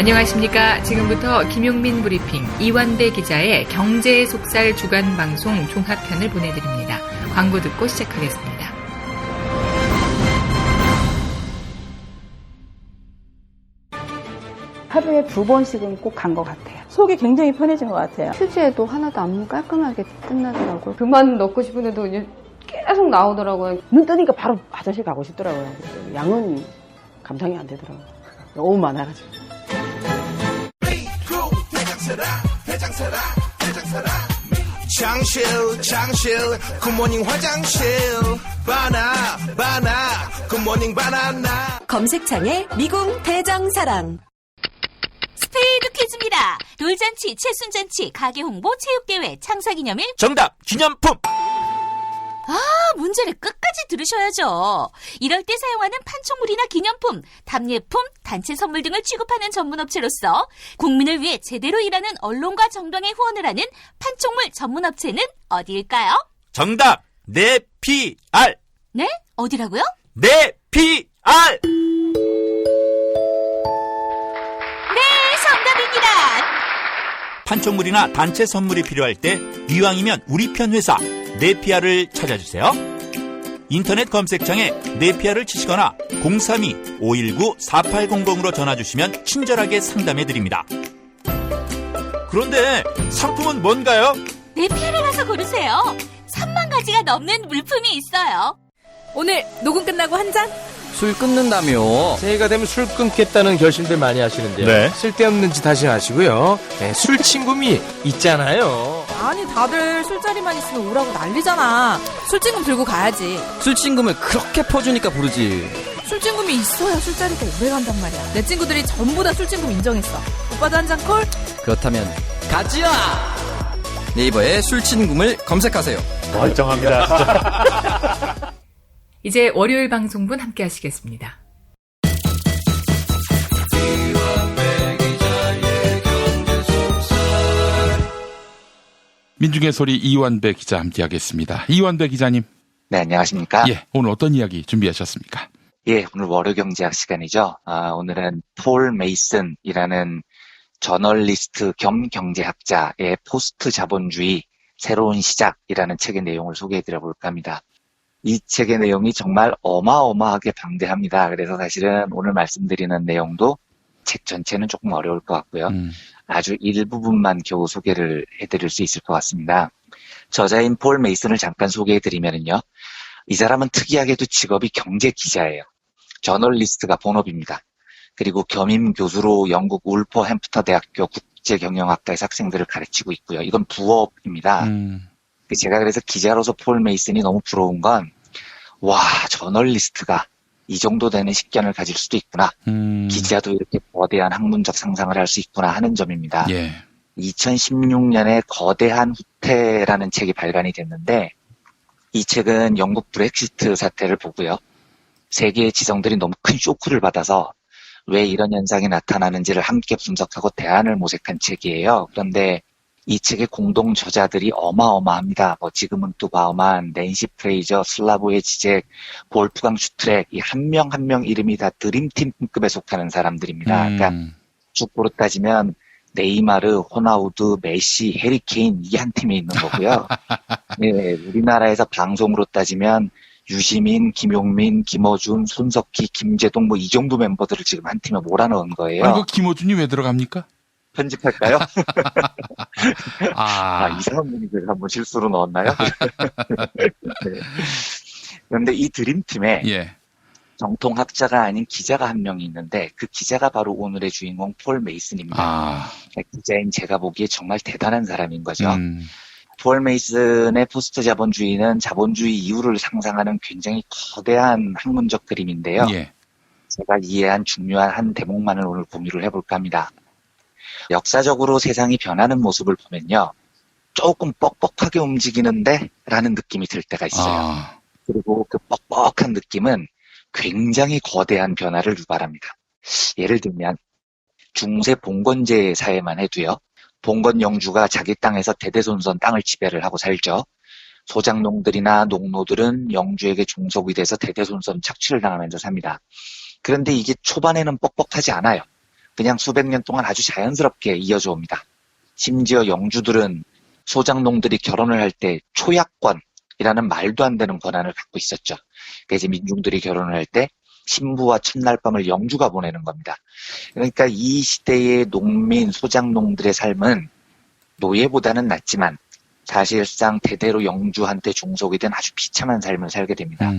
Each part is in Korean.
안녕하십니까. 지금부터 김용민 브리핑 이완배 기자의 경제의 속살 주간 방송 종합편을 보내드립니다. 광고 듣고 시작하겠습니다. 하루에 2번씩은 꼭 간 것 같아요. 속이 굉장히 편해진 것 같아요. 휴지에도 하나도 안 깔끔하게 끝나더라고요. 그만 넣고 싶은데도 계속 나오더라고요. 눈 뜨니까 바로 화장실 가고 싶더라고요. 양은 감당이 안 되더라고요. 너무 많아가지고. 장실 굿모닝 화장실 바나 굿모닝 바나나 검색창에 미궁 대장사랑 스페이드 퀴즈입니다. 돌잔치, 채순잔치, 가게홍보, 체육대회, 창사기념일. 정답 기념품. 문제를 끝까지 들으셔야죠. 이럴 때 사용하는 판촉물이나 기념품, 답례품, 단체 선물 등을 취급하는 전문업체로서 국민을 위해 제대로 일하는 언론과 정당의 후원을 하는 판촉물 전문업체는 어디일까요? 정답 네피알. 네? 어디라고요? 네피알. 네, 정답입니다. 판촉물이나 단체 선물이 필요할 때 이왕이면 우리 편 회사 네피아를 찾아주세요. 인터넷 검색창에 네피아를 치시거나 032-519-4800으로 전화주시면 친절하게 상담해드립니다. 그런데 상품은 뭔가요? 네피아를 가서 고르세요. 3만 가지가 넘는 물품이 있어요. 오늘 녹음 끝나고 한 잔? 술 끊는다며. 새해가 되면 술 끊겠다는 결심들 많이 하시는데요. 네. 쓸데없는 짓 하지 마시고요. 네, 술 친구미 있잖아요. 아니 다들 술자리만 있으면 오라고 난리잖아. 술친금 들고 가야지. 술친금을 그렇게 퍼주니까 부르지. 술친금이 있어야 술자리가 오래 간단 말이야. 내 친구들이 전부 다 술친금 인정했어. 오빠도 한 잔 콜? 그렇다면 가지야. 네이버에 술친금을 검색하세요. 멀쩡합니다. 이제 월요일 방송분 함께 하시겠습니다. 민중의 소리 이완배 기자 함께하겠습니다. 이완배 기자님. 네, 안녕하십니까? 예, 오늘 어떤 이야기 준비하셨습니까? 예, 오늘 월요경제학 시간이죠. 오늘은 폴 메이슨이라는 저널리스트 겸 경제학자의 포스트 자본주의 새로운 시작이라는 책의 내용을 소개해드려 볼까 합니다. 이 책의 내용이 정말 어마어마하게 방대합니다. 그래서 사실은 오늘 말씀드리는 내용도 책 전체는 조금 어려울 것 같고요. 아주 일부분만 겨우 소개를 해드릴 수 있을 것 같습니다. 저자인 폴 메이슨을 잠깐 소개해드리면요. 이 사람은 특이하게도 직업이 경제 기자예요. 저널리스트가 본업입니다. 그리고 겸임 교수로 영국 울퍼햄프터 대학교 국제경영학과에서 학생들을 가르치고 있고요. 이건 부업입니다. 제가 그래서 기자로서 폴 메이슨이 너무 부러운 건, 와, 저널리스트가 이 정도 되는 식견을 가질 수도 있구나. 기자도 이렇게 거대한 학문적 상상을 할 수 있구나 하는 점입니다. 예. 2016년에 거대한 후퇴라는 책이 발간이 됐는데, 이 책은 영국 브렉시트 사태를 보고요. 세계의 지성들이 너무 큰 쇼크를 받아서 왜 이런 현상이 나타나는지를 함께 분석하고 대안을 모색한 책이에요. 그런데 이 책의 공동 저자들이 어마어마합니다. 지금은 또 바우만, 낸시 프레이저, 슬라보의 지젝, 볼프강 슈트렉, 이 한 명 한 명 이름이 다 드림팀급에 속하는 사람들입니다. 그러니까 축구로 따지면 네이마르, 호나우두, 메시, 해리케인 이게 한 팀에 있는 거고요. 네, 우리나라에서 방송으로 따지면 유시민, 김용민, 김어준, 손석희, 김재동 이 정도 멤버들을 지금 한 팀에 몰아넣은 거예요. 아니, 김어준이 왜 들어갑니까? 편집할까요? 이상한 분이 제가 한번 실수로 넣었나요? 네. 그런데 이 드림팀에 정통학자가 아닌 기자가 한 명이 있는데 그 기자가 바로 오늘의 주인공 폴 메이슨입니다. 기자인 제가 보기에 정말 대단한 사람인 거죠. 폴 메이슨의 포스트 자본주의는 자본주의 이후를 상상하는 굉장히 거대한 학문적 그림인데요. 제가 이해한 중요한 한 대목만을 오늘 공유를 해볼까 합니다. 역사적으로 세상이 변하는 모습을 보면요. 조금 뻑뻑하게 움직이는데 라는 느낌이 들 때가 있어요. 그리고 그 뻑뻑한 느낌은 굉장히 거대한 변화를 유발합니다. 예를 들면 중세 봉건제 사회만 해도요. 봉건 영주가 자기 땅에서 대대손손 땅을 지배를 하고 살죠. 소작농들이나 농노들은 영주에게 종속이 돼서 대대손손 착취를 당하면서 삽니다. 그런데 이게 초반에는 뻑뻑하지 않아요. 그냥 수백 년 동안 아주 자연스럽게 이어져 옵니다. 심지어 영주들은 소장농들이 결혼을 할 때 초약권이라는 말도 안 되는 권한을 갖고 있었죠. 그래서 이제 민중들이 결혼을 할 때 신부와 첫날 밤을 영주가 보내는 겁니다. 그러니까 이 시대의 농민, 소장농들의 삶은 노예보다는 낫지만 사실상 대대로 영주한테 종속이 된 아주 비참한 삶을 살게 됩니다.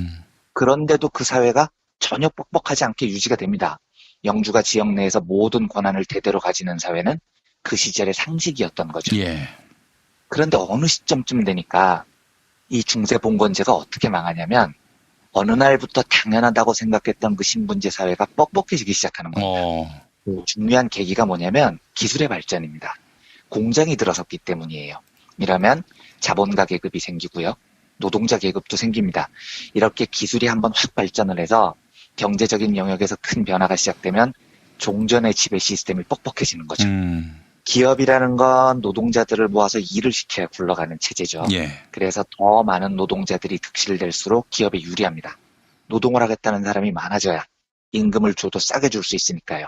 그런데도 그 사회가 전혀 뻑뻑하지 않게 유지가 됩니다. 영주가 지역 내에서 모든 권한을 대대로 가지는 사회는 그 시절의 상식이었던 거죠. 예. 그런데 어느 시점쯤 되니까 이 중세 봉건제가 어떻게 망하냐면 어느 날부터 당연하다고 생각했던 그 신분제 사회가 뻑뻑해지기 시작하는 겁니다. 그 중요한 계기가 뭐냐면 기술의 발전입니다. 공장이 들어섰기 때문이에요. 이러면 자본가 계급이 생기고요. 노동자 계급도 생깁니다. 이렇게 기술이 한번 확 발전을 해서 경제적인 영역에서 큰 변화가 시작되면 종전의 지배 시스템이 뻑뻑해지는 거죠. 기업이라는 건 노동자들을 모아서 일을 시켜야 굴러가는 체제죠. 예. 그래서 더 많은 노동자들이 득실될수록 기업에 유리합니다. 노동을 하겠다는 사람이 많아져야 임금을 줘도 싸게 줄 수 있으니까요.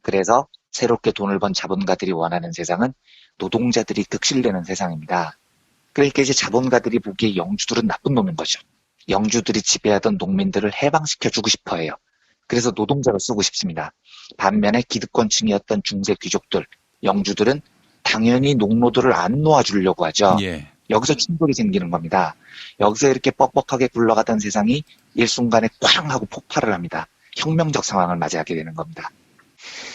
그래서 새롭게 돈을 번 자본가들이 원하는 세상은 노동자들이 득실되는 세상입니다. 그러니까 이제 자본가들이 보기에 영주들은 나쁜 놈인 거죠. 영주들이 지배하던 농민들을 해방시켜주고 싶어 해요. 그래서 노동자를 쓰고 싶습니다. 반면에 기득권층이었던 중세 귀족들, 영주들은 당연히 농노들을 안 놓아주려고 하죠. 예. 여기서 충돌이 생기는 겁니다. 여기서 이렇게 뻑뻑하게 굴러가던 세상이 일순간에 꽝 하고 폭발을 합니다. 혁명적 상황을 맞이하게 되는 겁니다.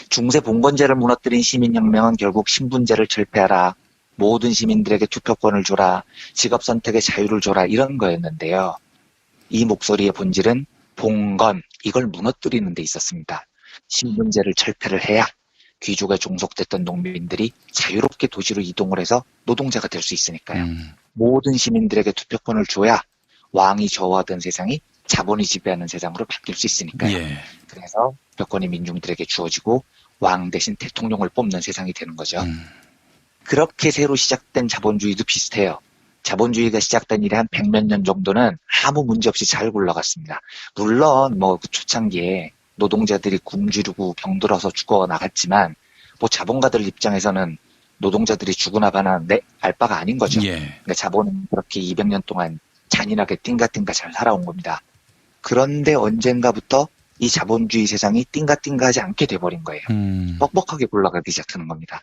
중세 봉건제를 무너뜨린 시민혁명은 결국 신분제를 철폐하라, 모든 시민들에게 투표권을 줘라, 직업 선택의 자유를 줘라 이런 거였는데요. 이 목소리의 본질은 봉건, 이걸 무너뜨리는 데 있었습니다. 신분제를 철폐를 해야 귀족에 종속됐던 농민들이 자유롭게 도시로 이동을 해서 노동자가 될 수 있으니까요. 모든 시민들에게 투표권을 줘야 왕이 저어하던 세상이 자본이 지배하는 세상으로 바뀔 수 있으니까요. 예. 그래서 투표권이 민중들에게 주어지고 왕 대신 대통령을 뽑는 세상이 되는 거죠. 그렇게 새로 시작된 자본주의도 비슷해요. 자본주의가 시작된 이래 한 100몇 년 정도는 아무 문제 없이 잘 굴러갔습니다. 물론 그 초창기에 노동자들이 굶주리고 병들어서 죽어 나갔지만 자본가들 입장에서는 노동자들이 죽으나 봐나 알 바가 아닌 거죠. 예. 그러니까 자본은 그렇게 200년 동안 잔인하게 띵가띵가 잘 살아온 겁니다. 그런데 언젠가부터 이 자본주의 세상이 띵가띵가하지 않게 돼버린 거예요. 뻑뻑하게 굴러가기 시작하는 겁니다.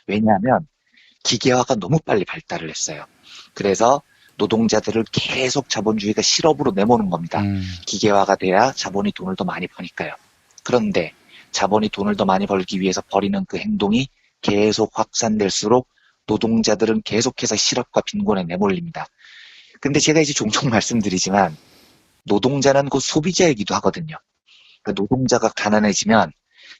왜냐하면 기계화가 너무 빨리 발달을 했어요. 그래서 노동자들을 계속 자본주의가 실업으로 내모는 겁니다. 기계화가 돼야 자본이 돈을 더 많이 버니까요. 그런데 자본이 돈을 더 많이 벌기 위해서 벌이는 그 행동이 계속 확산될수록 노동자들은 계속해서 실업과 빈곤에 내몰립니다. 근데 제가 이제 종종 말씀드리지만 노동자는 곧 소비자이기도 하거든요. 그러니까 노동자가 가난해지면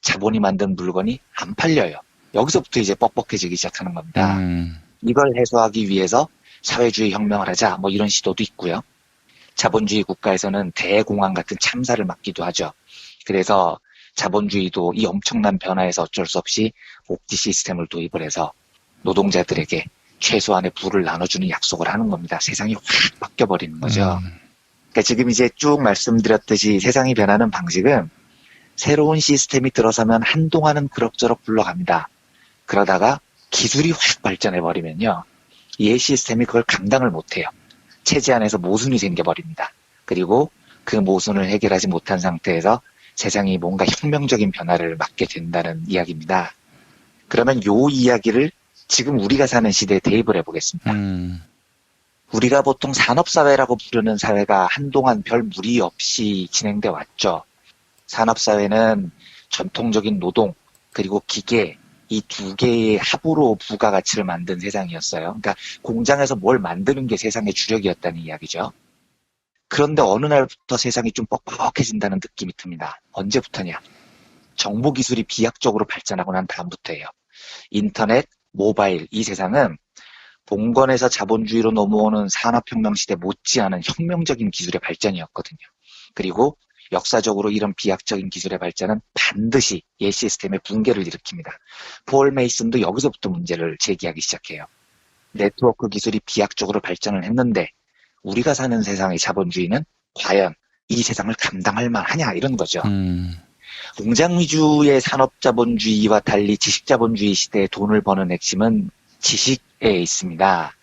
자본이 만든 물건이 안 팔려요. 여기서부터 이제 뻑뻑해지기 시작하는 겁니다. 이걸 해소하기 위해서 사회주의 혁명을 하자 이런 시도도 있고요. 자본주의 국가에서는 대공황 같은 참사를 막기도 하죠. 그래서 자본주의도 이 엄청난 변화에서 어쩔 수 없이 복지 시스템을 도입을 해서 노동자들에게 최소한의 부를 나눠주는 약속을 하는 겁니다. 세상이 확 바뀌어버리는 거죠. 그러니까 지금 이제 쭉 말씀드렸듯이 세상이 변하는 방식은 새로운 시스템이 들어서면 한동안은 그럭저럭 굴러갑니다. 그러다가 기술이 확 발전해버리면요. 옛 시스템이 그걸 감당을 못해요. 체제 안에서 모순이 생겨버립니다. 그리고 그 모순을 해결하지 못한 상태에서 세상이 뭔가 혁명적인 변화를 맞게 된다는 이야기입니다. 그러면 요 이야기를 지금 우리가 사는 시대에 대입을 해보겠습니다. 우리가 보통 산업사회라고 부르는 사회가 한동안 별 무리 없이 진행돼 왔죠. 산업사회는 전통적인 노동 그리고 기계 이 두 개의 합으로 부가가치를 만든 세상이었어요. 그러니까 공장에서 뭘 만드는 게 세상의 주력이었다는 이야기죠. 그런데 어느 날부터 세상이 좀 뻑뻑해진다는 느낌이 듭니다. 언제부터냐? 정보기술이 비약적으로 발전하고 난 다음부터예요. 인터넷, 모바일 이 세상은 봉건에서 자본주의로 넘어오는 산업혁명 시대 못지않은 혁명적인 기술의 발전이었거든요. 그리고 역사적으로 이런 비약적인 기술의 발전은 반드시 옛 시스템의 붕괴를 일으킵니다. 폴 메이슨도 여기서부터 문제를 제기하기 시작해요. 네트워크 기술이 비약적으로 발전을 했는데 우리가 사는 세상의 자본주의는 과연 이 세상을 감당할 만하냐 이런 거죠. 공장 위주의 산업자본주의와 달리 지식자본주의 시대에 돈을 버는 핵심은 지식에 있습니다.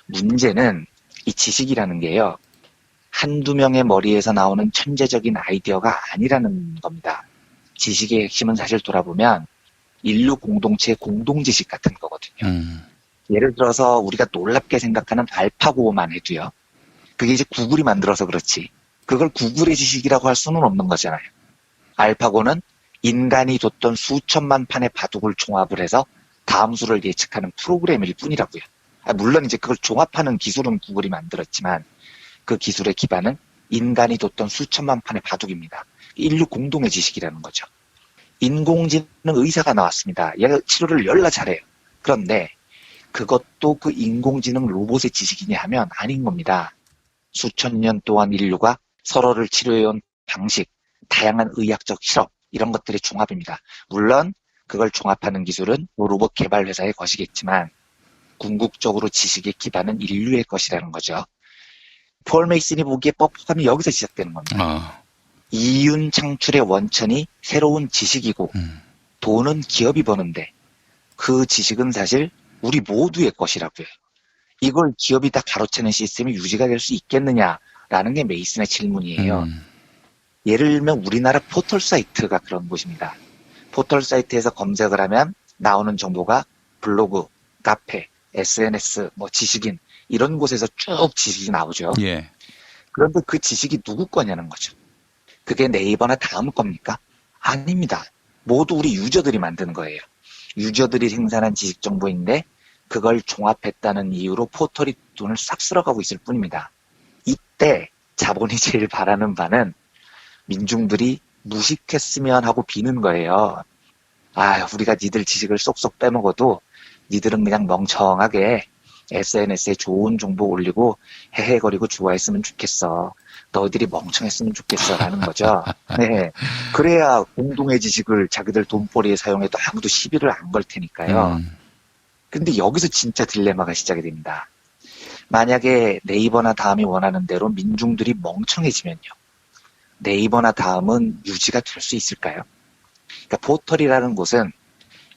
문제는 이 지식이라는 게요, 한두 명의 머리에서 나오는 천재적인 아이디어가 아니라는 겁니다. 지식의 핵심은 사실 돌아보면 인류 공동체의 공동지식 같은 거거든요. 예를 들어서 우리가 놀랍게 생각하는 알파고만 해도요, 그게 이제 구글이 만들어서 그렇지 그걸 구글의 지식이라고 할 수는 없는 거잖아요. 알파고는 인간이 뒀던 수천만 판의 바둑을 종합을 해서 다음 수를 예측하는 프로그램일 뿐이라고요. 물론 이제 그걸 종합하는 기술은 구글이 만들었지만 그 기술의 기반은 인간이 뒀던 수천만 판의 바둑입니다. 인류 공동의 지식이라는 거죠. 인공지능 의사가 나왔습니다. 얘가 치료를 열나 잘해요. 그런데 그것도 그 인공지능 로봇의 지식이냐 하면 아닌 겁니다. 수천 년 동안 인류가 서로를 치료해온 방식, 다양한 의학적 실험, 이런 것들의 종합입니다. 물론 그걸 종합하는 기술은 로봇 개발 회사의 것이겠지만 궁극적으로 지식의 기반은 인류의 것이라는 거죠. 폴 메이슨이 보기에 뻑뻑함이 여기서 시작되는 겁니다. 이윤 창출의 원천이 새로운 지식이고 돈은 기업이 버는데 그 지식은 사실 우리 모두의 것이라고요. 이걸 기업이 다 가로채는 시스템이 유지가 될 수 있겠느냐라는 게 메이슨의 질문이에요. 예를 들면 우리나라 포털 사이트가 그런 곳입니다. 포털 사이트에서 검색을 하면 나오는 정보가 블로그, 카페, SNS, 지식인 이런 곳에서 쭉 지식이 나오죠. 예. 그런데 그 지식이 누구 거냐는 거죠. 그게 네이버나 다음 겁니까? 아닙니다. 모두 우리 유저들이 만드는 거예요. 유저들이 생산한 지식 정보인데 그걸 종합했다는 이유로 포털이 돈을 싹 쓸어가고 있을 뿐입니다. 이때 자본이 제일 바라는 바는 민중들이 무식했으면 하고 비는 거예요. 우리가 니들 지식을 쏙쏙 빼먹어도 니들은 그냥 멍청하게 SNS에 좋은 정보 올리고 헤헤거리고 좋아했으면 좋겠어. 너희들이 멍청했으면 좋겠어 라는 거죠. 네. 그래야 공동의 지식을 자기들 돈벌이에 사용해도 아무도 시비를 안 걸 테니까요. 근데 여기서 진짜 딜레마가 시작이 됩니다. 만약에 네이버나 다음이 원하는 대로 민중들이 멍청해지면요. 네이버나 다음은 유지가 될 수 있을까요? 그러니까 포털이라는 곳은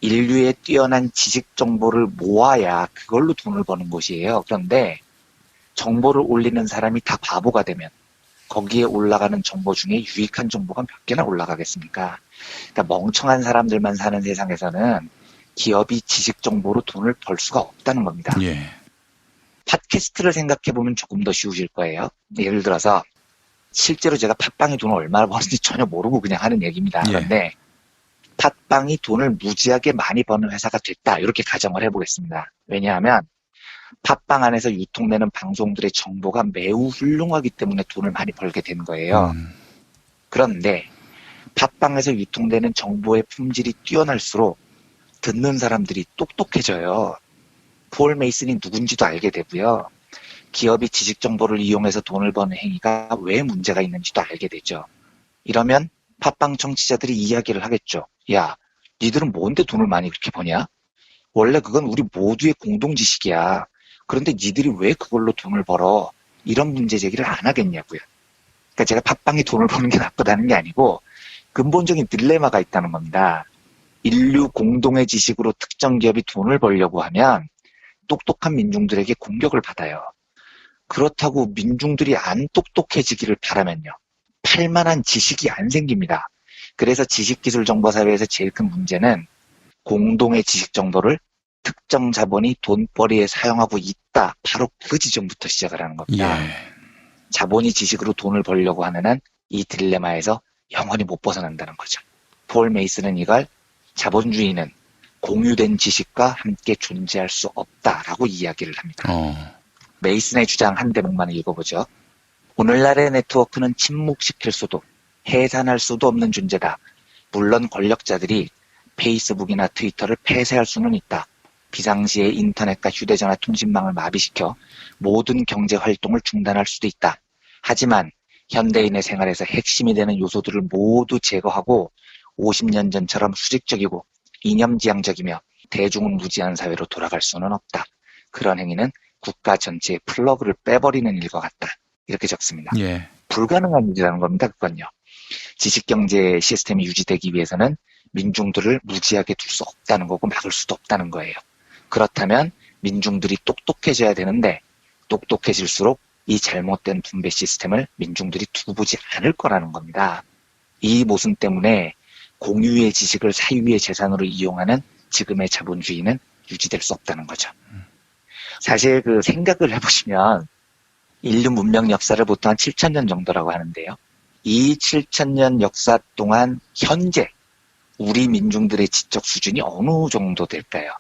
인류의 뛰어난 지식 정보를 모아야 그걸로 돈을 버는 곳이에요. 그런데 정보를 올리는 사람이 다 바보가 되면 거기에 올라가는 정보 중에 유익한 정보가 몇 개나 올라가겠습니까? 그러니까 멍청한 사람들만 사는 세상에서는 기업이 지식 정보로 돈을 벌 수가 없다는 겁니다. 예. 팟캐스트를 생각해보면 조금 더 쉬우실 거예요. 예를 들어서 실제로 제가 팟빵이 돈을 얼마나 버는지 전혀 모르고 그냥 하는 얘기입니다. 그런데 팟빵이 돈을 무지하게 많이 버는 회사가 됐다. 이렇게 가정을 해보겠습니다. 왜냐하면 팟빵 안에서 유통되는 방송들의 정보가 매우 훌륭하기 때문에 돈을 많이 벌게 된 거예요. 그런데 팟빵에서 유통되는 정보의 품질이 뛰어날수록 듣는 사람들이 똑똑해져요. 폴 메이슨이 누군지도 알게 되고요. 기업이 지식 정보를 이용해서 돈을 버는 행위가 왜 문제가 있는지도 알게 되죠. 이러면 팟빵 청취자들이 이야기를 하겠죠. 야, 니들은 뭔데 돈을 많이 그렇게 버냐? 원래 그건 우리 모두의 공동지식이야. 그런데 니들이 왜 그걸로 돈을 벌어? 이런 문제 제기를 안 하겠냐고요. 그러니까 제가 팟빵이 돈을 버는 게 나쁘다는 게 아니고 근본적인 딜레마가 있다는 겁니다. 인류 공동의 지식으로 특정 기업이 돈을 벌려고 하면 똑똑한 민중들에게 공격을 받아요. 그렇다고 민중들이 안 똑똑해지기를 바라면요. 팔만한 지식이 안 생깁니다. 그래서 지식기술정보사회에서 제일 큰 문제는 공동의 지식 정보를 특정 자본이 돈벌이에 사용하고 있다. 바로 그 지점부터 시작을 하는 겁니다. 자본이 지식으로 돈을 벌려고 하는 한 이 딜레마에서 영원히 못 벗어난다는 거죠. 폴 메이슨은 이걸 자본주의는 공유된 지식과 함께 존재할 수 없다라고 이야기를 합니다. 메이슨의 주장 한 대목만 읽어보죠. 오늘날의 네트워크는 침묵시킬 수도 해산할 수도 없는 존재다. 물론 권력자들이 페이스북이나 트위터를 폐쇄할 수는 있다. 비상시에 인터넷과 휴대전화 통신망을 마비시켜 모든 경제 활동을 중단할 수도 있다. 하지만 현대인의 생활에서 핵심이 되는 요소들을 모두 제거하고 50년 전처럼 수직적이고 이념지향적이며 대중을 무지한 사회로 돌아갈 수는 없다. 그런 행위는 국가 전체의 플러그를 빼버리는 일과 같다. 이렇게 적습니다. 불가능한 일이라는 겁니다. 그건요. 지식경제 시스템이 유지되기 위해서는 민중들을 무지하게 둘 수 없다는 거고 막을 수도 없다는 거예요. 그렇다면 민중들이 똑똑해져야 되는데 똑똑해질수록 이 잘못된 분배 시스템을 민중들이 두고 보지 않을 거라는 겁니다. 이 모순 때문에 공유의 지식을 사유의 재산으로 이용하는 지금의 자본주의는 유지될 수 없다는 거죠. 사실 그 생각을 해보시면 인류 문명 역사를 보통 한 7,000년 정도라고 하는데요. 이 7,000년 역사 동안 현재 우리 민중들의 지적 수준이 어느 정도 될까요?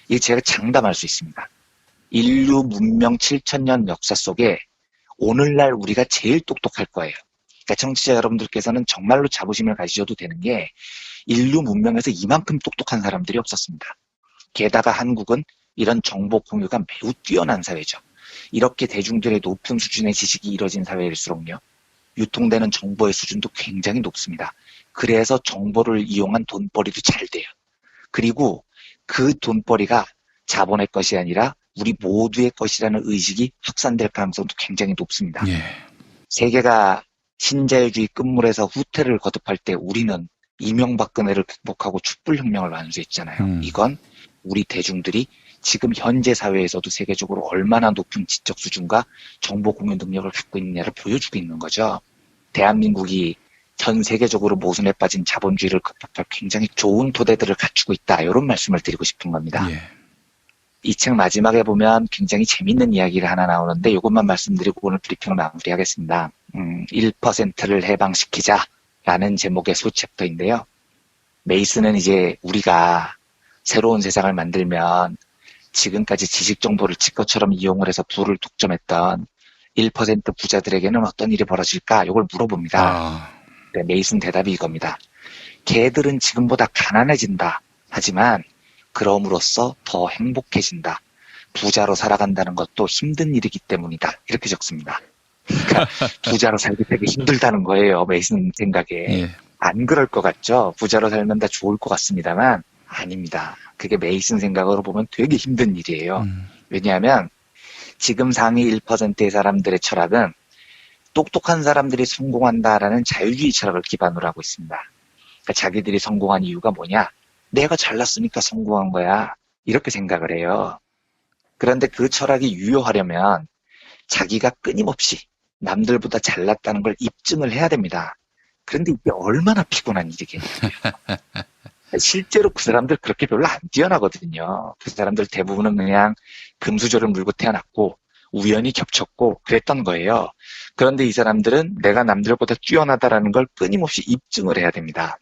이게 제가 장담할 수 있습니다. 인류 문명 7,000년 역사 속에 오늘날 우리가 제일 똑똑할 거예요. 그러니까 청취자 여러분들께서는 정말로 자부심을 가지셔도 되는 게 인류 문명에서 이만큼 똑똑한 사람들이 없었습니다. 게다가 한국은 이런 정보 공유가 매우 뛰어난 사회죠. 이렇게 대중들의 높은 수준의 지식이 이뤄진 사회일수록요. 유통되는 정보의 수준도 굉장히 높습니다. 그래서 정보를 이용한 돈벌이도 잘 돼요. 그리고 그 돈벌이가 자본의 것이 아니라 우리 모두의 것이라는 의식이 확산될 가능성도 굉장히 높습니다. 예. 세계가 신자유주의 끝물에서 후퇴를 거듭할 때 우리는 이명박근혜를 극복하고 촛불혁명을 완수했잖아요. 이건 우리 대중들이 지금 현재 사회에서도 세계적으로 얼마나 높은 지적 수준과 정보 공유 능력을 갖고 있느냐를 보여주고 있는 거죠. 대한민국이 전 세계적으로 모순에 빠진 자본주의를 극복할 굉장히 좋은 토대들을 갖추고 있다. 이런 말씀을 드리고 싶은 겁니다. 예. 이 책 마지막에 보면 굉장히 재밌는 이야기가 하나 나오는데 이것만 말씀드리고 오늘 브리핑을 마무리하겠습니다. 1%를 해방시키자라는 제목의 소챕터인데요. 메이슨은 이제 우리가 새로운 세상을 만들면 지금까지 지식 정보를 지 것처럼 이용을 해서 부를 독점했던 1% 부자들에게는 어떤 일이 벌어질까? 이걸 물어봅니다. 네, 메이슨 대답이 이겁니다. 걔들은 지금보다 가난해진다. 하지만 그럼으로써 더 행복해진다. 부자로 살아간다는 것도 힘든 일이기 때문이다. 이렇게 적습니다. 그러니까 부자로 살기 되게 힘들다는 거예요. 메이슨 생각에. 예. 안 그럴 것 같죠? 부자로 살면 다 좋을 것 같습니다만 아닙니다. 그게 메이슨 생각으로 보면 되게 힘든 일이에요. 왜냐하면 지금 상위 1%의 사람들의 철학은 똑똑한 사람들이 성공한다라는 자유주의 철학을 기반으로 하고 있습니다. 그러니까 자기들이 성공한 이유가 뭐냐? 내가 잘났으니까 성공한 거야. 이렇게 생각을 해요. 그런데 그 철학이 유효하려면 자기가 끊임없이 남들보다 잘났다는 걸 입증을 해야 됩니다. 그런데 이게 얼마나 피곤한 일이겠어요. 실제로 그 사람들 그렇게 별로 안 뛰어나거든요. 그 사람들 대부분은 그냥 금수저를 물고 태어났고 우연히 겹쳤고 그랬던 거예요. 그런데 이 사람들은 내가 남들보다 뛰어나다라는 걸 끊임없이 입증을 해야 됩니다.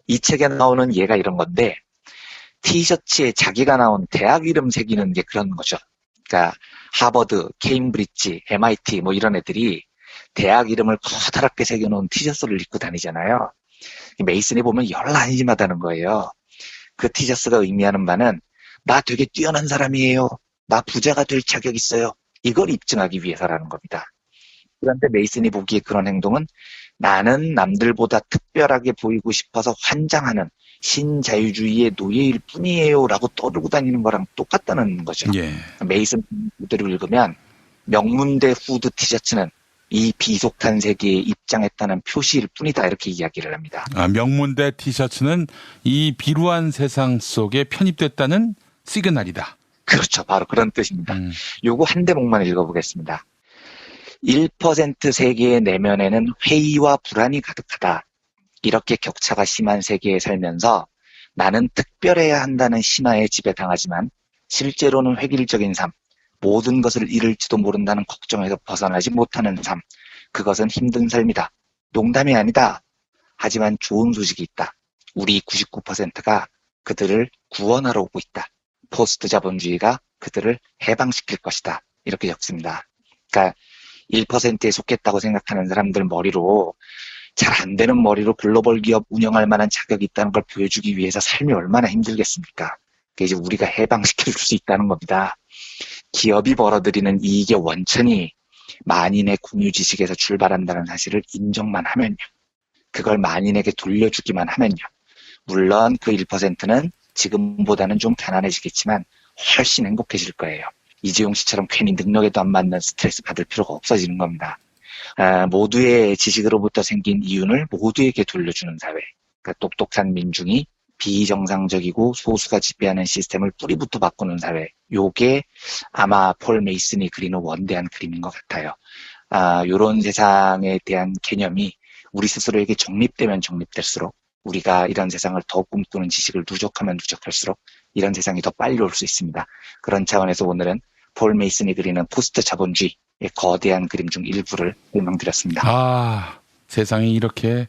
이 책에 나오는 예가 이런 건데 티셔츠에 자기가 나온 대학 이름 새기는 게 그런 거죠. 그러니까 하버드, 케임브리지, MIT 뭐 이런 애들이 대학 이름을 커다랗게 새겨놓은 티셔츠를 입고 다니잖아요. 메이슨이 보면 열난심하다는 거예요. 그 티셔츠가 의미하는 바는 나 되게 뛰어난 사람이에요. 나 부자가 될 자격 있어요. 이걸 입증하기 위해서라는 겁니다. 그런데 메이슨이 보기에 그런 행동은 나는 남들보다 특별하게 보이고 싶어서 환장하는 신자유주의의 노예일 뿐이에요 라고 떠들고 다니는 거랑 똑같다는 거죠. 예. 메이슨 그대로 읽으면 명문대 후드 티셔츠는 이 비속탄 세계에 입장했다는 표시일 뿐이다 이렇게 이야기를 합니다. 명문대 티셔츠는 이 비루한 세상 속에 편입됐다는 시그널이다. 그렇죠. 바로 그런 뜻입니다. 요거 한 대목만 읽어보겠습니다. 1% 세계의 내면에는 회의와 불안이 가득하다. 이렇게 격차가 심한 세계에 살면서 나는 특별해야 한다는 신화에 지배당하지만 실제로는 획일적인 삶, 모든 것을 잃을지도 모른다는 걱정에서 벗어나지 못하는 삶, 그것은 힘든 삶이다. 농담이 아니다. 하지만 좋은 소식이 있다. 우리 99%가 그들을 구원하러 오고 있다. 포스트 자본주의가 그들을 해방시킬 것이다. 이렇게 적습니다. 그러니까 1%에 속했다고 생각하는 사람들 머리로 잘 안 되는 머리로 글로벌 기업 운영할 만한 자격이 있다는 걸 보여주기 위해서 삶이 얼마나 힘들겠습니까? 그게 이제 우리가 해방시킬 수 있다는 겁니다. 기업이 벌어들이는 이익의 원천이 만인의 공유 지식에서 출발한다는 사실을 인정만 하면요. 그걸 만인에게 돌려주기만 하면요. 물론 그 1%는 지금보다는 좀 가난해지겠지만 훨씬 행복해질 거예요. 이재용 씨처럼 괜히 능력에도 안 맞는 스트레스 받을 필요가 없어지는 겁니다. 모두의 지식으로부터 생긴 이윤을 모두에게 돌려주는 사회. 그러니까 똑똑한 민중이 비정상적이고 소수가 지배하는 시스템을 뿌리부터 바꾸는 사회. 요게 아마 폴 메이슨이 그리는 원대한 그림인 것 같아요. 요런 세상에 대한 개념이 우리 스스로에게 정립되면 정립될수록 우리가 이런 세상을 더 꿈꾸는 지식을 누적하면 누적할수록 이런 세상이 더 빨리 올 수 있습니다. 그런 차원에서 오늘은 폴 메이슨이 그리는 포스트 자본주의의 거대한 그림 중 일부를 설명드렸습니다. 세상이 이렇게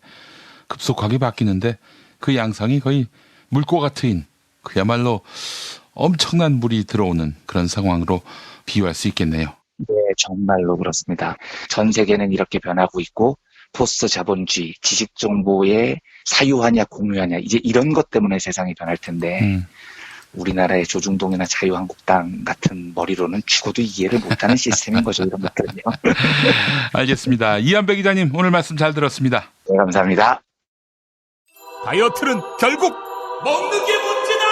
급속하게 바뀌는데 그 양상이 거의 물고가 트인 그야말로 엄청난 물이 들어오는 그런 상황으로 비유할 수 있겠네요. 네, 정말로 그렇습니다. 전 세계는 이렇게 변하고 있고 포스트 자본주의, 지식 정보의 사유하냐 공유하냐 이제 이런 것 때문에 세상이 변할 텐데 우리나라의 조중동이나 자유한국당 같은 머리로는 죽어도 이해를 못하는 시스템인 거죠. 이런 것들은요. 알겠습니다. 이완배 기자님 오늘 말씀 잘 들었습니다. 네, 감사합니다. 다이어트는 결국 먹는 게 문제다!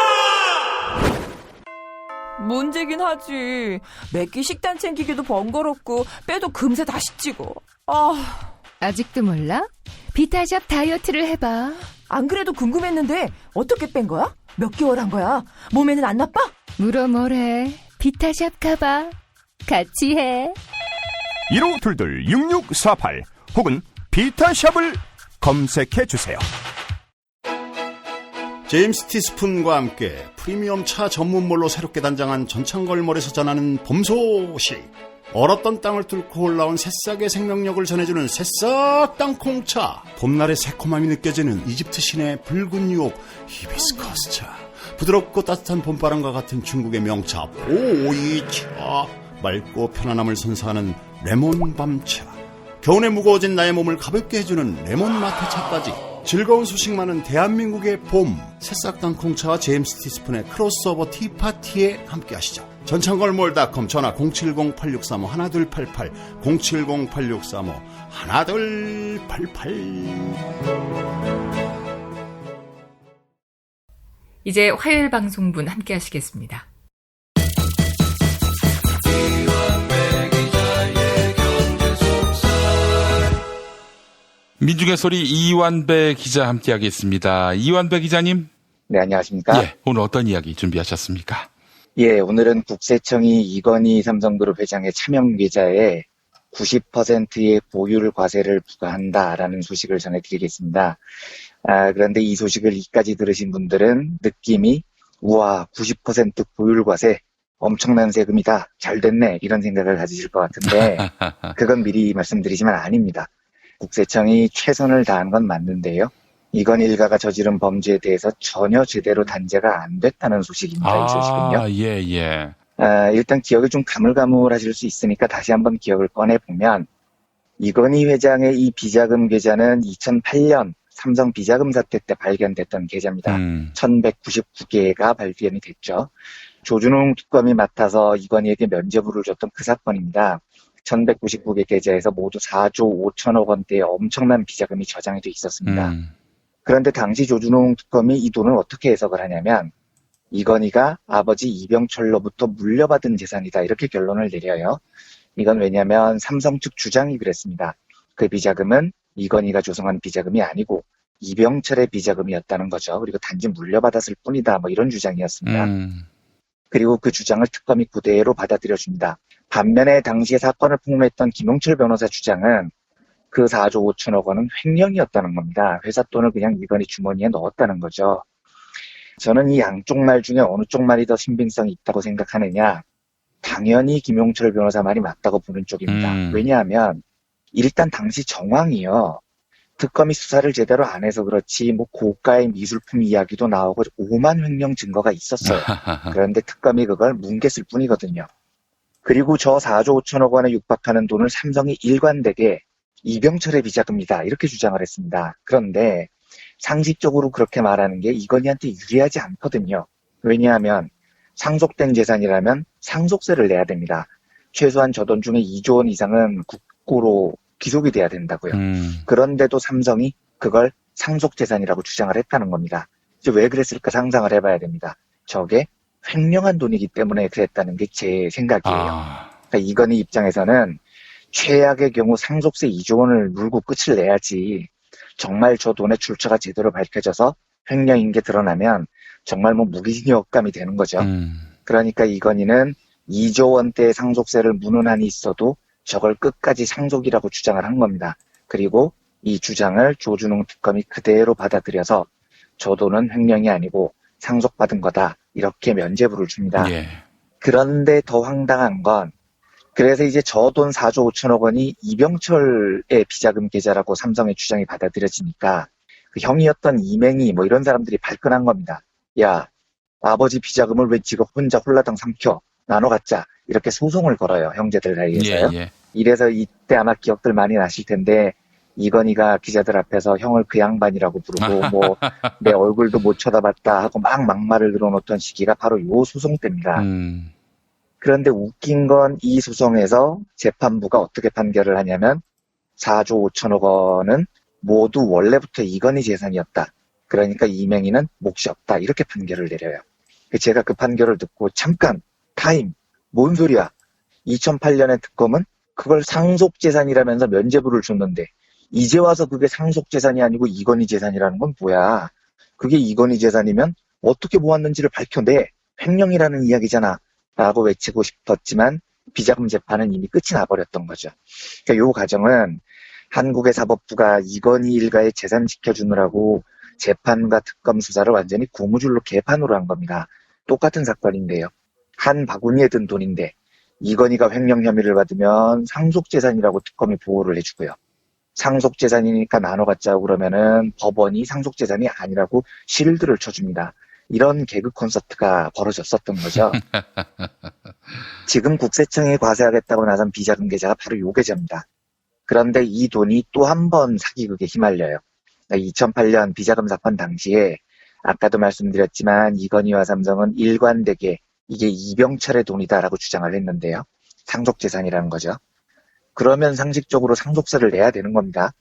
문제긴 하지. 매끼 식단 챙기기도 번거롭고 빼도 금세 다시 찌고. 아직도 몰라? 비타샵 다이어트를 해봐. 안 그래도 궁금했는데 어떻게 뺀 거야? 몇 개월 한 거야? 몸에는 안 나빠? 물어 뭐래. 비타샵 가봐. 같이 해. 1522-6648 혹은 비타샵을 검색해주세요. 제임스 티스푼과 함께 프리미엄 차 전문몰로 새롭게 단장한 전창걸몰에서 전하는 봄 소식. 얼었던 땅을 뚫고 올라온 새싹의 생명력을 전해주는 새싹 땅콩차. 봄날의 새콤함이 느껴지는 이집트 신의 붉은 유혹 히비스커스차. 부드럽고 따뜻한 봄바람과 같은 중국의 명차 보이차. 맑고 편안함을 선사하는 레몬밤차. 겨울에 무거워진 나의 몸을 가볍게 해주는 레몬 마테차까지 즐거운 소식 많은 대한민국의 봄. 새싹 땅콩차와 제임스 티스푼의 크로스오버 티파티에 함께하시죠. 전창걸몰닷컴 전화 070-8635-1288 070-8635-1288. 이제 화요일 방송분 함께 하시겠습니다. 민중의 소리 이완배 기자 함께하겠습니다. 이완배 기자님. 네, 안녕하십니까. 예, 오늘 어떤 이야기 준비하셨습니까? 예, 오늘은 국세청이 이건희 삼성그룹 회장의 차명 계좌에 90%의 보유 과세를 부과한다라는 소식을 전해드리겠습니다. 그런데 이 소식을 이까지 들으신 분들은 느낌이 우와 90% 보유 과세 엄청난 세금이다 잘 됐네 이런 생각을 가지실 것 같은데 그건 미리 말씀드리지만 아닙니다. 국세청이 최선을 다한 건 맞는데요. 이건희 일가가 저지른 범죄에 대해서 전혀 제대로 단죄가 안 됐다는 소식입니다. 이 소식은요. 예. 일단 기억이 좀 가물가물하실 수 있으니까 다시 한번 기억을 꺼내보면 이건희 회장의 이 비자금 계좌는 2008년 삼성 비자금 사태 때 발견됐던 계좌입니다. 1199개가 발견이 됐죠. 조준웅 특검이 맡아서 이건희에게 면죄부를 줬던 그 사건입니다. 1199개 계좌에서 모두 4조 5천억 원대의 엄청난 비자금이 저장이 돼 있었습니다. 그런데 당시 조준웅 특검이 이 돈을 어떻게 해석을 하냐면 이건희가 아버지 이병철로부터 물려받은 재산이다 이렇게 결론을 내려요. 이건 왜냐하면 삼성 측 주장이 그랬습니다. 그 비자금은 이건희가 조성한 비자금이 아니고 이병철의 비자금이었다는 거죠. 그리고 단지 물려받았을 뿐이다 뭐 이런 주장이었습니다. 그리고 그 주장을 특검이 그대로 받아들여줍니다. 반면에 당시에 사건을 폭로했던 김용철 변호사 주장은 그 4조 5천억 원은 횡령이었다는 겁니다. 회사 돈을 그냥 이건희 주머니에 넣었다는 거죠. 저는 이 양쪽 말 중에 어느 쪽 말이 더 신빙성이 있다고 생각하느냐. 당연히 김용철 변호사 말이 맞다고 보는 쪽입니다. 왜냐하면 일단 당시 정황이요. 특검이 수사를 제대로 안 해서 그렇지 뭐 고가의 미술품 이야기도 나오고 오만 횡령 증거가 있었어요. 그런데 특검이 그걸 뭉갰을 뿐이거든요. 그리고 저 4조 5천억 원에 육박하는 돈을 삼성이 일관되게 이병철의 비자금이다 이렇게 주장을 했습니다. 그런데 상식적으로 그렇게 말하는 게 이건희한테 유리하지 않거든요. 왜냐하면 상속된 재산이라면 상속세를 내야 됩니다. 최소한 저 돈 중에 2조 원 이상은 국고로 귀속이 돼야 된다고요. 그런데도 삼성이 그걸 상속재산이라고 주장을 했다는 겁니다. 이제 왜 그랬을까 상상을 해봐야 됩니다. 저게 횡령한 돈이기 때문에 그랬다는 게 제 생각이에요. 그러니까 이건희 입장에서는 최악의 경우 상속세 2조 원을 물고 끝을 내야지. 정말 저 돈의 출처가 제대로 밝혀져서 횡령인 게 드러나면 정말 뭐 무기징역감이 되는 거죠. 그러니까 이건희는 2조 원대의 상속세를 무는 한이 있어도 저걸 끝까지 상속이라고 주장을 한 겁니다. 그리고 이 주장을 조준웅 특검이 그대로 받아들여서 저 돈은 횡령이 아니고 상속받은 거다. 이렇게 면죄부를 줍니다. 예. 그런데 더 황당한 건 그래서 이제 저 돈 4조 5천억 원이 이병철의 비자금 계좌라고 삼성의 주장이 받아들여지니까 그 형이었던 이맹희 뭐 이런 사람들이 발끈한 겁니다. 야, 아버지 비자금을 왜 지가 혼자 홀라당 삼켜 나눠 갖자 이렇게 소송을 걸어요. 형제들 사이에서요. 예, 예. 이래서 이때 아마 기억들 많이 나실 텐데 이건희가 기자들 앞에서 형을 그 양반이라고 부르고 뭐 내 얼굴도 못 쳐다봤다 하고 막 막말을 늘어놓던 시기가 바로 요 소송 때입니다. 그런데 웃긴 건 이 소송에서 재판부가 어떻게 판결을 하냐면 4조 5천억 원은 모두 원래부터 이건희 재산이었다. 그러니까 이맹희는 몫이 없다. 이렇게 판결을 내려요. 제가 그 판결을 듣고 잠깐 타임 뭔 소리야. 2008년에 특검은 그걸 상속재산이라면서 면죄부를 줬는데 이제 와서 그게 상속재산이 아니고 이건희 재산이라는 건 뭐야. 그게 이건희 재산이면 어떻게 모았는지를 밝혀내. 횡령이라는 이야기잖아. 라고 외치고 싶었지만 비자금 재판은 이미 끝이 나버렸던 거죠. 그러니까 이 과정은 한국의 사법부가 이건희 일가의 재산 지켜주느라고 재판과 특검 수사를 완전히 고무줄로 개판으로 한 겁니다. 똑같은 사건인데요. 한 바구니에 든 돈인데 이건희가 횡령 혐의를 받으면 상속재산이라고 특검이 보호를 해주고요. 상속재산이니까 나눠 갖자고 그러면은 법원이 상속재산이 아니라고 실드를 쳐줍니다. 이런 개그 콘서트가 벌어졌었던 거죠. 지금 국세청이 과세하겠다고 나선 비자금 계좌가 바로 요 계좌입니다. 그런데 이 돈이 또 한 번 사기극에 휘말려요. 2008년 비자금 사건 당시에 아까도 말씀드렸지만 이건희와 삼성은 일관되게 이게 이병철의 돈이다라고 주장을 했는데요. 상속재산이라는 거죠. 그러면 상식적으로 상속세를 내야 되는 겁니다.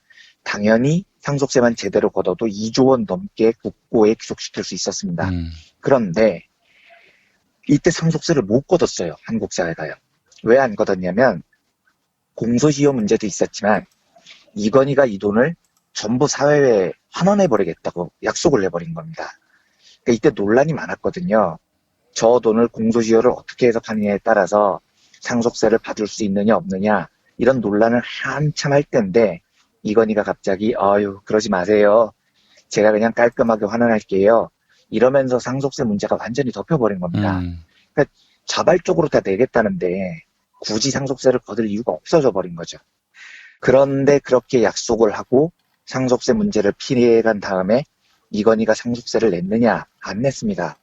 당연히 상속세만 제대로 걷어도 2조 원 넘게 국고에 귀속시킬 수 있었습니다. 그런데 이때 상속세를 못 걷었어요. 한국 사회가요. 왜 안 걷었냐면 공소시효 문제도 있었지만 이건희가 이 돈을 전부 사회에 환원해버리겠다고 약속을 해버린 겁니다. 그러니까 이때 논란이 많았거든요. 저 돈을 공소시효를 어떻게 해석하느냐에 따라서 상속세를 받을 수 있느냐 없느냐 이런 논란을 한참 할 때인데 이건희가 갑자기 그러지 마세요. 제가 그냥 깔끔하게 환원할게요. 이러면서 상속세 문제가 완전히 덮여버린 겁니다. 그러니까 자발적으로 다 내겠다는데 굳이 상속세를 거둘 이유가 없어져 버린 거죠. 그런데 그렇게 약속을 하고 상속세 문제를 피해간 다음에 이건희가 상속세를 냈느냐? 안 냈습니다.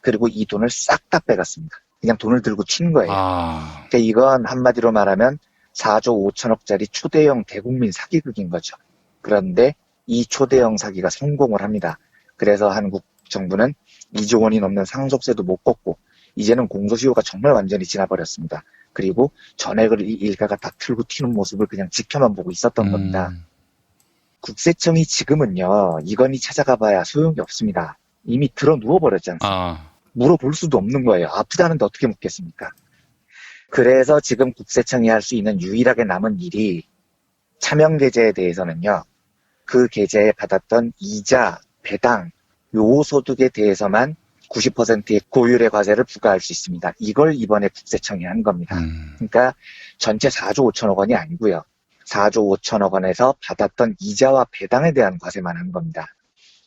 그리고 이 돈을 싹 다 빼갔습니다. 그냥 돈을 들고 튄 거예요. 그러니까 이건 한마디로 말하면 4조 5천억짜리 초대형 대국민 사기극인 거죠. 그런데 이 초대형 사기가 성공을 합니다. 그래서 한국 정부는 2조 원이 넘는 상속세도 못 걷고 이제는 공소시효가 정말 완전히 지나버렸습니다. 그리고 전액을 이 일가가 다 틀고 튀는 모습을 그냥 지켜만 보고 있었던 겁니다. 국세청이 지금은요. 이건희 찾아가 봐야 소용이 없습니다. 이미 들어 누워버렸지 않습니까? 물어볼 수도 없는 거예요. 아프다는데 어떻게 묻겠습니까? 그래서 지금 국세청이 할 수 있는 유일하게 남은 일이 차명 계좌에 대해서는요. 그 계좌에 받았던 이자, 배당, 요 소득에 대해서만 90%의 고율의 과세를 부과할 수 있습니다. 이걸 이번에 국세청이 한 겁니다. 그러니까 전체 4조 5천억 원이 아니고요. 4조 5천억 원에서 받았던 이자와 배당에 대한 과세만 한 겁니다.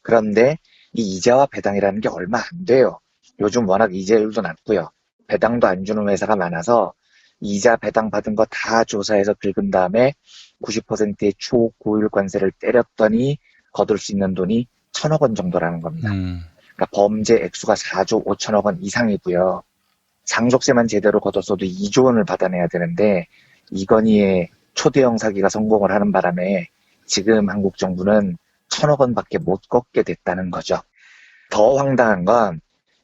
그런데 이 이자와 배당이라는 게 얼마 안 돼요. 요즘 워낙 이자율도 낮고요. 배당도 안 주는 회사가 많아서 이자 배당 받은 거 다 조사해서 긁은 다음에 90%의 초고율 관세를 때렸더니 거둘 수 있는 돈이 1,000억 원 정도라는 겁니다. 그러니까 범죄 액수가 4조 5천억 원 이상이고요. 상속세만 제대로 걷었어도 2조 원을 받아내야 되는데 이건희의 초대형 사기가 성공을 하는 바람에 지금 한국 정부는 1,000억 원밖에 못 걷게 됐다는 거죠. 더 황당한 건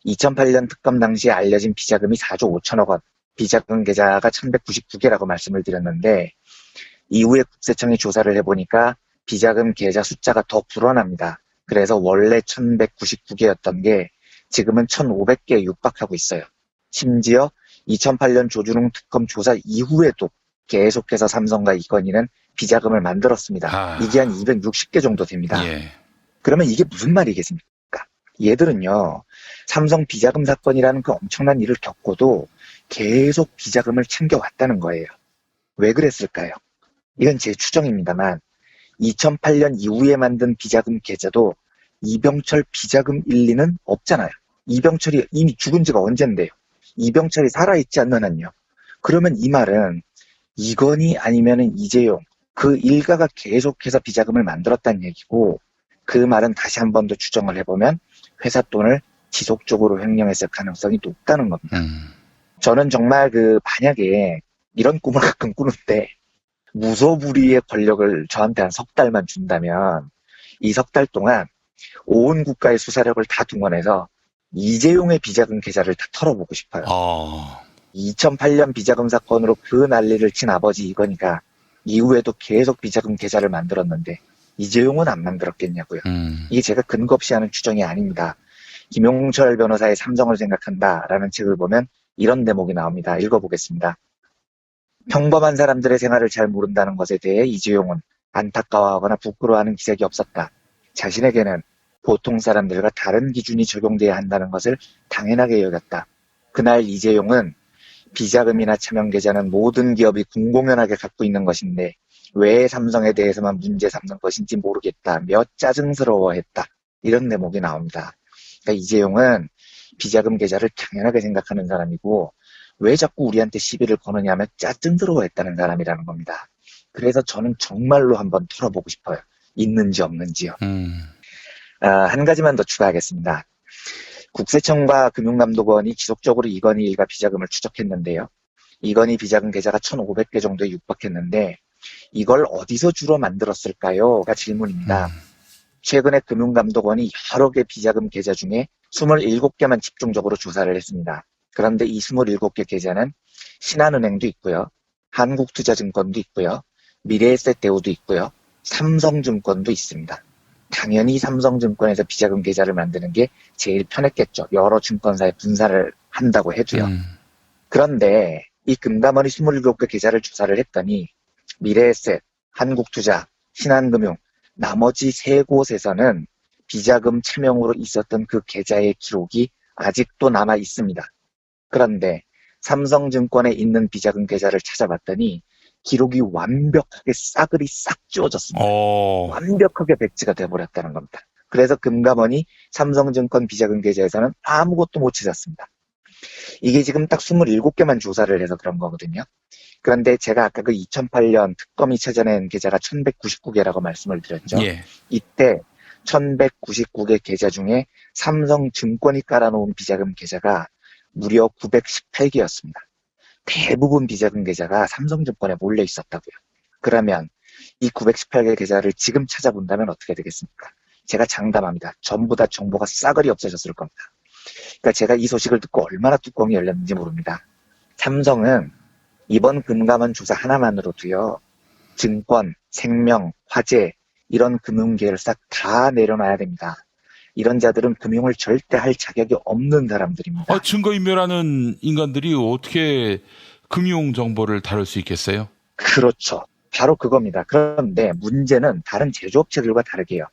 2008년 특검 당시에 알려진 비자금이 4조 5천억 원, 비자금 계좌가 1199개라고 말씀을 드렸는데 이후에 국세청이 조사를 해보니까 비자금 계좌 숫자가 더 불어납니다. 그래서 원래 1199개였던 게 지금은 1500개에 육박하고 있어요. 심지어 2008년 조준웅 특검 조사 이후에도 계속해서 삼성과 이건희는 비자금을 만들었습니다. 아. 이게 한 260개 정도 됩니다. 예. 그러면 이게 무슨 말이겠습니까? 얘들은요, 삼성 비자금 사건이라는 그 엄청난 일을 겪고도 계속 비자금을 챙겨왔다는 거예요. 왜 그랬을까요? 이건 제 추정입니다만 2008년 이후에 만든 비자금 계좌도 이병철 비자금 일리는 없잖아요. 이병철이 이미 죽은 지가 언젠데요. 이병철이 살아있지 않는 한요. 그러면 이 말은 이건희 아니면은 이재용 그 일가가 계속해서 비자금을 만들었다는 얘기고, 그 말은 다시 한 번 더 추정을 해보면 회사 돈을 지속적으로 횡령했을 가능성이 높다는 겁니다. 저는 정말 만약에 이런 꿈을 가끔 꾸는데 무소불위의 권력을 저한테 한 석 달만 준다면 이 석 달 동안 온 국가의 수사력을 다 동원해서 이재용의 비자금 계좌를 다 털어보고 싶어요. 2008년 비자금 사건으로 그 난리를 친 아버지 이건희가 이후에도 계속 비자금 계좌를 만들었는데 이재용은 안 만들었겠냐고요. 이게 제가 근거 없이 하는 추정이 아닙니다. 김용철 변호사의 삼성을 생각한다라는 책을 보면 이런 대목이 나옵니다. 읽어보겠습니다. 평범한 사람들의 생활을 잘 모른다는 것에 대해 이재용은 안타까워하거나 부끄러워하는 기색이 없었다. 자신에게는 보통 사람들과 다른 기준이 적용돼야 한다는 것을 당연하게 여겼다. 그날 이재용은 비자금이나 차명계좌는 모든 기업이 공공연하게 갖고 있는 것인데 왜 삼성에 대해서만 문제 삼는 것인지 모르겠다며 짜증스러워했다. 이런 대목이 나옵니다. 그러니까 이재용은 비자금 계좌를 당연하게 생각하는 사람이고 왜 자꾸 우리한테 시비를 거느냐면 짜증스러워했다는 사람이라는 겁니다. 그래서 저는 정말로 한번 털어보고 싶어요. 있는지 없는지요. 한 가지만 더 추가하겠습니다. 국세청과 금융감독원이 지속적으로 이건희 일가 비자금을 추적했는데요. 이건희 비자금 계좌가 1,500개 정도에 육박했는데 이걸 어디서 주로 만들었을까요?가 질문입니다. 최근에 금융감독원이 여러 개 비자금 계좌 중에 27개만 집중적으로 조사를 했습니다. 그런데 이 27개 계좌는 신한은행도 있고요. 한국투자증권도 있고요. 미래에셋대우도 있고요. 삼성증권도 있습니다. 당연히 삼성증권에서 비자금 계좌를 만드는 게 제일 편했겠죠. 여러 증권사에 분사를 한다고 해도요. 그런데 이 금감원이 27개 계좌를 조사를 했더니 미래에셋, 한국투자, 신한금융 나머지 3곳에서는 비자금 차명으로 있었던 그 계좌의 기록이 아직도 남아 있습니다. 그런데 삼성증권에 있는 비자금 계좌를 찾아봤더니 기록이 완벽하게 싸그리 싹 지워졌습니다. 완벽하게 백지가 돼버렸다는 겁니다. 그래서 금감원이 삼성증권 비자금 계좌에서는 아무것도 못 찾았습니다. 이게 지금 딱 27개만 조사를 해서 그런 거거든요. 그런데 제가 아까 그 2008년 특검이 찾아낸 계좌가 1199개라고 말씀을 드렸죠. 예. 이때 1199개 계좌 중에 삼성증권이 깔아놓은 비자금 계좌가 무려 918개였습니다. 대부분 비자금 계좌가 삼성증권에 몰려 있었다고요. 그러면 이 918개 계좌를 지금 찾아본다면 어떻게 되겠습니까? 제가 장담합니다. 전부 다 정보가 싸그리 없어졌을 겁니다. 그러니까 제가 이 소식을 듣고 얼마나 뚜껑이 열렸는지 모릅니다. 삼성은 이번 금감원 조사 하나만으로도요. 증권, 생명, 화재 이런 금융계를 싹 다 내려놔야 됩니다. 이런 자들은 금융을 절대 할 자격이 없는 사람들입니다. 증거인멸하는 인간들이 어떻게 금융 정보를 다룰 수 있겠어요? 그렇죠. 바로 그겁니다. 그런데 문제는 다른 제조업체들과 다르게요.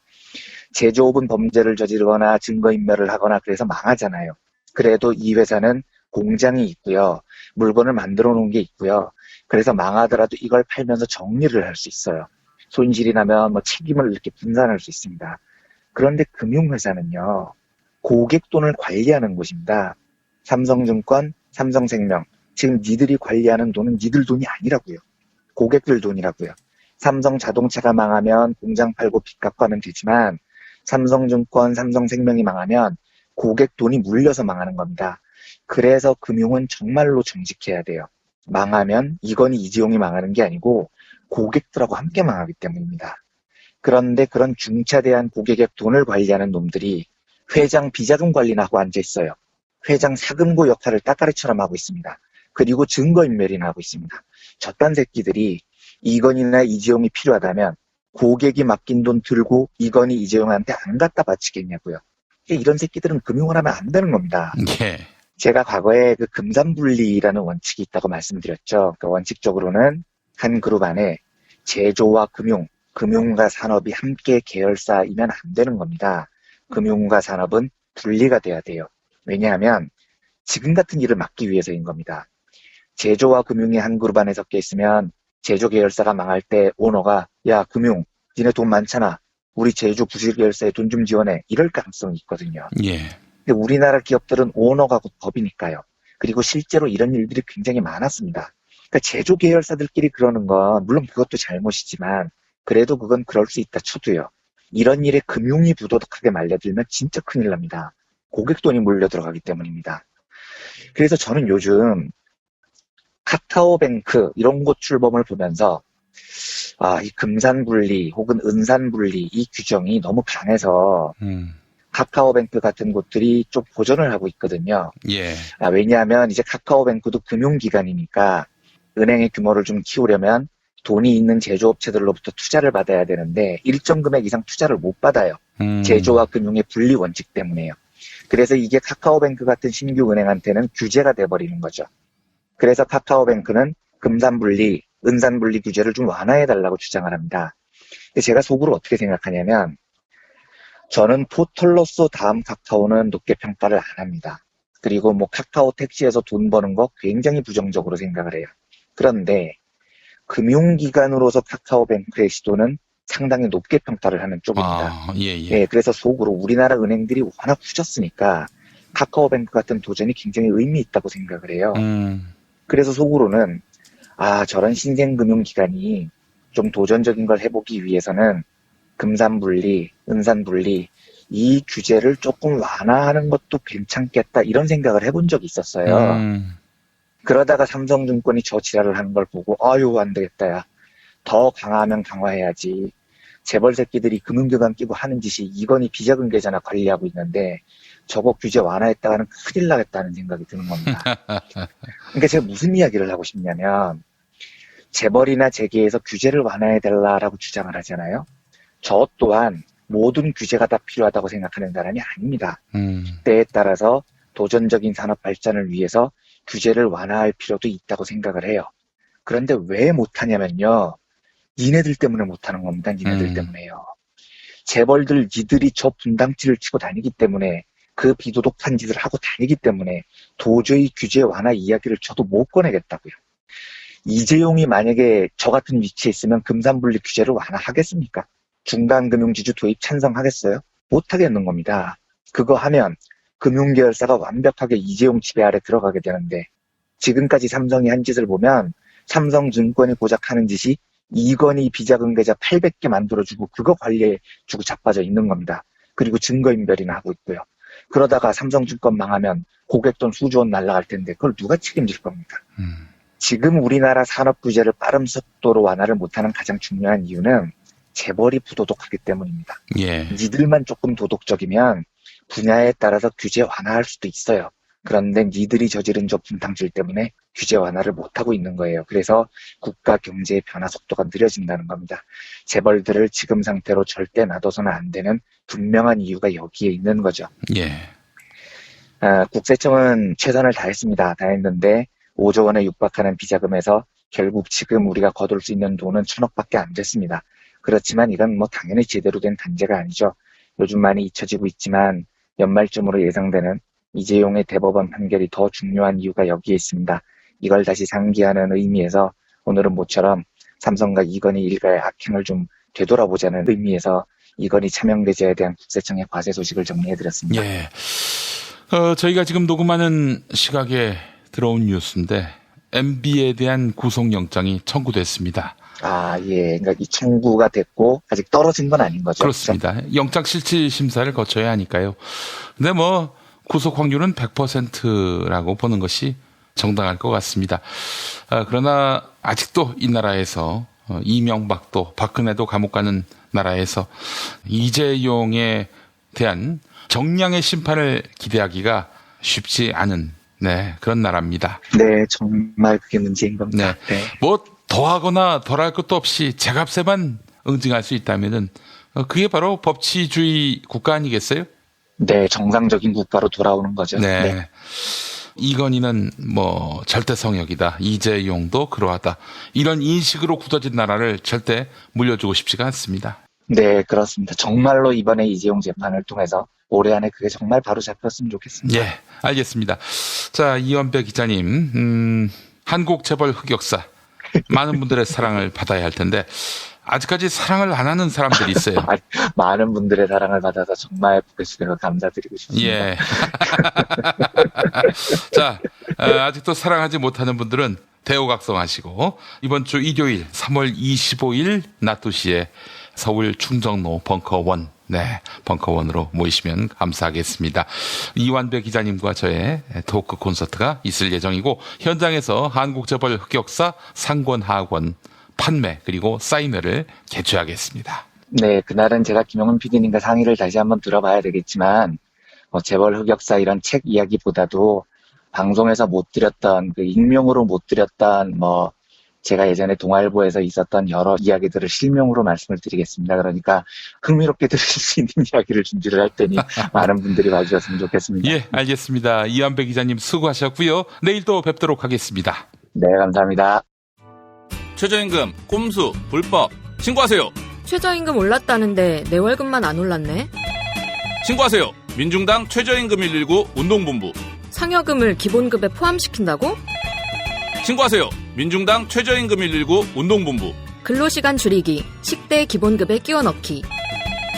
제조업은 범죄를 저지르거나 증거인멸을 하거나 그래서 망하잖아요. 그래도 이 회사는 공장이 있고요. 물건을 만들어 놓은 게 있고요. 그래서 망하더라도 이걸 팔면서 정리를 할 수 있어요. 손실이 나면 책임을 이렇게 분산할 수 있습니다. 그런데 금융회사는요. 고객 돈을 관리하는 곳입니다. 삼성증권, 삼성생명. 지금 니들이 관리하는 돈은 니들 돈이 아니라고요. 고객들 돈이라고요. 삼성자동차가 망하면 공장 팔고 빚 갚고 하면 되지만 삼성증권, 삼성생명이 망하면 고객 돈이 물려서 망하는 겁니다. 그래서 금융은 정말로 정직해야 돼요. 망하면 이건희 이재용이 망하는 게 아니고 고객들하고 함께 망하기 때문입니다. 그런데 그런 중차대한 고객의 돈을 관리하는 놈들이 회장 비자금 관리나 하고 앉아있어요. 회장 사금고 역할을 따까리처럼 하고 있습니다. 그리고 증거인멸이나 하고 있습니다. 저딴 새끼들이 이건희나 이재용이 필요하다면 고객이 맡긴 돈 들고 이건희 이재용한테 안 갖다 바치겠냐고요. 이런 새끼들은 금융을 하면 안 되는 겁니다. 예. 제가 과거에 그 금산분리라는 원칙이 있다고 말씀드렸죠. 그 원칙적으로는 한 그룹 안에 제조와 금융과 산업이 함께 계열사이면 안 되는 겁니다. 금융과 산업은 분리가 돼야 돼요. 왜냐하면 지금 같은 일을 막기 위해서인 겁니다. 제조와 금융이 한 그룹 안에 섞여 있으면 제조 계열사가 망할 때 오너가 야 금융 니네 돈 많잖아. 우리 제조 부실 계열사에 돈 좀 지원해. 이럴 가능성이 있거든요. 예. 근데 우리나라 기업들은 오너가 곧 법이니까요. 그리고 실제로 이런 일들이 굉장히 많았습니다. 그러니까 제조 계열사들끼리 그러는 건 물론 그것도 잘못이지만 그래도 그건 그럴 수 있다 쳐도요. 이런 일에 금융이 부도덕하게 말려들면 진짜 큰일 납니다. 고객 돈이 몰려 들어가기 때문입니다. 그래서 저는 요즘 카카오뱅크 이런 곳 출범을 보면서 이 금산분리 혹은 은산분리 이 규정이 너무 강해서 카카오뱅크 같은 곳들이 좀 보전을 하고 있거든요. 예. 왜냐하면 이제 카카오뱅크도 금융기관이니까 은행의 규모를 좀 키우려면 돈이 있는 제조업체들로부터 투자를 받아야 되는데 일정 금액 이상 투자를 못 받아요. 제조와 금융의 분리 원칙 때문에요. 그래서 이게 카카오뱅크 같은 신규 은행한테는 규제가 돼버리는 거죠. 그래서 카카오뱅크는 금산분리, 은산분리 규제를 좀 완화해달라고 주장을 합니다. 근데 제가 속으로 어떻게 생각하냐면 저는 포털로서 다음 카카오는 높게 평가를 안 합니다. 그리고 뭐 카카오 택시에서 돈 버는 거 굉장히 부정적으로 생각을 해요. 그런데 금융기관으로서 카카오뱅크의 시도는 상당히 높게 평가를 하는 쪽입니다. 예, 그래서 속으로 우리나라 은행들이 워낙 후졌으니까 카카오뱅크 같은 도전이 굉장히 의미 있다고 생각을 해요. 그래서 속으로는 저런 신생금융기관이 좀 도전적인 걸 해보기 위해서는 금산분리, 은산분리 이 규제를 조금 완화하는 것도 괜찮겠다 이런 생각을 해본 적이 있었어요. 그러다가 삼성증권이 저 지랄을 하는 걸 보고 아유 안 되겠다 야. 더 강화하면 강화해야지. 재벌 새끼들이 금융기관 끼고 하는 짓이 이건희 비자금 계좌나 관리하고 있는데 저거 규제 완화했다가는 큰일 나겠다는 생각이 드는 겁니다. 그러니까 제가 무슨 이야기를 하고 싶냐면 재벌이나 재계에서 규제를 완화해달라고 주장을 하잖아요. 저 또한 모든 규제가 다 필요하다고 생각하는 사람이 아닙니다. 때에 따라서 도전적인 산업 발전을 위해서 규제를 완화할 필요도 있다고 생각을 해요. 그런데 왜 못하냐면요. 니네들 때문에 못하는 겁니다. 니네들 때문에요. 재벌들 니들이 저 분당치를 치고 다니기 때문에 그 비도덕한 짓을 하고 다니기 때문에 도저히 규제 완화 이야기를 저도 못 꺼내겠다고요. 이재용이 만약에 저 같은 위치에 있으면 금산분리 규제를 완화하겠습니까? 중간금융지주 도입 찬성하겠어요? 못하겠는 겁니다. 그거 하면 금융계열사가 완벽하게 이재용 지배 아래 들어가게 되는데 지금까지 삼성이 한 짓을 보면 삼성증권이 고작 하는 짓이 이건희 비자금 계좌 800개 만들어주고 그거 관리해주고 자빠져 있는 겁니다. 그리고 증거인멸이나 하고 있고요. 그러다가 삼성증권 망하면 고객돈 수조 원 날라갈 텐데 그걸 누가 책임질 겁니까? 지금 우리나라 산업 규제를 빠른 속도로 완화를 못하는 가장 중요한 이유는 재벌이 부도덕하기 때문입니다. 니들만 조금 도덕적이면 분야에 따라서 규제 완화할 수도 있어요. 그런데 니들이 저지른 저 분탕질 때문에 규제 완화를 못하고 있는 거예요. 그래서 국가 경제의 변화 속도가 느려진다는 겁니다. 재벌들을 지금 상태로 절대 놔둬서는 안 되는 분명한 이유가 여기에 있는 거죠. 국세청은 최선을 다했습니다. 다했는데 5조 원에 육박하는 비자금에서 결국 지금 우리가 거둘 수 있는 돈은 1,000억밖에 안 됐습니다. 그렇지만 이건 뭐 당연히 제대로 된 단계가 아니죠. 요즘 많이 잊혀지고 있지만 연말쯤으로 예상되는 이재용의 대법원 판결이 더 중요한 이유가 여기에 있습니다. 이걸 다시 상기하는 의미에서 오늘은 모처럼 삼성과 이건희 일가의 악행을 좀 되돌아보자는 의미에서 이건희 차명대제에 대한 국세청의 과세 소식을 정리해드렸습니다. 저희가 지금 녹음하는 시각에 들어온 뉴스인데 MB에 대한 구속영장이 청구됐습니다. 그러니까 이 청구가 됐고 아직 떨어진 건 아닌 거죠. 그렇습니다. 그렇죠? 영장실질심사를 거쳐야 하니까요. 근데 뭐 구속 확률은 100%라고 보는 것이 정당할 것 같습니다. 그러나 아직도 이 나라에서 이명박도 박근혜도 감옥 가는 나라에서 이재용에 대한 정량의 심판을 기대하기가 쉽지 않은 그런 나라입니다. 네, 정말 그게 문제인 겁니다. 뭐 더하거나 덜할 것도 없이 제값에만 응징할 수 있다면은 그게 바로 법치주의 국가 아니겠어요? 네, 정상적인 국가로 돌아오는 거죠. 이건희는 뭐 절대 성역이다. 이재용도 그러하다. 이런 인식으로 굳어진 나라를 절대 물려주고 싶지가 않습니다. 네, 그렇습니다. 정말로 이번에 이재용 재판을 통해서 올해 안에 그게 정말 바로 잡혔으면 좋겠습니다. 예, 알겠습니다. 자, 이완배 기자님, 한국 재벌 흑역사. 많은 분들의 사랑을 받아야 할 텐데 아직까지 사랑을 안 하는 사람들이 있어요. 많은 분들의 사랑을 받아서 정말 부끄러워 감사드리고 싶습니다. 예. 자, 아직도 사랑하지 못하는 분들은 대우각성하시고 이번 주 일요일 3월 25일 낮 2시에 서울 충정로 벙커원, 네, 벙커원으로 모이시면 감사하겠습니다. 이완배 기자님과 저의 토크 콘서트가 있을 예정이고 현장에서 한국재벌 흑역사 상권하권 판매 그리고 사인회를 개최하겠습니다. 네, 그날은 제가 김영훈 PD님과 상의를 다시 한번 들어봐야 되겠지만 재벌 흑역사 이런 책 이야기보다도 방송에서 못 드렸던 그 익명으로 못 드렸던 제가 예전에 동아일보에서 있었던 여러 이야기들을 실명으로 말씀을 드리겠습니다. 그러니까 흥미롭게 들으실 수 있는 이야기를 준비를 할 테니 많은 분들이 와주셨으면 좋겠습니다. 예, 알겠습니다. 이완배 기자님 수고하셨고요. 내일 또 뵙도록 하겠습니다. 네, 감사합니다. 최저임금, 꼼수, 불법 신고하세요. 최저임금 올랐다는데 내 월급만 안 올랐네. 신고하세요. 민중당 최저임금 119 운동본부. 상여금을 기본급에 포함시킨다고? 신고하세요. 민중당 최저임금 119 운동본부. 근로시간 줄이기, 식대 기본급에 끼워 넣기.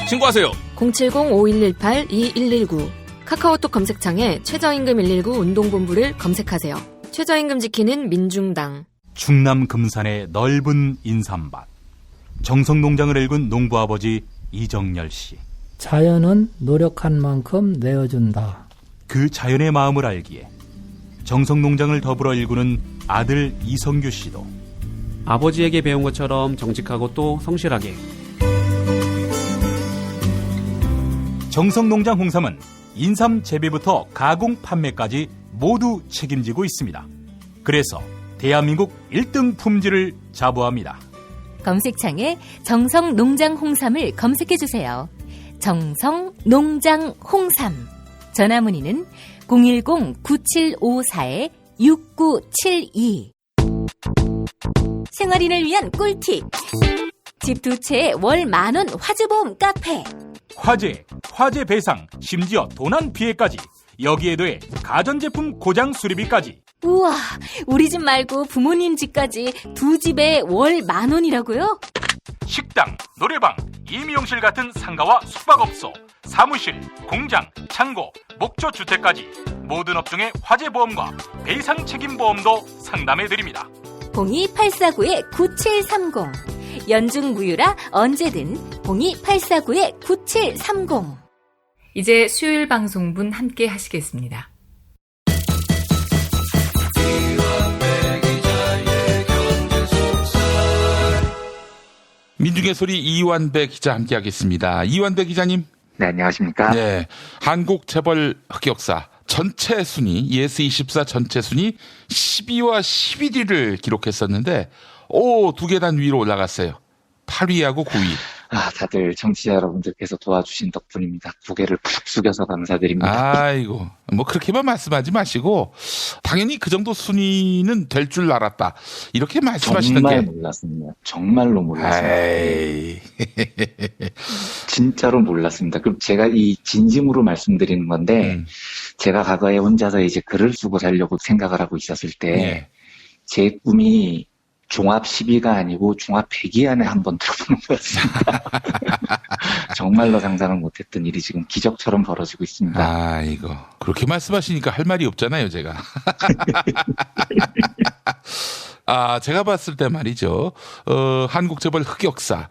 신고하세요. 070-5118-2119 카카오톡 검색창에 최저임금 119 운동본부를 검색하세요. 최저임금 지키는 민중당. 충남 금산의 넓은 인삼밭. 정성농장을 일군 농부아버지 이정열 씨. 자연은 노력한 만큼 내어준다. 그 자연의 마음을 알기에 정성농장을 더불어 일구는 아들 이성규 씨도 아버지에게 배운 것처럼 정직하고 또 성실하게. 정성농장 홍삼은 인삼 재배부터 가공 판매까지 모두 책임지고 있습니다. 그래서 대한민국 1등 품질을 자부합니다. 검색창에 정성농장 홍삼을 검색해주세요. 정성농장 홍삼. 전화문의는 010-9754-6972. 생활인을 위한 꿀팁. 집 두 채에 월 10,000원 화재보험 카페. 화재 배상, 심지어 도난 피해까지. 여기에 더해 가전제품 고장 수리비까지. 우와, 우리 집 말고 부모님 집까지 두 집에 월 10,000원이라고요? 식당, 노래방, 임용실 같은 상가와 숙박업소, 사무실, 공장, 창고, 목조주택까지 모든 업종의 화재보험과 배상 책임보험도 상담해드립니다. 02849-9730. 연중 무휴라 언제든 02849-9730. 이제 수요일 방송분 함께 하시겠습니다. 민중의 소리 이완배 기자 함께하겠습니다. 이완배 기자님. 네, 안녕하십니까. 네, 한국 재벌 흑역사 전체 순위, 예스24 전체 순위 12와 11위를 기록했었는데 두 계단 위로 올라갔어요. 8위하고 9위. 다들 청취자 여러분들께서 도와주신 덕분입니다. 고개를 푹 숙여서 감사드립니다. 아이고, 그렇게만 말씀하지 마시고 당연히 그 정도 순위는 될 줄 알았다. 이렇게 말씀하시는 정말 게. 몰랐습니다. 정말로 몰랐습니다. 에이. 진짜로 몰랐습니다. 그럼 제가 이 진심으로 말씀드리는 건데 제가 과거에 혼자서 이제 글을 쓰고 살려고 생각을 하고 있었을 때 제 꿈이 종합 10위가 아니고 종합 100위 안에 한번 들어보는 거였습니다. 정말로 상상을 못했던 일이 지금 기적처럼 벌어지고 있습니다. 아이고, 그렇게 말씀하시니까 할 말이 없잖아요, 제가. 제가 봤을 때 말이죠. 한국 재벌 흑역사.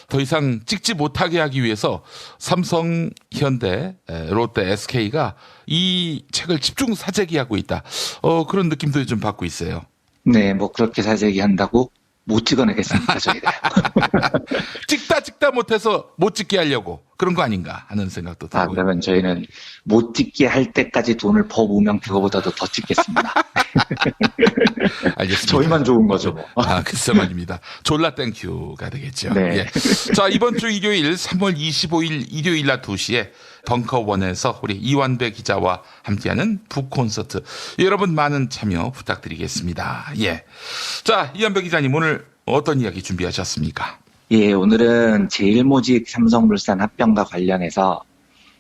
더 이상 찍지 못하게 하기 위해서 삼성, 현대, 롯데, SK가 이 책을 집중 사재기하고 있다. 그런 느낌도 좀 받고 있어요. 네, 그렇게 사재기 한다고 못 찍어내겠습니다, 저희가. 찍다 찍다 못해서 못 찍게 하려고 그런 거 아닌가 하는 생각도 들고요. 그러면 저희는 못 찍게 할 때까지 돈을 퍼부으면 그거보다도 더 찍겠습니다. 알겠습니다. 저희만 좋은 거죠, 뭐. 글쎄 말입니다. 졸라 땡큐가 되겠죠. 네. 예. 자, 이번 주 일요일 3월 25일 일요일 낮 2시에 벙커원에서 우리 이완배 기자와 함께하는 북콘서트. 여러분 많은 참여 부탁드리겠습니다. 예. 자, 이완배 기자님 오늘 어떤 이야기 준비하셨습니까? 예, 오늘은 제일모직 삼성물산 합병과 관련해서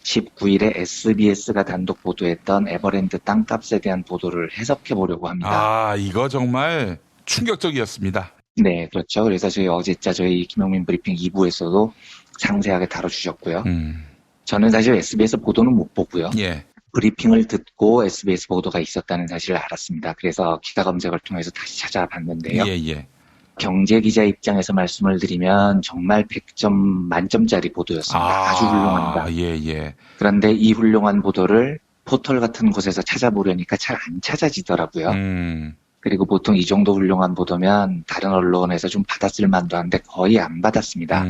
19일에 SBS가 단독 보도했던 에버랜드 땅값에 대한 보도를 해석해 보려고 합니다. 이거 정말 충격적이었습니다. 네, 그렇죠. 그래서 저희 김용민 브리핑 2부에서도 상세하게 다뤄주셨고요. 저는 사실 SBS 보도는 못 보고요. 예. 브리핑을 듣고 SBS 보도가 있었다는 사실을 알았습니다. 그래서 기사 검색을 통해서 다시 찾아봤는데요. 예. 경제기자 입장에서 말씀을 드리면 정말 100점 만점짜리 보도였습니다. 아주 훌륭합니다. 예. 그런데 이 훌륭한 보도를 포털 같은 곳에서 찾아보려니까 잘 안 찾아지더라고요. 그리고 보통 이 정도 훌륭한 보도면 다른 언론에서 좀 받았을 만도 한데 거의 안 받았습니다.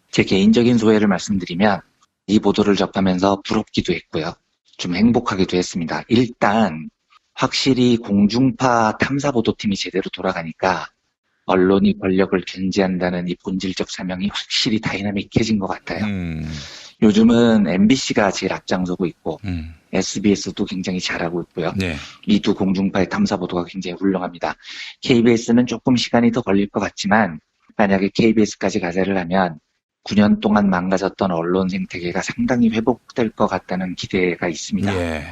제 개인적인 소회를 말씀드리면 이 보도를 접하면서 부럽기도 했고요. 좀 행복하기도 했습니다. 일단 확실히 공중파 탐사보도팀이 제대로 돌아가니까 언론이 권력을 견제한다는 이 본질적 사명이 확실히 다이나믹해진 것 같아요. 요즘은 MBC가 제일 앞장서고 있고 SBS도 굉장히 잘하고 있고요. 네. 이 두 공중파의 탐사보도가 굉장히 훌륭합니다. KBS는 조금 시간이 더 걸릴 것 같지만 만약에 KBS까지 가세를 하면 9년 동안 망가졌던 언론 생태계가 상당히 회복될 것 같다는 기대가 있습니다. 예.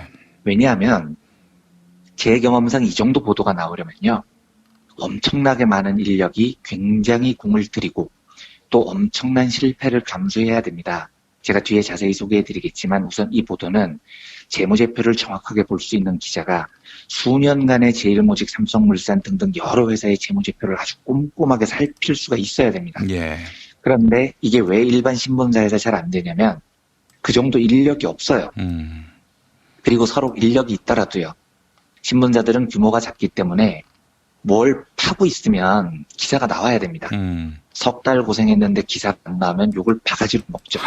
왜냐하면 제 경험상 이 정도 보도가 나오려면요. 엄청나게 많은 인력이 굉장히 공을 들이고 또 엄청난 실패를 감수해야 됩니다. 제가 뒤에 자세히 소개해드리겠지만 우선 이 보도는 재무제표를 정확하게 볼 수 있는 기자가 수년간의 제일모직, 삼성물산 등등 여러 회사의 재무제표를 아주 꼼꼼하게 살필 수가 있어야 됩니다. 예. 그런데 이게 왜 일반 신문사에서 잘 안 되냐면 그 정도 인력이 없어요. 그리고 서로 인력이 있더라도요. 신문사들은 규모가 작기 때문에 뭘 파고 있으면 기사가 나와야 됩니다. 석 달 고생했는데 기사가 안 나오면 욕을 바가지로 먹죠.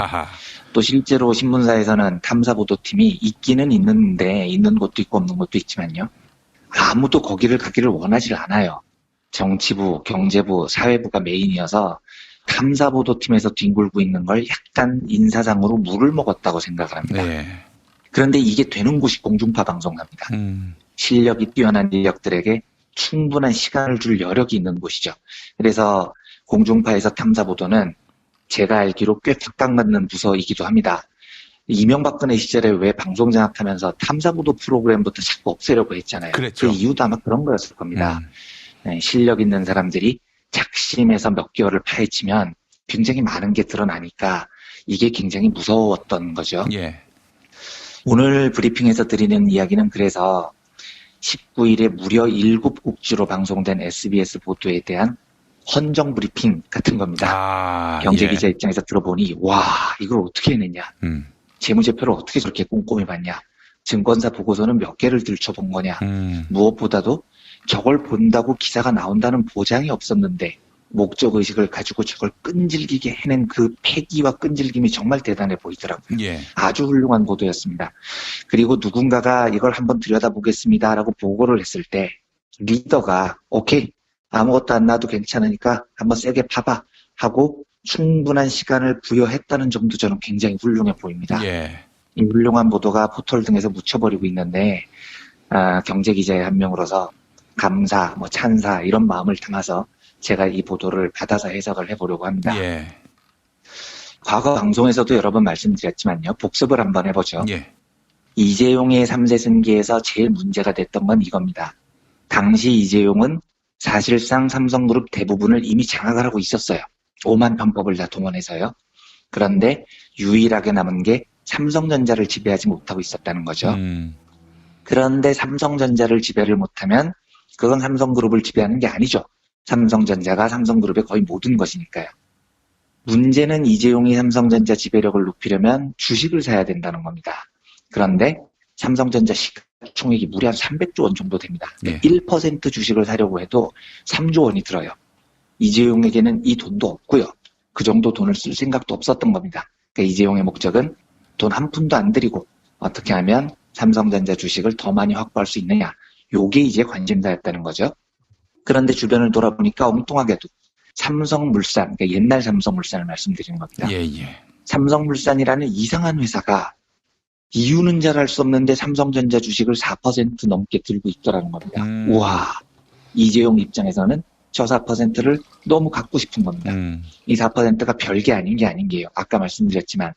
또 실제로 신문사에서는 탐사보도팀이 있기는 있는데 있는 곳도 있고 없는 곳도 있지만요. 아무도 거기를 가기를 원하지 않아요. 정치부, 경제부, 사회부가 메인이어서 탐사보도팀에서 뒹굴고 있는 걸 약간 인사상으로 물을 먹었다고 생각을 합니다. 네. 그런데 이게 되는 곳이 공중파 방송사입니다. 실력이 뛰어난 인력들에게 충분한 시간을 줄 여력이 있는 곳이죠. 그래서 공중파에서 탐사보도는 제가 알기로 꽤 각광받는 부서이기도 합니다. 이명박근혜 시절에 왜 방송장악하면서 탐사보도 프로그램부터 자꾸 없애려고 했잖아요. 그랬죠. 그 이유도 아마 그런 거였을 겁니다. 네, 실력 있는 사람들이 작심해서 몇 개월을 파헤치면 굉장히 많은 게 드러나니까 이게 굉장히 무서웠던 거죠. 예. 오늘 브리핑에서 드리는 이야기는 그래서 19일에 무려 7곡지로 방송된 SBS 보도에 대한 헌정 브리핑 같은 겁니다. 경제기자 입장에서 들어보니 와 이걸 어떻게 해냈냐. 재무제표를 어떻게 저렇게 꼼꼼히 봤냐. 증권사 보고서는 몇 개를 들춰본 거냐. 무엇보다도 저걸 본다고 기사가 나온다는 보장이 없었는데 목적의식을 가지고 저걸 끈질기게 해낸 그 패기와 끈질김이 정말 대단해 보이더라고요. 예. 아주 훌륭한 보도였습니다. 그리고 누군가가 이걸 한번 들여다보겠습니다라고 보고를 했을 때 리더가 오케이 아무것도 안 나와도 괜찮으니까 한번 세게 파봐 하고 충분한 시간을 부여했다는 점도 저는 굉장히 훌륭해 보입니다. 예. 이 훌륭한 보도가 포털 등에서 묻혀버리고 있는데 경제기자의 한 명으로서 감사, 찬사 이런 마음을 담아서 제가 이 보도를 받아서 해석을 해보려고 합니다. 예. 과거 방송에서도 여러 번 말씀드렸지만요. 복습을 한번 해보죠. 예. 이재용의 3세 승계에서 제일 문제가 됐던 건 이겁니다. 당시 이재용은 사실상 삼성그룹 대부분을 이미 장악을 하고 있었어요. 오만 편법을 다 동원해서요. 그런데 유일하게 남은 게 삼성전자를 지배하지 못하고 있었다는 거죠. 그런데 삼성전자를 지배를 못하면 그건 삼성그룹을 지배하는 게 아니죠. 삼성전자가 삼성그룹의 거의 모든 것이니까요. 문제는 이재용이 삼성전자 지배력을 높이려면 주식을 사야 된다는 겁니다. 그런데 삼성전자 시가총액이 무려 한 300조 원 정도 됩니다. 네. 1% 주식을 사려고 해도 3조 원이 들어요. 이재용에게는 이 돈도 없고요. 그 정도 돈을 쓸 생각도 없었던 겁니다. 그러니까 이재용의 목적은 돈 한 푼도 안 들이고 어떻게 하면 삼성전자 주식을 더 많이 확보할 수 있느냐. 요게 이제 관심사였다는 거죠. 그런데 주변을 돌아보니까 엉뚱하게도 삼성물산, 그러니까 옛날 삼성물산을 말씀드리는 겁니다. 삼성물산이라는 이상한 회사가 이유는 잘 알 수 없는데 삼성전자 주식을 4% 넘게 들고 있더라는 겁니다. 우와, 이재용 입장에서는 저 4%를 너무 갖고 싶은 겁니다. 이 4%가 별게 아닌 게 아닌 게요. 아까 말씀드렸지만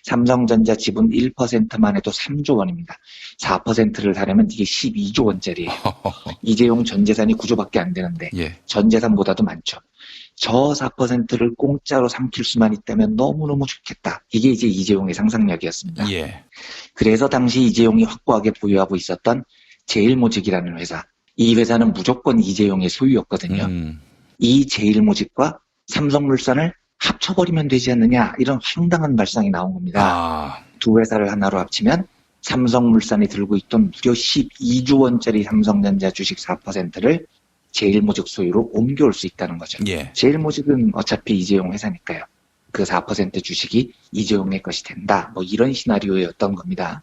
삼성전자 지분 1%만 해도 3조 원입니다. 4%를 사려면 이게 12조 원짜리예요. 이재용 전 재산이 9조밖에 안 되는데 전 재산보다도 많죠. 저 4%를 공짜로 삼킬 수만 있다면 너무너무 좋겠다. 이게 이제 이재용의 상상력이었습니다. 그래서 당시 이재용이 확고하게 보유하고 있었던 제일모직이라는 회사. 이 회사는 무조건 이재용의 소유였거든요. 이 제일모직과 삼성물산을 합쳐버리면 되지 않느냐, 이런 황당한 발상이 나온 겁니다. 두 회사를 하나로 합치면 삼성물산이 들고 있던 무려 12조 원짜리 삼성전자 주식 4%를 제일모직 소유로 옮겨올 수 있다는 거죠. 제일모직은 어차피 이재용 회사니까요. 그 4% 주식이 이재용의 것이 된다. 뭐 이런 시나리오였던 겁니다.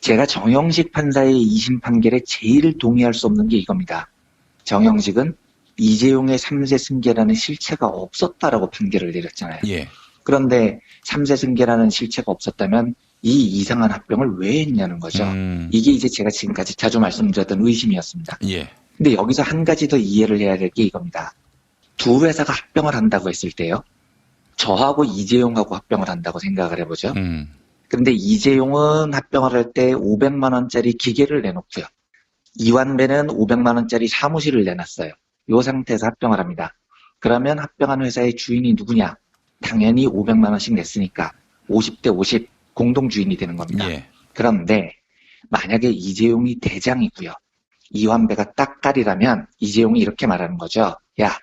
제가 정영식 판사의 2심 판결에 제일 동의할 수 없는 게 이겁니다. 정영식은 이재용의 3세 승계라는 실체가 없었다라고 판결을 내렸잖아요. 그런데 3세 승계라는 실체가 없었다면 이 이상한 합병을 왜 했냐는 거죠. 이게 이제 제가 지금까지 자주 말씀드렸던 의심이었습니다. 근데 여기서 한 가지 더 이해를 해야 될 게 이겁니다. 두 회사가 합병을 한다고 했을 때요. 저하고 이재용하고 합병을 한다고 생각을 해보죠. 그런데 이재용은 합병을 할 때 500만 원짜리 기계를 내놓고요. 이완배는 500만 원짜리 사무실을 내놨어요. 이 상태에서 합병을 합니다. 그러면 합병한 회사의 주인이 누구냐? 당연히 500만 원씩 냈으니까 50대 50 공동주인이 되는 겁니다. 그런데 만약에 이재용이 대장이고요. 이완배가 딱깔이라면 이재용이 이렇게 말하는 거죠. 야,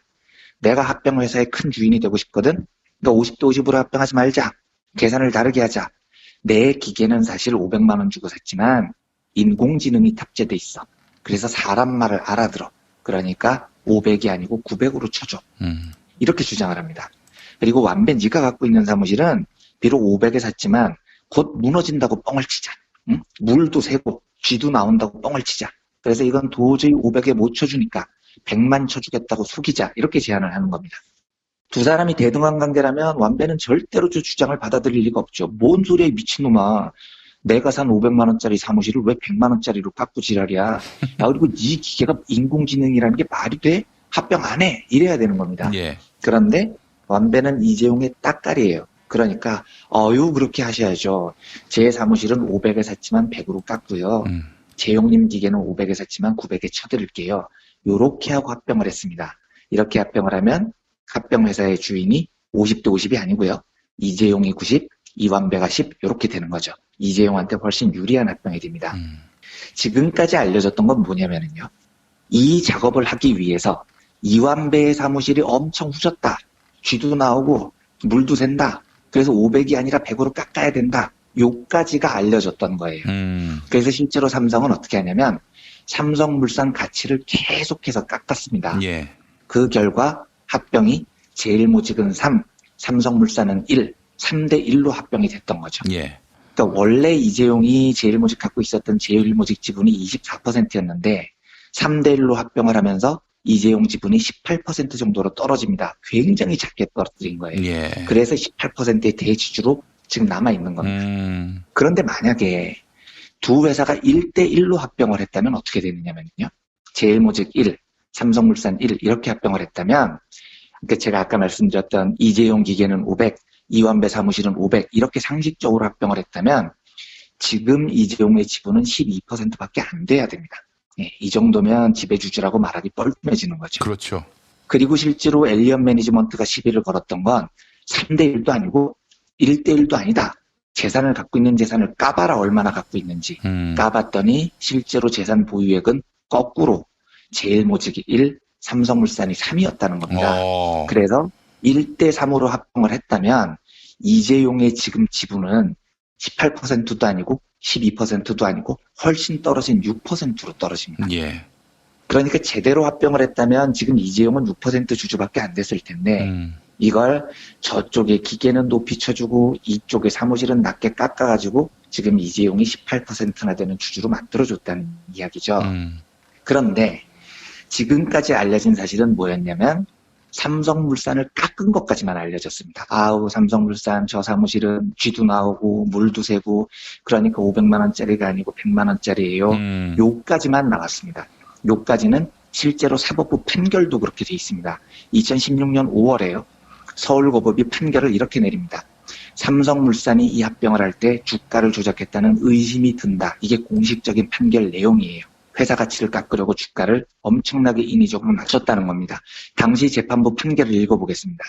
내가 합병회사의 큰 주인이 되고 싶거든? 그러니까 50대 50으로 합병하지 말자. 계산을 다르게 하자. 내 기계는 사실 500만 원 주고 샀지만 인공지능이 탑재돼 있어. 그래서 사람 말을 알아들어. 그러니까 500이 아니고 900으로 쳐줘. 이렇게 주장을 합니다. 그리고 완배 네가 갖고 있는 사무실은 비록 500에 샀지만 곧 무너진다고 뻥을 치자. 응? 물도 새고 쥐도 나온다고 뻥을 치자. 그래서 이건 도저히 500에 못 쳐주니까 100만 쳐주겠다고 속이자. 이렇게 제안을 하는 겁니다. 두 사람이 대등한 관계라면 완배는 절대로 저 주장을 받아들일 리가 없죠. 뭔 소리야, 미친놈아. 내가 산 500만 원짜리 사무실을 왜 100만 원짜리로 깎고 지랄이야. 야, 그리고 네 기계가 인공지능이라는 게 말이 돼? 합병 안 해. 이래야 되는 겁니다. 그런데 완배는 이재용의 딱깔이에요. 그러니까 그렇게 하셔야죠. 제 사무실은 500에 샀지만 100으로 깎고요. 재용님 기계는 500에 샀지만 900에 쳐드릴게요. 요렇게 하고 합병을 했습니다. 이렇게 합병을 하면 합병회사의 주인이 50대 50이 아니고요. 이재용이 90, 이완배가 10 이렇게 되는 거죠. 이재용한테 훨씬 유리한 합병이 됩니다. 지금까지 알려졌던 건 뭐냐면요. 이 작업을 하기 위해서 이완배의 사무실이 엄청 후졌다. 쥐도 나오고 물도 샌다. 그래서 500이 아니라 100으로 깎아야 된다. 요까지가 알려졌던 거예요. 그래서 실제로 삼성은 어떻게 하냐면 삼성물산 가치를 계속해서 깎았습니다. 그 결과 합병이 제일모직은 3, 삼성물산은 1, 3대 1로 합병이 됐던 거죠. 그러니까 원래 이재용이 제일모직 갖고 있었던 제일모직 지분이 24%였는데 3대 1로 합병을 하면서 이재용 지분이 18% 정도로 떨어집니다. 굉장히 작게 떨어뜨린 거예요. 그래서 18%의 대주주로 지금 남아있는 겁니다. 그런데 만약에 두 회사가 1대1로 합병을 했다면 어떻게 되느냐면요. 제일모직 1, 삼성물산 1 이렇게 합병을 했다면 그러니까 제가 아까 말씀드렸던 이재용 기계는 500, 이완배 사무실은 500 이렇게 상식적으로 합병을 했다면 지금 이재용의 지분은 12%밖에 안 돼야 됩니다. 이 정도면 지배주주라고 말하기 뻘쭘해지는 거죠. 그렇죠. 그리고 실제로 엘리언 매니지먼트가 시비를 걸었던 건 3대1도 아니고 1대1도 아니다. 재산을 갖고 있는 재산을 까봐라 얼마나 갖고 있는지. 까봤더니 실제로 재산 보유액은 거꾸로 제일모직이 1, 삼성물산이 3이었다는 겁니다. 그래서 1대3으로 합병을 했다면 이재용의 지금 지분은 18%도 아니고 12%도 아니고 훨씬 떨어진 6%로 떨어집니다. 그러니까 제대로 합병을 했다면 지금 이재용은 6% 주주밖에 안 됐을 텐데 이걸 저쪽에 기계는 높이 쳐주고 이쪽에 사무실은 낮게 깎아가지고 지금 이재용이 18%나 되는 주주로 만들어줬다는 이야기죠. 그런데 지금까지 알려진 사실은 뭐였냐면 삼성물산을 깎은 것까지만 알려졌습니다. 아우, 삼성물산 저 사무실은 쥐도 나오고 물도 새고 그러니까 500만 원짜리가 아니고 100만 원짜리예요. 요까지만 나왔습니다. 요까지는 실제로 사법부 판결도 그렇게 돼 있습니다. 2016년 5월에요. 서울고법이 판결을 이렇게 내립니다. 삼성물산이 이 합병을 할 때 주가를 조작했다는 의심이 든다. 이게 공식적인 판결 내용이에요. 회사 가치를 깎으려고 주가를 엄청나게 인위적으로 낮췄다는 겁니다. 당시 재판부 판결을 읽어보겠습니다.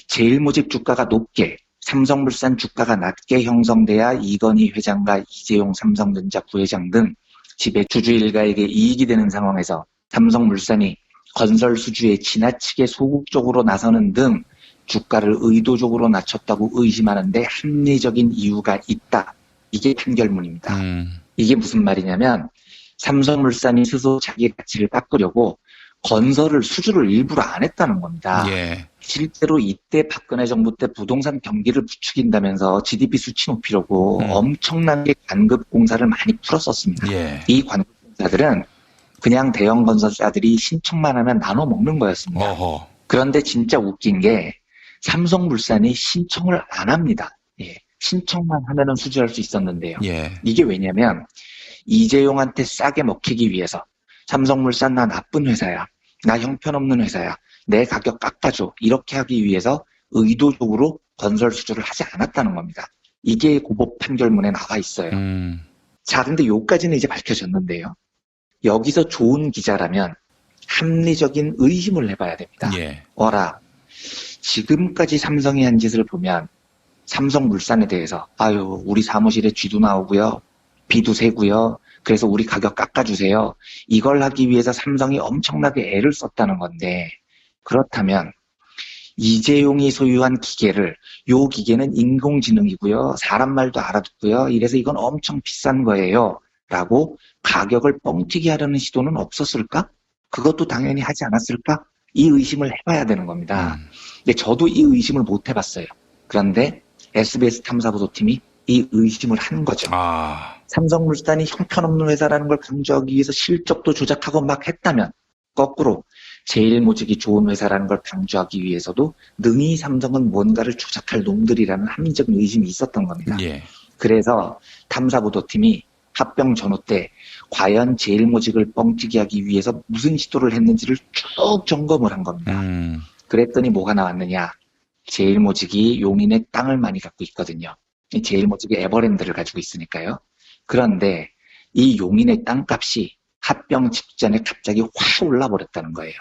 제일모직 주가가 높게, 삼성물산 주가가 낮게 형성돼야 이건희 회장과 이재용 삼성전자 부회장 등 지배 주주 일가에게 이익이 되는 상황에서 삼성물산이 건설 수주에 지나치게 소극적으로 나서는 등 주가를 의도적으로 낮췄다고 의심하는데 합리적인 이유가 있다. 이게 판결문입니다. 이게 무슨 말이냐면 삼성물산이 스스로 자기 가치를 깎으려고 건설을 수주를 일부러 안 했다는 겁니다. 예. 실제로 이때 박근혜 정부 때 부동산 경기를 부추긴다면서 GDP 수치 높이려고 엄청나게 관급 공사를 많이 풀었었습니다. 예. 이 관급 공사들은 그냥 대형 건설사들이 신청만 하면 나눠 먹는 거였습니다. 어허. 그런데 진짜 웃긴 게 삼성물산이 신청을 안 합니다. 예. 신청만 하면은 수주할 수 있었는데요. 예. 이게 왜냐면 이재용한테 싸게 먹히기 위해서 삼성물산 나 나쁜 회사야. 나 형편없는 회사야. 내 가격 깎아줘. 이렇게 하기 위해서 의도적으로 건설 수주를 하지 않았다는 겁니다. 이게 고법 판결문에 나와 있어요. 자, 근데 요까지는 이제 밝혀졌는데요. 여기서 좋은 기자라면 합리적인 의심을 해봐야 됩니다. 예. 어라, 지금까지 삼성이 한 짓을 보면 삼성물산에 대해서 아유, 우리 사무실에 쥐도 나오고요. 비도 새고요. 그래서 우리 가격 깎아주세요. 이걸 하기 위해서 삼성이 엄청나게 애를 썼다는 건데, 그렇다면 이재용이 소유한 기계를, 요 기계는 인공지능이고요. 사람 말도 알아듣고요. 이래서 이건 엄청 비싼 거예요. 라고 가격을 뻥튀기 하려는 시도는 없었을까? 그것도 당연히 하지 않았을까? 이 의심을 해봐야 되는 겁니다. 근데 저도 이 의심을 못 해봤어요. 그런데 SBS 탐사보도팀이 이 의심을 한 거죠. 삼성물산이 형편없는 회사라는 걸 강조하기 위해서 실적도 조작하고 막 했다면, 거꾸로 제일모직이 좋은 회사라는 걸 강조하기 위해서도 능히 삼성은 뭔가를 조작할 놈들이라는 합리적인 의심이 있었던 겁니다. 예. 그래서 탐사보도팀이 합병 전후 때 과연 제일모직을 뻥튀기 하기 위해서 무슨 시도를 했는지를 쭉 점검을 한 겁니다. 그랬더니 뭐가 나왔느냐. 제일모직이 용인에 땅을 많이 갖고 있거든요. 제일모직이 에버랜드를 가지고 있으니까요. 그런데 이 용인의 땅값이 합병 직전에 갑자기 확 올라버렸다는 거예요.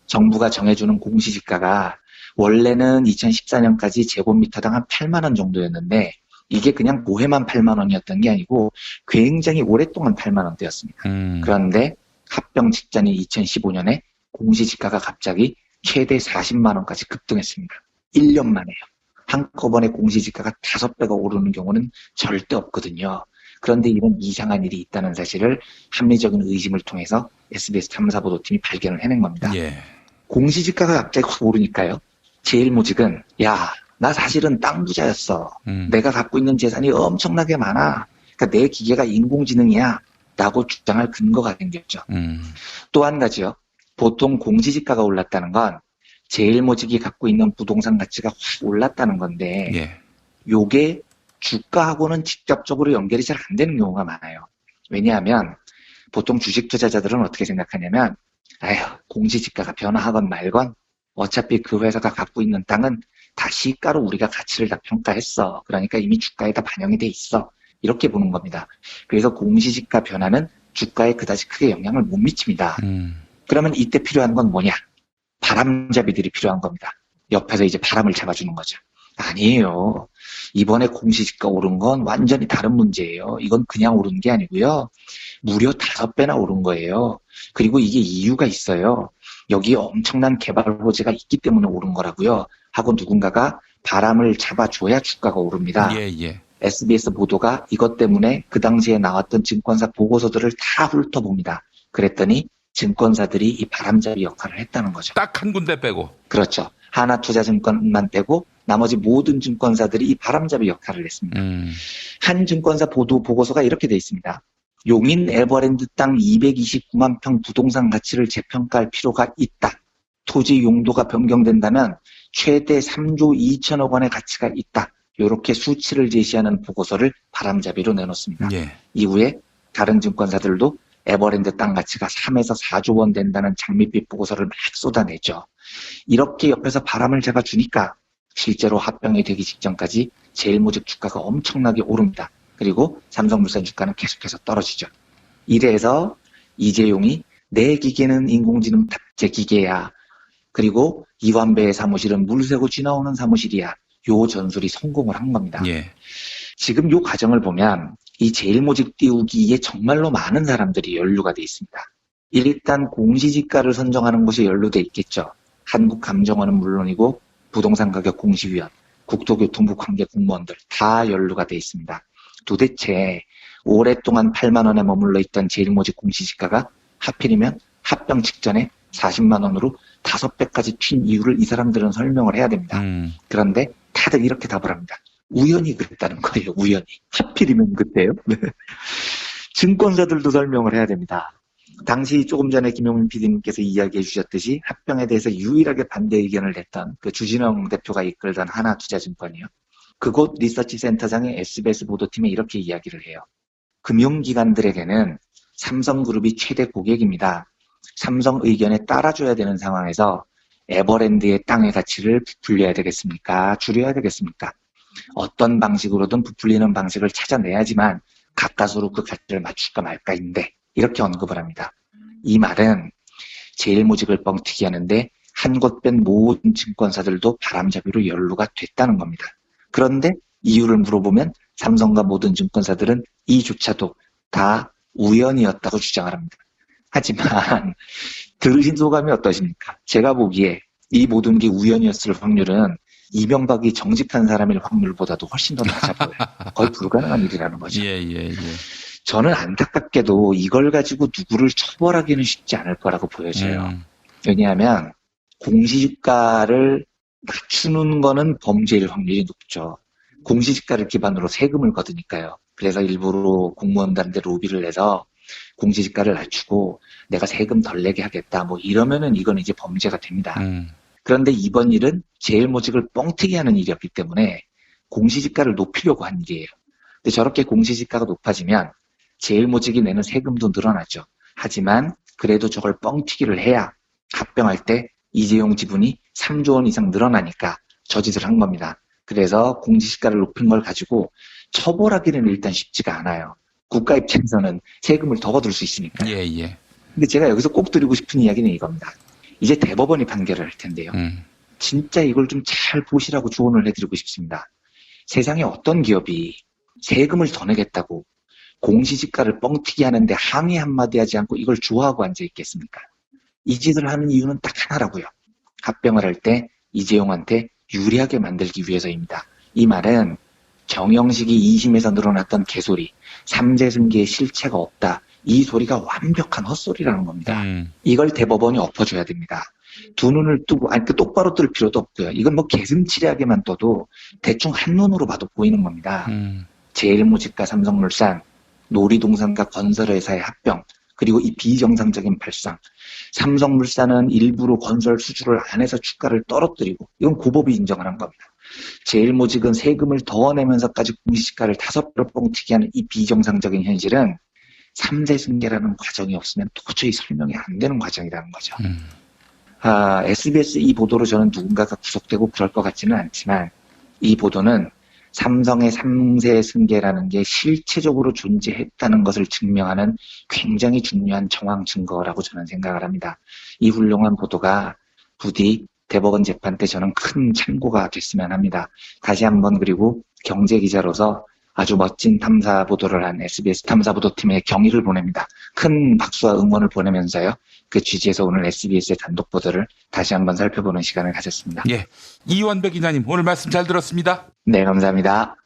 정부가 정해주는 공시지가가 원래는 2014년까지 제곱미터당 한 8만 원 정도였는데 이게 그냥 고해만 8만 원이었던 게 아니고 굉장히 오랫동안 8만 원대였습니다. 그런데 합병 직전인 2015년에 공시지가가 갑자기 최대 40만 원까지 급등했습니다. 1년 만에요. 한꺼번에 공시지가가 5배가 오르는 경우는 절대 없거든요. 그런데 이런 이상한 일이 있다는 사실을 합리적인 의심을 통해서 SBS 탐사보도팀이 발견을 해낸 겁니다. 예. 공시지가가 갑자기 확 오르니까요. 제일모직은 야, 나 사실은 땅 부자였어. 내가 갖고 있는 재산이 엄청나게 많아. 그러니까 내 기계가 인공지능이야. 라고 주장할 근거가 생겼죠. 또 한 가지요. 보통 공시지가가 올랐다는 건 제일모직이 갖고 있는 부동산 가치가 확 올랐다는 건데 예. 요게 주가하고는 직접적으로 연결이 잘 안 되는 경우가 많아요. 왜냐하면 보통 주식 투자자들은 어떻게 생각하냐면 아휴, 공시지가가 변화하건 말건 어차피 그 회사가 갖고 있는 땅은 다 시가로 우리가 가치를 다 평가했어. 그러니까 이미 주가에 다 반영이 돼 있어. 이렇게 보는 겁니다. 그래서 공시지가 변화는 주가에 그다지 크게 영향을 못 미칩니다. 그러면 이때 필요한 건 뭐냐? 바람잡이들이 필요한 겁니다. 옆에서 이제 바람을 잡아주는 거죠. 아니에요. 이번에 공시지가 오른 건 완전히 다른 문제예요. 이건 그냥 오른 게 아니고요. 무려 5배나 오른 거예요. 그리고 이게 이유가 있어요. 여기에 엄청난 개발 호재가 있기 때문에 오른 거라고요. 하고 누군가가 바람을 잡아줘야 주가가 오릅니다. 예. SBS 보도가 이것 때문에 그 당시에 나왔던 증권사 보고서들을 다 훑어봅니다. 그랬더니 증권사들이 이 바람잡이 역할을 했다는 거죠. 딱 한 군데 빼고. 그렇죠. 하나투자증권만 빼고 나머지 모든 증권사들이 이 바람잡이 역할을 했습니다. 한 증권사 보고서가 이렇게 돼 있습니다. 용인 에버랜드 땅 229만 평 부동산 가치를 재평가할 필요가 있다. 토지 용도가 변경된다면 최대 3조 2천억 원의 가치가 있다. 이렇게 수치를 제시하는 보고서를 바람잡이로 내놓습니다. 예. 이후에 다른 증권사들도 에버랜드 땅 가치가 3에서 4조 원 된다는 장밋빛 보고서를 막 쏟아내죠. 이렇게 옆에서 바람을 잡아주니까 실제로 합병이 되기 직전까지 제일모직 주가가 엄청나게 오릅니다. 그리고 삼성물산 주가는 계속해서 떨어지죠. 이래서 이재용이 내 기계는 인공지능 탑재 기계야. 그리고 이완배의 사무실은 물 새고 쥐나오는 사무실이야. 요 전술이 성공을 한 겁니다. 예. 지금 요 과정을 보면 이 제일모직 띄우기에 정말로 많은 사람들이 연루가 돼 있습니다. 일단 공시지가를 선정하는 곳에 연루돼 있겠죠. 한국감정원은 물론이고 부동산가격 공시위원, 국토교통부 관계 공무원들 다 연루가 돼 있습니다. 도대체 오랫동안 8만 원에 머물러 있던 제일모직 공시지가가 하필이면 합병 직전에 40만 원으로 5배까지 튄 이유를 이 사람들은 설명을 해야 됩니다. 그런데 다들 이렇게 답을 합니다. 우연히 그랬다는 거예요. 우연히. 하필이면 그때요. 증권사들도 설명을 해야 됩니다. 당시 조금 전에 김용민 PD님께서 이야기해 주셨듯이 합병에 대해서 유일하게 반대 의견을 냈던 그 주진영 대표가 이끌던 하나투자증권이요. 그곳 리서치 센터장의 SBS 보도팀에 이렇게 이야기를 해요. 금융기관들에게는 삼성그룹이 최대 고객입니다. 삼성 의견에 따라줘야 되는 상황에서 에버랜드의 땅의 가치를 부풀려야 되겠습니까? 줄여야 되겠습니까? 어떤 방식으로든 부풀리는 방식을 찾아내야지만 가까스로 그 가치를 맞출까 말까인데 이렇게 언급을 합니다. 이 말은 제일모직을 뻥튀기 하는데 한 곳 뺀 모든 증권사들도 바람잡이로 연루가 됐다는 겁니다. 그런데 이유를 물어보면 삼성과 모든 증권사들은 이조차도 다 우연이었다고 주장을 합니다. 하지만 들으신 소감이 어떠십니까? 제가 보기에 이 모든 게 우연이었을 확률은 이명박이 정직한 사람일 확률보다도 훨씬 더 낮아 보여요. 거의 불가능한 일이라는 거죠. 저는 안타깝게도 이걸 가지고 누구를 처벌하기는 쉽지 않을 거라고 보여져요. 왜냐하면 공시지가를 낮추는 거는 범죄일 확률이 높죠. 공시지가를 기반으로 세금을 거두니까요. 그래서 일부러 공무원들한테 로비를 해서 공시지가를 낮추고 내가 세금 덜 내게 하겠다. 뭐 이러면은 이건 이제 범죄가 됩니다. 그런데 이번 일은 제일모직을 뻥튀기 하는 일이었기 때문에 공시지가를 높이려고 한 일이에요. 근데 저렇게 공시지가가 높아지면 제일모직이 내는 세금도 늘어나죠. 하지만 그래도 저걸 뻥튀기를 해야 합병할 때 이재용 지분이 3조 원 이상 늘어나니까 저짓을 한 겁니다. 그래서 공시지가를 높인 걸 가지고 처벌하기는 일단 쉽지가 않아요. 국가 입장에서는 세금을 더 거둘 수 있으니까. 근데 제가 여기서 꼭 드리고 싶은 이야기는 이겁니다. 이제 대법원이 판결을 할 텐데요. 진짜 이걸 좀 잘 보시라고 조언을 해드리고 싶습니다. 세상에 어떤 기업이 세금을 더 내겠다고 공시지가를 뻥튀기 하는데 항의 한마디 하지 않고 이걸 좋아하고 앉아있겠습니까? 이 짓을 하는 이유는 딱 하나라고요. 합병을 할 때 이재용한테 유리하게 만들기 위해서입니다. 이 말은 정영식이 2심에서 늘어났던 개소리, 삼재승계의 실체가 없다. 이 소리가 완벽한 헛소리라는 겁니다. 이걸 대법원이 엎어줘야 됩니다. 두 눈을 뜨고, 똑바로 뜰 필요도 없고요. 이건 뭐 개슴츠레하게만 떠도 대충 한눈으로 봐도 보이는 겁니다. 제일모직과 삼성물산, 놀이동산과 건설회사의 합병, 그리고 이 비정상적인 발상. 삼성물산은 일부러 건설 수주를 안 해서 주가를 떨어뜨리고, 이건 고법이 인정을 한 겁니다. 제일모직은 세금을 더 내면서까지 공시지가를 5배로 뻥튀기 하는 이 비정상적인 현실은 3대 승계라는 과정이 없으면 도저히 설명이 안 되는 과정이라는 거죠. SBS 이 보도로 저는 누군가가 구속되고 그럴 것 같지는 않지만 이 보도는 삼성의 3세 승계라는 게 실체적으로 존재했다는 것을 증명하는 굉장히 중요한 정황 증거라고 저는 생각을 합니다. 이 훌륭한 보도가 부디 대법원 재판 때 저는 큰 참고가 됐으면 합니다. 다시 한번 그리고 경제기자로서 아주 멋진 탐사 보도를 한 SBS 탐사보도팀에 경의를 보냅니다. 큰 박수와 응원을 보내면서요. 그 취지에서 오늘 SBS의 단독 보도를 다시 한번 살펴보는 시간을 가졌습니다. 예, 이완배 기자님 오늘 말씀 잘 들었습니다. 네, 감사합니다.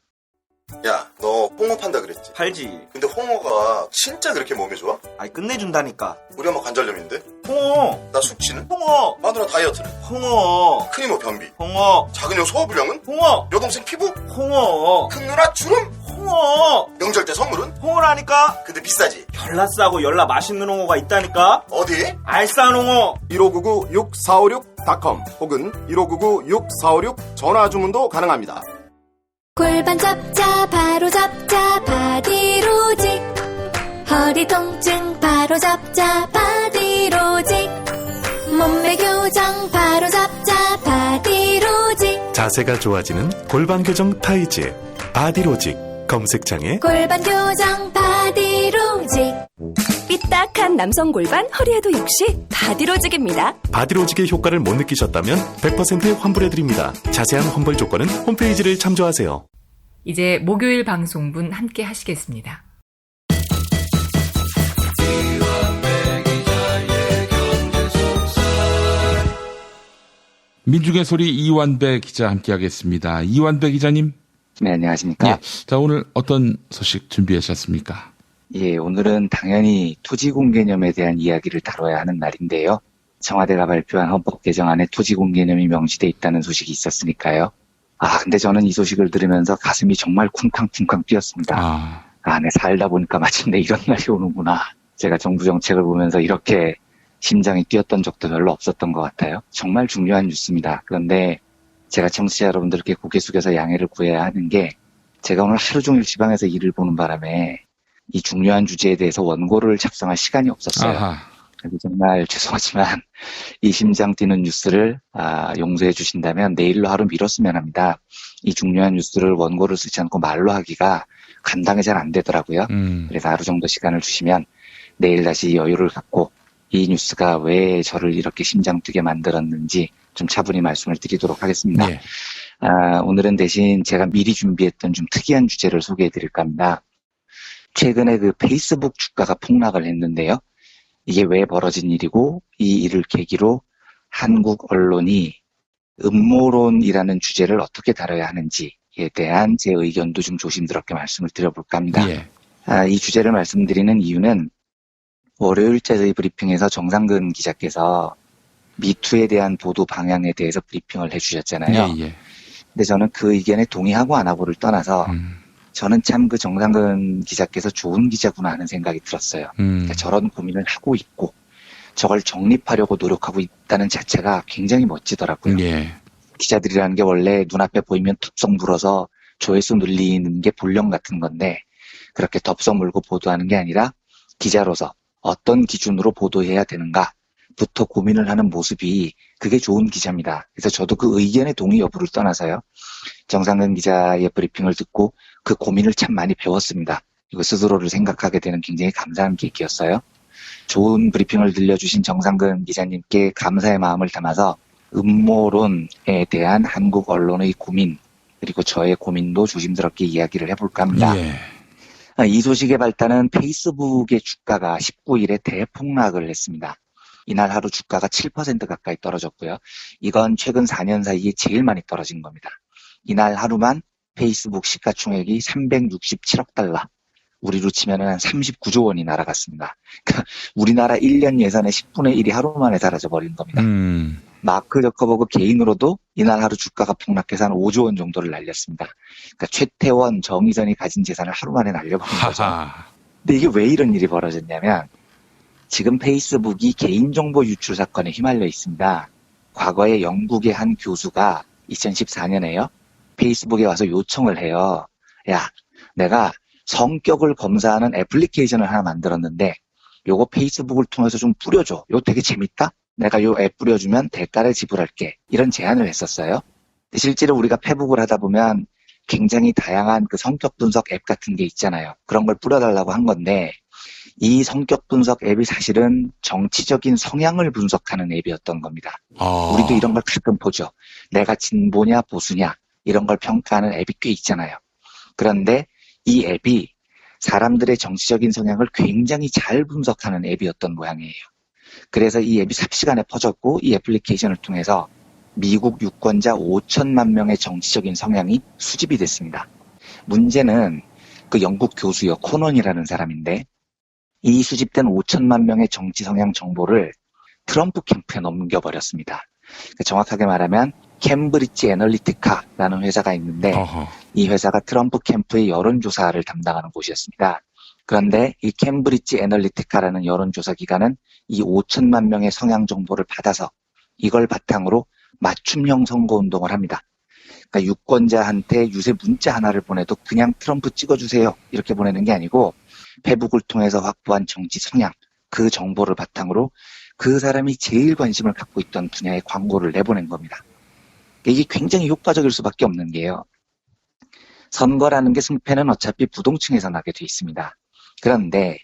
야, 너 홍어 판다 그랬지? 팔지. 근데 홍어가 진짜 그렇게 몸에 좋아? 아니 끝내준다니까. 우리 엄마 관절염인데? 홍어. 나 숙취는? 홍어. 마누라 다이어트는? 홍어. 큰 이모 변비? 홍어. 작은 형 소화불량은? 홍어. 여동생 피부? 홍어. 큰 누나 주름? 홍어. 명절 때 선물은? 홍어라니까. 근데 비싸지? 별나 싸고 열나 맛있는 홍어가 있다니까. 어디? 알싸한 홍어. 1599-6456.com 혹은 1599-6456 전화 주문도 가능합니다. 골반 잡자 바로 잡자 바디로직, 허리 통증 바로 잡자 바디로직, 몸매 교정 바로 잡자 바디로직, 자세가 좋아지는 골반 교정 타이즈 바디로직. 검색창에 골반 교정 바디로직. 삐딱한 남성 골반 허리에도 역시 바디로직입니다. 바디로직의 효과를 못 느끼셨다면 100% 환불해드립니다. 자세한 환불 조건은 홈페이지를 참조하세요. 이제 목요일 방송분 함께 하시겠습니다. 민중의 소리 이완배 기자 함께하겠습니다. 이완배 기자님. 네, 안녕하십니까. 예, 자, 오늘 어떤 소식 준비하셨습니까? 예, 오늘은 당연히 토지공개념에 대한 이야기를 다뤄야 하는 날인데요. 청와대가 발표한 헌법 개정안에 토지공개념이 명시돼 있다는 소식이 있었으니까요. 근데 저는 이 소식을 들으면서 가슴이 정말 쿵쾅쿵쾅 뛰었습니다. 네, 살다 보니까 마침내 이런 날이 오는구나. 제가 정부 정책을 보면서 이렇게 심장이 뛰었던 적도 별로 없었던 것 같아요. 정말 중요한 뉴스입니다. 그런데 제가 청취자 여러분들께 고개 숙여서 양해를 구해야 하는 게, 제가 오늘 하루 종일 지방에서 일을 보는 바람에 이 중요한 주제에 대해서 원고를 작성할 시간이 없었어요. 그래서 정말 죄송하지만 이 심장 뛰는 뉴스를 용서해 주신다면 내일로 하루 미뤘으면 합니다. 이 중요한 뉴스를 원고를 쓰지 않고 말로 하기가 감당이 잘 안 되더라고요. 그래서 하루 정도 시간을 주시면 내일 다시 여유를 갖고 이 뉴스가 왜 저를 이렇게 심장 뛰게 만들었는지 좀 차분히 말씀을 드리도록 하겠습니다. 네. 오늘은 대신 제가 미리 준비했던 좀 특이한 주제를 소개해 드릴까 합니다. 최근에 그 페이스북 주가가 폭락을 했는데요. 이게 왜 벌어진 일이고, 이 일을 계기로 한국 언론이 음모론이라는 주제를 어떻게 다뤄야 하는지에 대한 제 의견도 좀 조심스럽게 말씀을 드려볼까 합니다. 예. 이 주제를 말씀드리는 이유는 월요일째 저희 브리핑에서 정상근 기자께서 미투에 대한 보도 방향에 대해서 브리핑을 해주셨잖아요. 예. 근데 저는 그 의견에 동의하고 안 하고를 떠나서 저는 참 그 정상근 기자께서 좋은 기자구나 하는 생각이 들었어요. 그러니까 저런 고민을 하고 있고 저걸 정립하려고 노력하고 있다는 자체가 굉장히 멋지더라고요. 예. 기자들이라는 게 원래 눈앞에 보이면 덥석 물어서 조회수 늘리는 게 본령 같은 건데, 그렇게 덥석 물고 보도하는 게 아니라 기자로서 어떤 기준으로 보도해야 되는가부터 고민을 하는 모습이, 그게 좋은 기자입니다. 그래서 저도 그 의견의 동의 여부를 떠나서요, 정상근 기자의 브리핑을 듣고 그 고민을 참 많이 배웠습니다. 그리고 스스로를 생각하게 되는 굉장히 감사한 계기였어요. 좋은 브리핑을 들려주신 정상근 기자님께 감사의 마음을 담아서 음모론에 대한 한국 언론의 고민, 그리고 저의 고민도 조심스럽게 이야기를 해볼까 합니다. 예. 이 소식의 발단은 페이스북의 주가가 19일에 대폭락을 했습니다. 이날 하루 주가가 7% 가까이 떨어졌고요. 이건 최근 4년 사이에 제일 많이 떨어진 겁니다. 이날 하루만 페이스북 시가총액이 367억 달러, 우리로 치면 한 39조 원이 날아갔습니다. 그러니까 우리나라 1년 예산의 10분의 1이 하루 만에 사라져버린 겁니다. 마크 저커버그 개인으로도 이날 하루 주가가 폭락해서 한 5조 원 정도를 날렸습니다. 그러니까 최태원, 정의선이 가진 재산을 하루 만에 날려버린 거죠. 근데 이게 왜 이런 일이 벌어졌냐면, 지금 페이스북이 개인정보 유출 사건에 휘말려 있습니다. 과거에 영국의 한 교수가 2014년에요. 페이스북에 와서 요청을 해요. 야, 내가 성격을 검사하는 애플리케이션을 하나 만들었는데 요거 페이스북을 통해서 좀 뿌려줘. 요 되게 재밌다? 내가 요 앱 뿌려주면 대가를 지불할게. 이런 제안을 했었어요. 실제로 우리가 페북을 하다 보면 굉장히 다양한 그 성격 분석 앱 같은 게 있잖아요. 그런 걸 뿌려달라고 한 건데, 이 성격 분석 앱이 사실은 정치적인 성향을 분석하는 앱이었던 겁니다. 우리도 이런 걸 가끔 보죠. 내가 진보냐 보수냐 이런 걸 평가하는 앱이 꽤 있잖아요. 그런데 이 앱이 사람들의 정치적인 성향을 굉장히 잘 분석하는 앱이었던 모양이에요. 그래서 이 앱이 삽시간에 퍼졌고, 이 애플리케이션을 통해서 미국 유권자 5천만 명의 정치적인 성향이 수집이 됐습니다. 문제는 그 영국 교수요, 코넌이라는 사람인데 이 수집된 5천만 명의 정치 성향 정보를 트럼프 캠프에 넘겨버렸습니다. 정확하게 말하면 캠브리지 애널리티카라는 회사가 있는데 이 회사가 트럼프 캠프의 여론조사를 담당하는 곳이었습니다. 그런데 이 캠브리지 애널리티카라는 여론조사 기관은 이 5천만 명의 성향 정보를 받아서 이걸 바탕으로 맞춤형 선거운동을 합니다. 그러니까 유권자한테 유세 문자 하나를 보내도 그냥 트럼프 찍어주세요 이렇게 보내는 게 아니고 페북을 통해서 확보한 정치 성향, 그 정보를 바탕으로 그 사람이 제일 관심을 갖고 있던 분야의 광고를 내보낸 겁니다. 이게 굉장히 효과적일 수밖에 없는 게요. 선거라는 게 승패는 어차피 부동층에서 나게 돼 있습니다. 그런데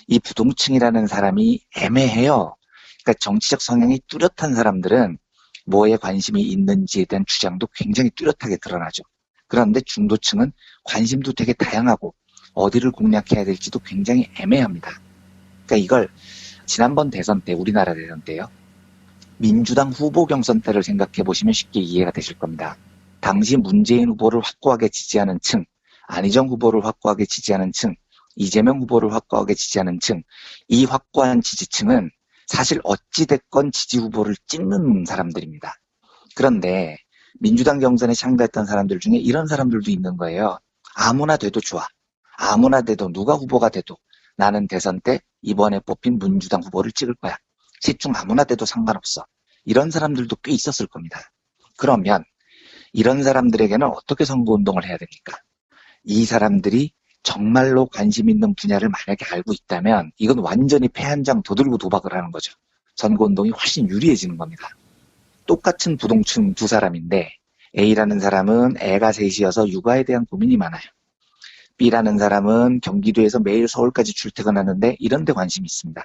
이 부동층이라는 사람이 애매해요. 그러니까 정치적 성향이 뚜렷한 사람들은 뭐에 관심이 있는지에 대한 주장도 굉장히 뚜렷하게 드러나죠. 그런데 중도층은 관심도 되게 다양하고 어디를 공략해야 될지도 굉장히 애매합니다. 그러니까 이걸 지난번 대선 때, 우리나라 대선 때요. 민주당 후보 경선 때를 생각해 보시면 쉽게 이해가 되실 겁니다. 당시 문재인 후보를 확고하게 지지하는 층, 안희정 후보를 확고하게 지지하는 층, 이재명 후보를 확고하게 지지하는 층, 이 확고한 지지층은 사실 어찌됐건 지지 후보를 찍는 사람들입니다. 그런데 민주당 경선에 참가했던 사람들 중에 이런 사람들도 있는 거예요. 아무나 돼도 좋아. 아무나 돼도 누가 후보가 돼도 나는 대선 때 이번에 뽑힌 민주당 후보를 찍을 거야. 셋 중 아무나 돼도 상관없어. 이런 사람들도 꽤 있었을 겁니다. 그러면 이런 사람들에게는 어떻게 선거운동을 해야 됩니까? 이 사람들이 정말로 관심 있는 분야를 만약에 알고 있다면 이건 완전히 패 한 장 더 들고 도박을 하는 거죠. 선거운동이 훨씬 유리해지는 겁니다. 똑같은 부동층 두 사람인데 A라는 사람은 애가 셋이어서 육아에 대한 고민이 많아요. B라는 사람은 경기도에서 매일 서울까지 출퇴근하는데 이런 데 관심이 있습니다.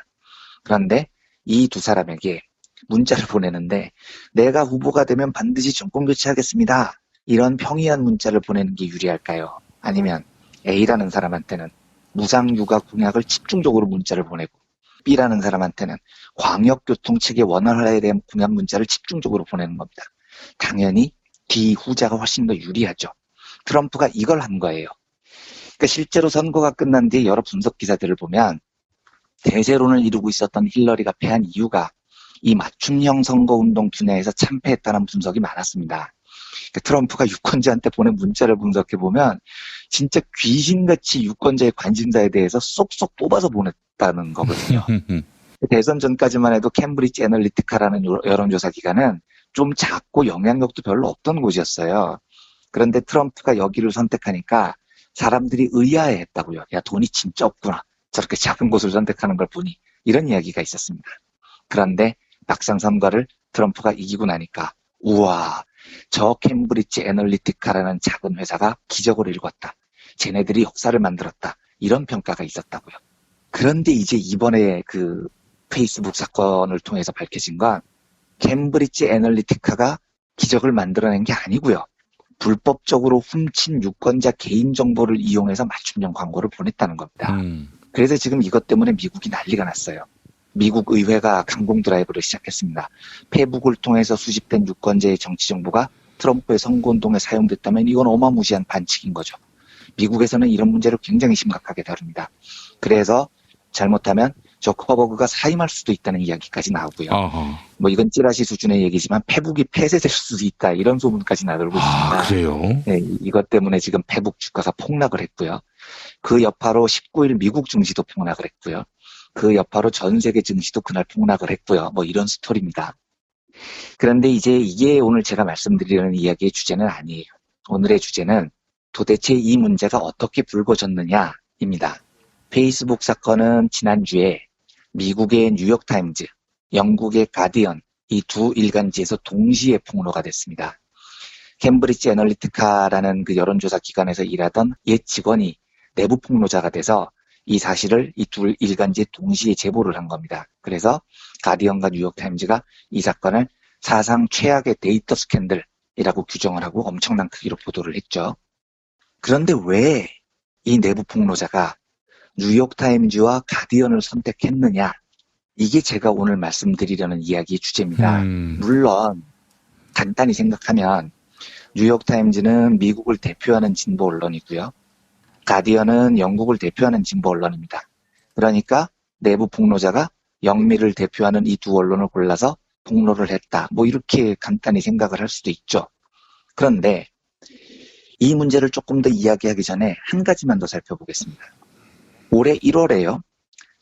그런데 이 두 사람에게 문자를 보내는데 내가 후보가 되면 반드시 정권 교체하겠습니다. 이런 평이한 문자를 보내는 게 유리할까요? 아니면 A라는 사람한테는 무상육아 공약을 집중적으로 문자를 보내고 B라는 사람한테는 광역교통체계 원활화에 대한 공약 문자를 집중적으로 보내는 겁니다. 당연히 D 후자가 훨씬 더 유리하죠. 트럼프가 이걸 한 거예요. 그러니까 실제로 선거가 끝난 뒤에 여러 분석 기사들을 보면 대세론을 이루고 있었던 힐러리가 패한 이유가 이 맞춤형 선거운동 분야에서 참패했다는 분석이 많았습니다. 그러니까 트럼프가 유권자한테 보낸 문자를 분석해보면 진짜 귀신같이 유권자의 관심사에 대해서 쏙쏙 뽑아서 보냈다는 거거든요. 대선 전까지만 해도 캠브리지 애널리티카라는 여론조사 기관은 좀 작고 영향력도 별로 없던 곳이었어요. 그런데 트럼프가 여기를 선택하니까 사람들이 의아해했다고요. 야, 돈이 진짜 없구나. 저렇게 작은 곳을 선택하는 걸 보니 이런 이야기가 있었습니다. 그런데 막상 선거를 트럼프가 이기고 나니까 우와, 저 캠브리지 애널리티카라는 작은 회사가 기적을 일궜다. 쟤네들이 역사를 만들었다. 이런 평가가 있었다고요. 그런데 이제 이번에 그 페이스북 사건을 통해서 밝혀진 건 캠브리지 애널리티카가 기적을 만들어낸 게 아니고요. 불법적으로 훔친 유권자 개인정보를 이용해서 맞춤형 광고를 보냈다는 겁니다. 그래서 지금 이것 때문에 미국이 난리가 났어요. 미국 의회가 강공 드라이브를 시작했습니다. 페북을 통해서 수집된 유권자의 정치 정보가 트럼프의 선거운동에 사용됐다면 이건 어마무시한 반칙인 거죠. 미국에서는 이런 문제를 굉장히 심각하게 다룹니다. 그래서 잘못하면 저커버그가 사임할 수도 있다는 이야기까지 나오고요. 뭐 이건 찌라시 수준의 얘기지만 페북이 폐쇄될 수도 있다 이런 소문까지 나돌고 있습니다. 그래요? 네, 이것 때문에 지금 페북 주가가 폭락을 했고요. 그 여파로 19일 미국 증시도 폭락을 했고요. 그 여파로 전 세계 증시도 그날 폭락을 했고요. 뭐 이런 스토리입니다. 그런데 이제 이게 오늘 제가 말씀드리려는 이야기의 주제는 아니에요. 오늘의 주제는 도대체 이 문제가 어떻게 불거졌느냐입니다. 페이스북 사건은 지난주에 미국의 뉴욕타임즈, 영국의 가디언 이 두 일간지에서 동시에 폭로가 됐습니다. 캠브리지 애널리티카라는 그 여론조사 기관에서 일하던 옛 직원이 내부 폭로자가 돼서 이 사실을 이 두 일간지에 동시에 제보를 한 겁니다. 그래서 가디언과 뉴욕타임즈가 이 사건을 사상 최악의 데이터 스캔들이라고 규정을 하고 엄청난 크기로 보도를 했죠. 그런데 왜 이 내부 폭로자가 뉴욕타임즈와 가디언을 선택했느냐? 이게 제가 오늘 말씀드리려는 이야기의 주제입니다. 물론 간단히 생각하면 뉴욕타임즈는 미국을 대표하는 진보 언론이고요. 가디언은 영국을 대표하는 진보 언론입니다. 그러니까 내부 폭로자가 영미를 대표하는 이 두 언론을 골라서 폭로를 했다. 뭐 이렇게 간단히 생각을 할 수도 있죠. 그런데 이 문제를 조금 더 이야기하기 전에 한 가지만 더 살펴보겠습니다. 올해 1월에요.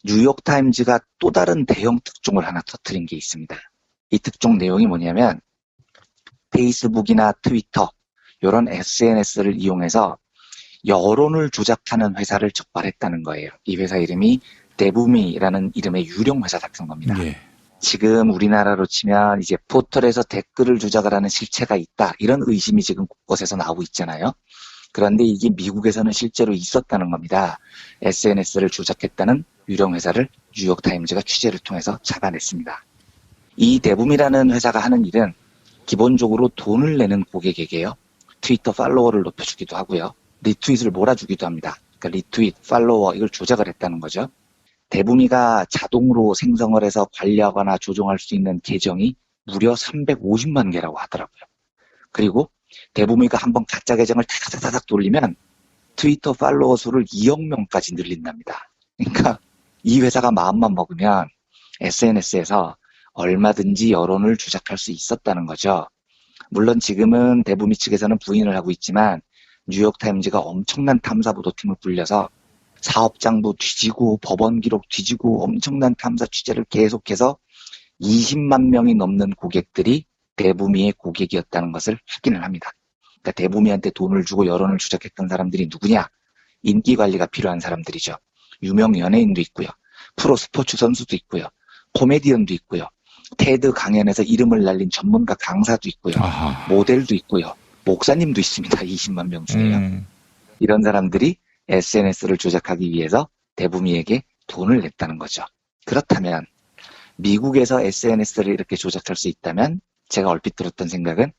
뉴욕타임즈가 또 다른 대형 특종을 하나 터뜨린 게 있습니다. 이 특종 내용이 뭐냐면 페이스북이나 트위터 이런 SNS를 이용해서 여론을 조작하는 회사를 적발했다는 거예요. 이 회사 이름이 데부미라는 이름의 유령 회사 같은 겁니다. 지금 우리나라로 치면 이제 포털에서 댓글을 조작을 하는 실체가 있다. 이런 의심이 지금 곳곳에서 나오고 있잖아요. 그런데 이게 미국에서는 실제로 있었다는 겁니다. SNS를 조작했다는 유령 회사를 뉴욕타임즈가 취재를 통해서 잡아냈습니다. 이 데붐이라는 회사가 하는 일은 기본적으로 돈을 내는 고객에게요. 트위터 팔로워를 높여주기도 하고요. 리트윗을 몰아주기도 합니다. 그러니까 리트윗, 팔로워 이걸 조작을 했다는 거죠. 데붐이가 자동으로 생성을 해서 관리하거나 조종할 수 있는 계정이 무려 350만 개라고 하더라고요. 그리고 데붐이가 한번 가짜 계정을 타닥타닥 돌리면 트위터 팔로워 수를 2억 명까지 늘린답니다. 그러니까 이 회사가 마음만 먹으면 SNS에서 얼마든지 여론을 조작할 수 있었다는 거죠. 물론 지금은 데붐이 측에서는 부인을 하고 있지만 뉴욕타임즈가 엄청난 탐사보도팀을 불려서 사업장부 뒤지고 법원 기록 뒤지고 엄청난 탐사 취재를 계속해서 20만 명이 넘는 고객들이 데부미의 고객이었다는 것을 확인을 합니다. 그러니까 데부미한테 돈을 주고 여론을 조작했던 사람들이 누구냐? 인기 관리가 필요한 사람들이죠. 유명 연예인도 있고요. 프로 스포츠 선수도 있고요. 코미디언도 있고요. 테드 강연에서 이름을 날린 전문가 강사도 있고요. 아하. 모델도 있고요. 목사님도 있습니다. 20만 명 중에요. 이런 사람들이 SNS를 조작하기 위해서 데부미에게 돈을 냈다는 거죠. 그렇다면 미국에서 SNS를 이렇게 조작할 수 있다면 제가 얼핏 들었던 생각은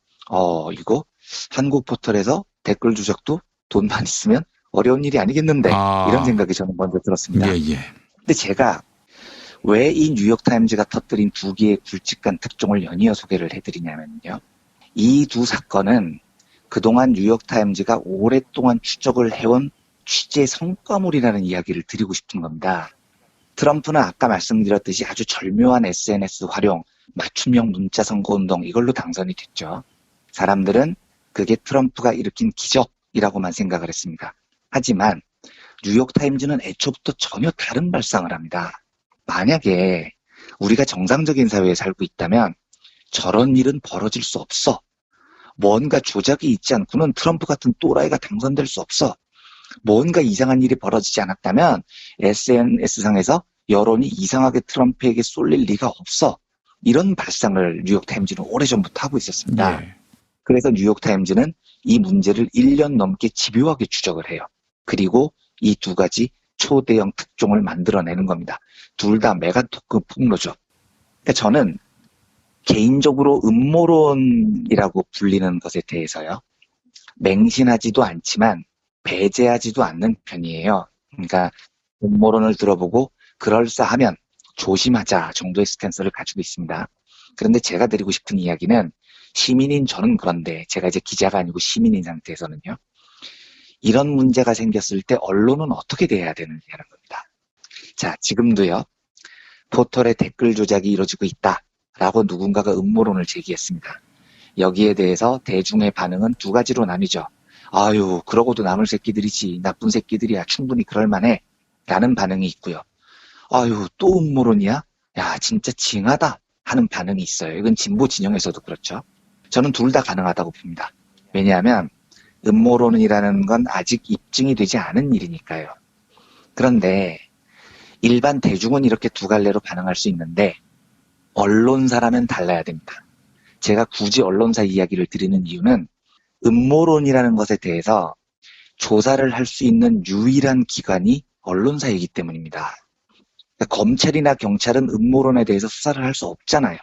이거 한국 포털에서 댓글 조작도 돈만 있으면 어려운 일이 아니겠는데 이런 생각이 저는 먼저 들었습니다. 근데 제가 왜 이 뉴욕타임즈가 터뜨린 두 개의 굵직한 특종을 연이어 소개를 해드리냐면요. 이 두 사건은 그동안 뉴욕타임즈가 오랫동안 추적을 해온 취재 성과물이라는 이야기를 드리고 싶은 겁니다. 트럼프는 아까 말씀드렸듯이 아주 절묘한 SNS 활용, 맞춤형 문자 선거운동 이걸로 당선이 됐죠. 사람들은 그게 트럼프가 일으킨 기적이라고만 생각을 했습니다. 하지만 뉴욕타임즈는 애초부터 전혀 다른 발상을 합니다. 만약에 우리가 정상적인 사회에 살고 있다면 저런 일은 벌어질 수 없어. 뭔가 조작이 있지 않고는 트럼프 같은 또라이가 당선될 수 없어. 뭔가 이상한 일이 벌어지지 않았다면 SNS상에서 여론이 이상하게 트럼프에게 쏠릴 리가 없어. 이런 발상을 뉴욕타임즈는 오래전부터 하고 있었습니다. 그래서 뉴욕타임즈는 이 문제를 1년 넘게 집요하게 추적을 해요. 그리고 이 두 가지 초대형 특종을 만들어내는 겁니다. 둘 다 메가토크 폭로죠. 그러니까 저는 개인적으로 음모론이라고 불리는 것에 대해서요. 맹신하지도 않지만 배제하지도 않는 편이에요. 그러니까 음모론을 들어보고 그럴싸하면 조심하자 정도의 스탠스를 가지고 있습니다. 그런데 제가 드리고 싶은 이야기는 시민인 저는 그런데 제가 이제 기자가 아니고 시민인 상태에서는요. 이런 문제가 생겼을 때 언론은 어떻게 돼야 되느냐는 겁니다. 자, 지금도요. 포털에 댓글 조작이 이루어지고 있다라고 누군가가 음모론을 제기했습니다. 여기에 대해서 대중의 반응은 두 가지로 나뉘죠. 아유, 그러고도 남을 새끼들이지. 나쁜 새끼들이야. 충분히 그럴만해. 라는 반응이 있고요. 아유, 또 음모론이야? 야, 진짜 징하다. 하는 반응이 있어요. 이건 진보 진영에서도 그렇죠. 저는 둘 다 가능하다고 봅니다. 왜냐하면 음모론이라는 건 아직 입증이 되지 않은 일이니까요. 그런데 일반 대중은 이렇게 두 갈래로 반응할 수 있는데 언론사라면 달라야 됩니다. 제가 굳이 언론사 이야기를 드리는 이유는 음모론이라는 것에 대해서 조사를 할 수 있는 유일한 기관이 언론사이기 때문입니다. 그러니까 검찰이나 경찰은 음모론에 대해서 수사를 할 수 없잖아요.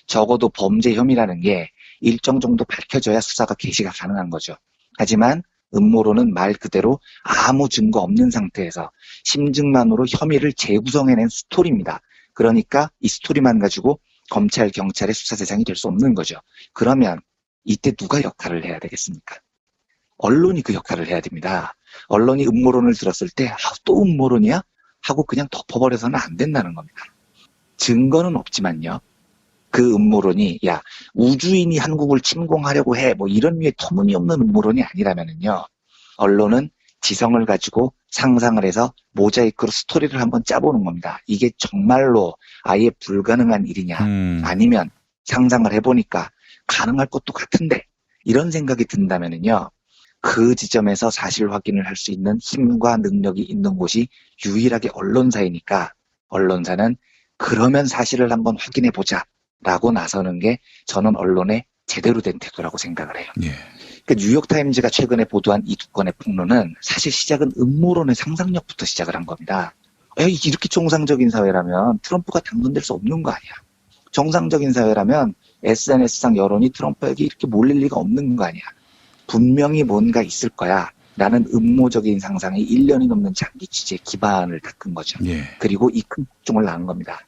적어도 범죄 혐의라는 게 일정 정도 밝혀져야 수사가 개시가 가능한 거죠. 하지만 음모론은 말 그대로 아무 증거 없는 상태에서 심증만으로 혐의를 재구성해낸 스토리입니다. 그러니까 이 스토리만 가지고 검찰, 경찰의 수사 대상이 될 수 없는 거죠. 그러면 이때 누가 역할을 해야 되겠습니까? 언론이 그 역할을 해야 됩니다. 언론이 음모론을 들었을 때 또 음모론이야? 하고 그냥 덮어버려서는 안 된다는 겁니다. 증거는 없지만요. 그 음모론이 야 우주인이 한국을 침공하려고 해 뭐 이런 류의 터무니없는 음모론이 아니라면은요. 언론은 지성을 가지고 상상을 해서 모자이크로 스토리를 한번 짜보는 겁니다. 이게 정말로 아예 불가능한 일이냐 아니면 상상을 해보니까 가능할 것도 같은데 이런 생각이 든다면은요. 그 지점에서 사실 확인을 할 수 있는 힘과 능력이 있는 곳이 유일하게 언론사이니까 언론사는 그러면 사실을 한번 확인해 보자 라고 나서는 게 저는 언론의 제대로 된 태도라고 생각을 해요. 예. 그러니까 뉴욕타임즈가 최근에 보도한 이 두 건의 폭로는 사실 시작은 음모론의 상상력부터 시작을 한 겁니다. 이렇게 정상적인 사회라면 트럼프가 당선될 수 없는 거 아니야. 정상적인 사회라면 SNS상 여론이 트럼프에게 이렇게 몰릴 리가 없는 거 아니야. 분명히 뭔가 있을 거야 라는 음모적인 상상이 1년이 넘는 장기 취재에 기반을 닦은 거죠. 예. 그리고 이 큰 폭종을 낳은 겁니다.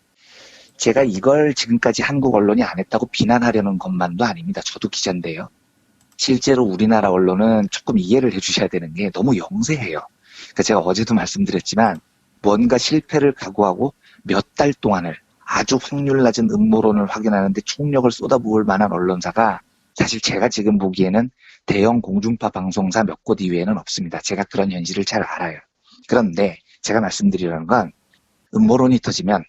제가 이걸 지금까지 한국 언론이 안 했다고 비난하려는 것만도 아닙니다. 저도 기자인데요. 실제로 우리나라 언론은 조금 이해를 해주셔야 되는 게 너무 영세해요. 그러니까 제가 어제도 말씀드렸지만 뭔가 실패를 각오하고 몇 달 동안을 아주 확률 낮은 음모론을 확인하는데 총력을 쏟아부을 만한 언론사가 사실 제가 지금 보기에는 대형 공중파 방송사 몇 곳 이외에는 없습니다. 제가 그런 현실을 잘 알아요. 그런데 제가 말씀드리려는 건 음모론이 터지면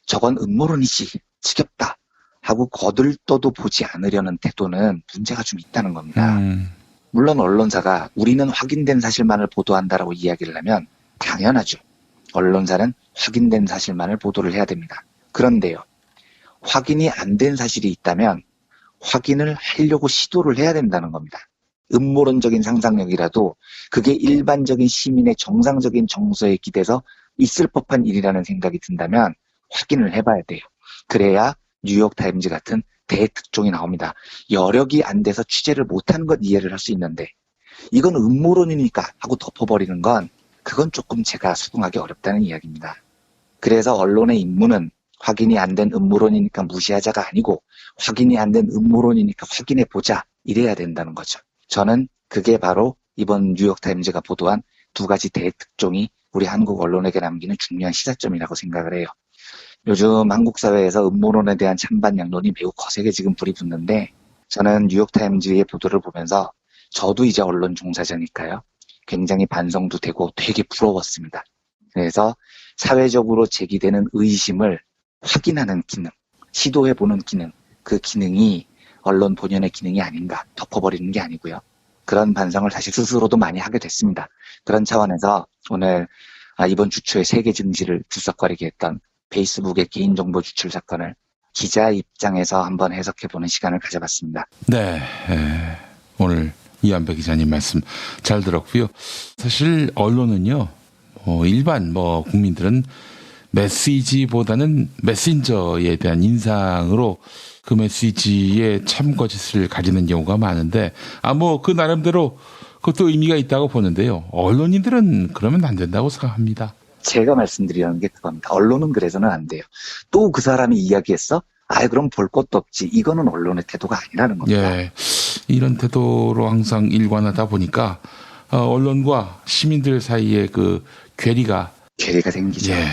저건 음모론이지 지겹다 하고 거들떠도 보지 않으려는 태도는 문제가 좀 있다는 겁니다. 물론 언론사가 우리는 확인된 사실만을 보도한다라고 이야기를 하면 당연하죠. 언론사는 확인된 사실만을 보도를 해야 됩니다. 그런데요. 확인이 안 된 사실이 있다면 확인을 하려고 시도를 해야 된다는 겁니다. 음모론적인 상상력이라도 그게 일반적인 시민의 정상적인 정서에 기대서 있을 법한 일이라는 생각이 든다면 확인을 해봐야 돼요. 그래야 뉴욕타임즈 같은 대특종이 나옵니다. 여력이 안 돼서 취재를 못하는 건 이해를 할 수 있는데 이건 음모론이니까 하고 덮어버리는 건 그건 조금 제가 수긍하기 어렵다는 이야기입니다. 그래서 언론의 임무는 확인이 안 된 음모론이니까 무시하자가 아니고 확인이 안 된 음모론이니까 확인해보자 이래야 된다는 거죠. 저는 그게 바로 이번 뉴욕타임즈가 보도한 두 가지 대특종이 우리 한국 언론에게 남기는 중요한 시사점이라고 생각을 해요. 요즘 한국 사회에서 음모론에 대한 찬반 양론이 매우 거세게 지금 불이 붙는데 저는 뉴욕타임즈의 보도를 보면서 저도 이제 언론 종사자니까요. 굉장히 반성도 되고 되게 부러웠습니다. 그래서 사회적으로 제기되는 의심을 확인하는 기능, 시도해보는 기능, 그 기능이 언론 본연의 기능이 아닌가 덮어버리는 게 아니고요. 그런 반성을 사실 스스로도 많이 하게 됐습니다. 그런 차원에서 오늘 이번 주 초에 세계 증시를 들썩거리게 했던 페이스북의 개인정보 유출 사건을 기자 입장에서 한번 해석해보는 시간을 가져봤습니다. 네, 오늘 이완배 기자님 말씀 잘 들었고요. 사실 언론은요, 일반 국민들은 메시지보다는 메신저에 대한 인상으로 그 메시지에 참거짓을 가지는 경우가 많은데, 그 나름대로 그것도 의미가 있다고 보는데요. 언론인들은 그러면 안 된다고 생각합니다. 제가 말씀드리는 게 그겁니다. 언론은 그래서는 안 돼요. 또 그 사람이 이야기했어? 그럼 볼 것도 없지. 이거는 언론의 태도가 아니라는 겁니다. 예, 이런 태도로 항상 일관하다 보니까 언론과 시민들 사이에 그 괴리가 생기죠. 예,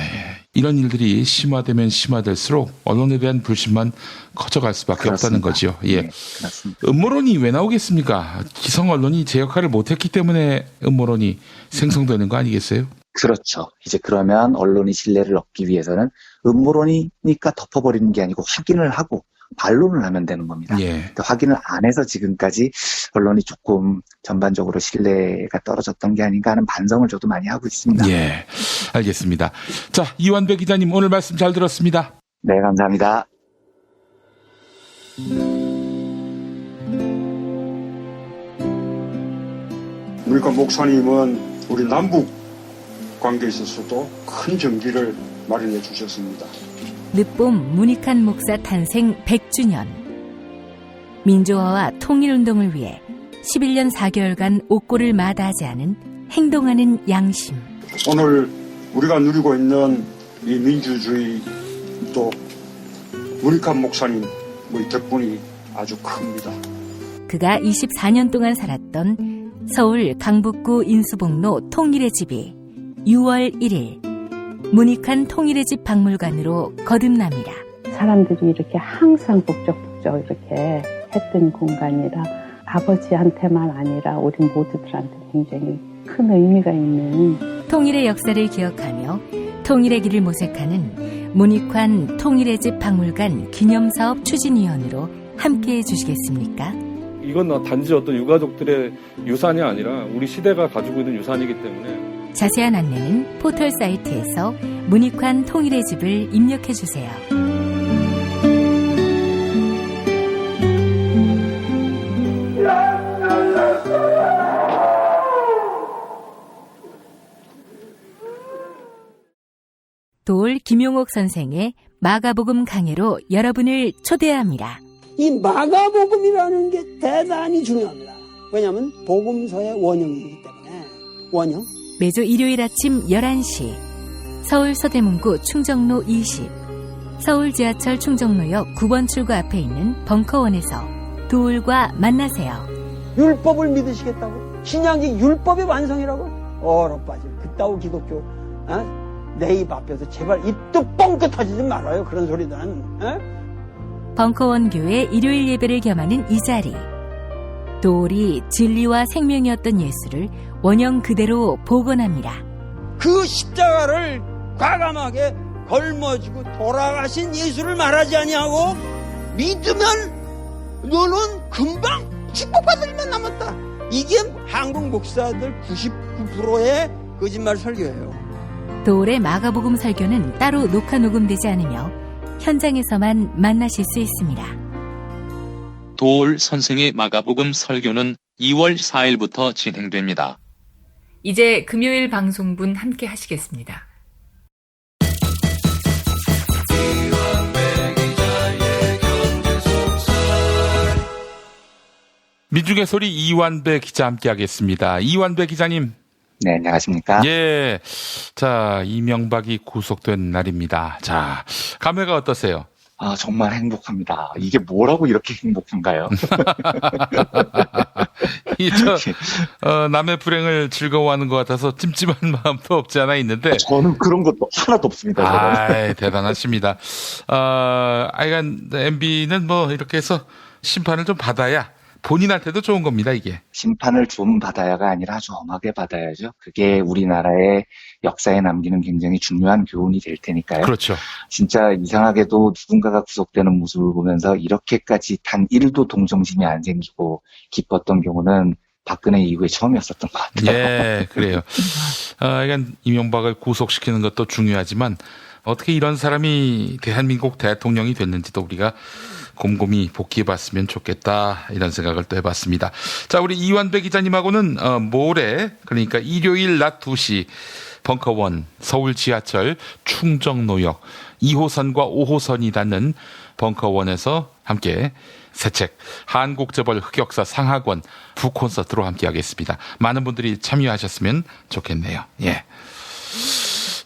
이런 일들이 심화되면 심화될수록 언론에 대한 불신만 커져갈 수밖에 그렇습니다. 없다는 거죠. 예, 네, 그렇습니다. 음모론이 왜 나오겠습니까? 기성 언론이 제 역할을 못했기 때문에 음모론이 생성되는 거 아니겠어요? 그렇죠. 이제 그러면 언론이 신뢰를 얻기 위해서는 음모론이니까 덮어버리는 게 아니고 확인을 하고 반론을 하면 되는 겁니다. 예. 그러니까 확인을 안 해서 지금까지 언론이 조금 전반적으로 신뢰가 떨어졌던 게 아닌가 하는 반성을 저도 많이 하고 있습니다. 예, 알겠습니다. 자, 이완배 기자님 오늘 말씀 잘 들었습니다. 네, 감사합니다. 그러니까 목사님은 우리 남북 관계에 있어서도 큰 정기를 마련해 주셨습니다. 늦봄 문익환 목사 탄생 100주년. 민주화와 통일운동을 위해 11년 4개월간 옥고를 마다하지 않은 행동하는 양심. 오늘 우리가 누리고 있는 이 민주주의 또 문익환 목사님 덕분이 아주 큽니다. 그가 24년 동안 살았던 서울 강북구 인수봉로 통일의 집이 6월 1일 문익환 통일의 집 박물관으로 거듭납니다. 사람들이 이렇게 항상 북적북적 이렇게 했던 공간이라 아버지한테만 아니라 우리 모두들한테 굉장히 큰 의미가 있는 통일의 역사를 기억하며 통일의 길을 모색하는 문익환 통일의 집 박물관 기념사업 추진위원으로 함께해 주시겠습니까? 이건 단지 어떤 유가족들의 유산이 아니라 우리 시대가 가지고 있는 유산이기 때문에 자세한 안내는 포털 사이트에서 문익환 통일의 집을 입력해 주세요. 도올 김용옥 선생의 마가복음 강해로 여러분을 초대합니다. 이 마가복음이라는 게 대단히 중요합니다. 왜냐하면 복음서의 원형이기 때문에. 원형. 매주 일요일 아침 11시 서울 서대문구 충정로 20 서울 지하철 충정로역 9번 출구 앞에 있는 벙커원에서 도울과 만나세요. 율법을 믿으시겠다고? 신약이 율법의 완성이라고? 얼어빠질 그따위 기독교 내 입 앞에서 제발 입도 뻥끗 터지지 말아요. 그런 소리는. 벙커원 교회 일요일 예배를 겸하는 이 자리. 도울이 진리와 생명이었던 예수를 원형 그대로 복원합니다. 그 십자가를 과감하게 걸머지고 돌아가신 예수를 말하지 아니하고 믿으면 너는 금방 축복받을 일만 남았다. 이게 한국 목사들 99%의 거짓말 설교예요. 도울의 마가복음 설교는 따로 녹화 녹음되지 않으며 현장에서만 만나실 수 있습니다. 도울 선생의 마가복음 설교는 2월 4일부터 진행됩니다. 이제 금요일 방송분 함께 하시겠습니다. 민중의 소리 이완배 기자 함께하겠습니다. 이완배 기자님. 네, 안녕하십니까? 예. 자, 이명박이 구속된 날입니다. 자, 감회가 어떠세요? 아, 정말 행복합니다. 이게 뭐라고 이렇게 행복한가요? 남의 불행을 즐거워하는 것 같아서 찜찜한 마음도 없지 않아 있는데. 저는 그런 것도 하나도 없습니다. 아, 대단하십니다. 하여간 MB는 뭐 이렇게 해서 심판을 좀 받아야 본인한테도 좋은 겁니다, 이게. 심판을 좀 받아야가 아니라 아주 엄하게 받아야죠. 그게 우리나라의 역사에 남기는 굉장히 중요한 교훈이 될 테니까요. 그렇죠. 진짜 이상하게도 누군가가 구속되는 모습을 보면서 이렇게까지 단 1도 동정심이 안 생기고 기뻤던 경우는 박근혜 이후에 처음이었었던 것 같아요. 예, 그래요. 그러니까 이명박을 구속시키는 것도 중요하지만 어떻게 이런 사람이 대한민국 대통령이 됐는지도 우리가 곰곰이 복귀해봤으면 좋겠다 이런 생각을 또 해봤습니다. 자, 우리 이완배 기자님하고는 모레 그러니까 일요일 낮 2시 벙커원 서울 지하철 충정로역 2호선과 5호선이 닿는 벙커원에서 함께 새 책 한국재벌 흑역사 상하권 북콘서트로 함께하겠습니다. 많은 분들이 참여하셨으면 좋겠네요. 예.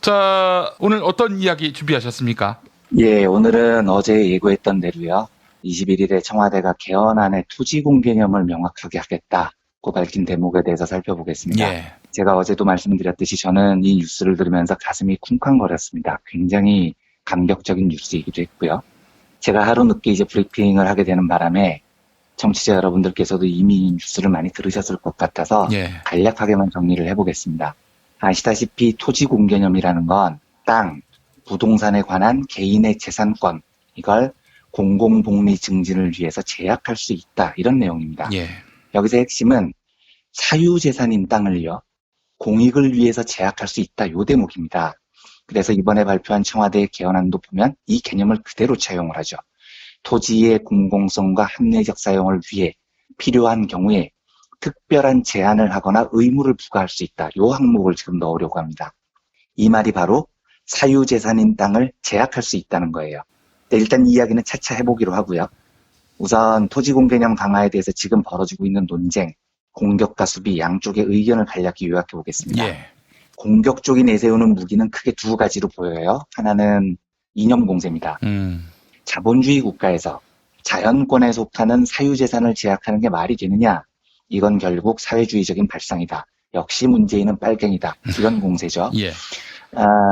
자, 오늘 어떤 이야기 준비하셨습니까? 예, 오늘은 어제 예고했던 대로요. 21일에 청와대가 개헌안의 토지공 개념을 명확하게 하겠다고 밝힌 대목에 대해서 살펴보겠습니다. 예. 제가 어제도 말씀드렸듯이 저는 이 뉴스를 들으면서 가슴이 쿵쾅거렸습니다. 굉장히 감격적인 뉴스이기도 했고요. 제가 하루 늦게 이제 브리핑을 하게 되는 바람에 청취자 여러분들께서도 이미 이 뉴스를 많이 들으셨을 것 같아서 간략하게만 정리를 해보겠습니다. 아시다시피 토지공 개념이라는 건 땅, 부동산에 관한 개인의 재산권, 이걸 공공복리 증진을 위해서 제약할 수 있다. 이런 내용입니다. 예. 여기서 핵심은 사유재산인 땅을요, 공익을 위해서 제약할 수 있다. 요 대목입니다. 그래서 이번에 발표한 청와대의 개헌안도 보면 이 개념을 그대로 차용을 하죠. 토지의 공공성과 합리적 사용을 위해 필요한 경우에 특별한 제한을 하거나 의무를 부과할 수 있다. 요 항목을 지금 넣으려고 합니다. 이 말이 바로 사유재산인 땅을 제약할 수 있다는 거예요. 일단 이 이야기는 차차 해보기로 하고요. 우선 토지공 개념 강화에 대해서 지금 벌어지고 있는 논쟁, 공격과 수비 양쪽의 의견을 간략히 요약해 보겠습니다. 예. 공격 쪽이 내세우는 무기는 크게 두 가지로 보여요. 하나는 이념 공세입니다. 자본주의 국가에서 자연권에 속하는 사유재산을 제약하는 게 말이 되느냐, 이건 결국 사회주의적인 발상이다. 역시 문재인은 빨갱이다. 이런 공세죠. 예.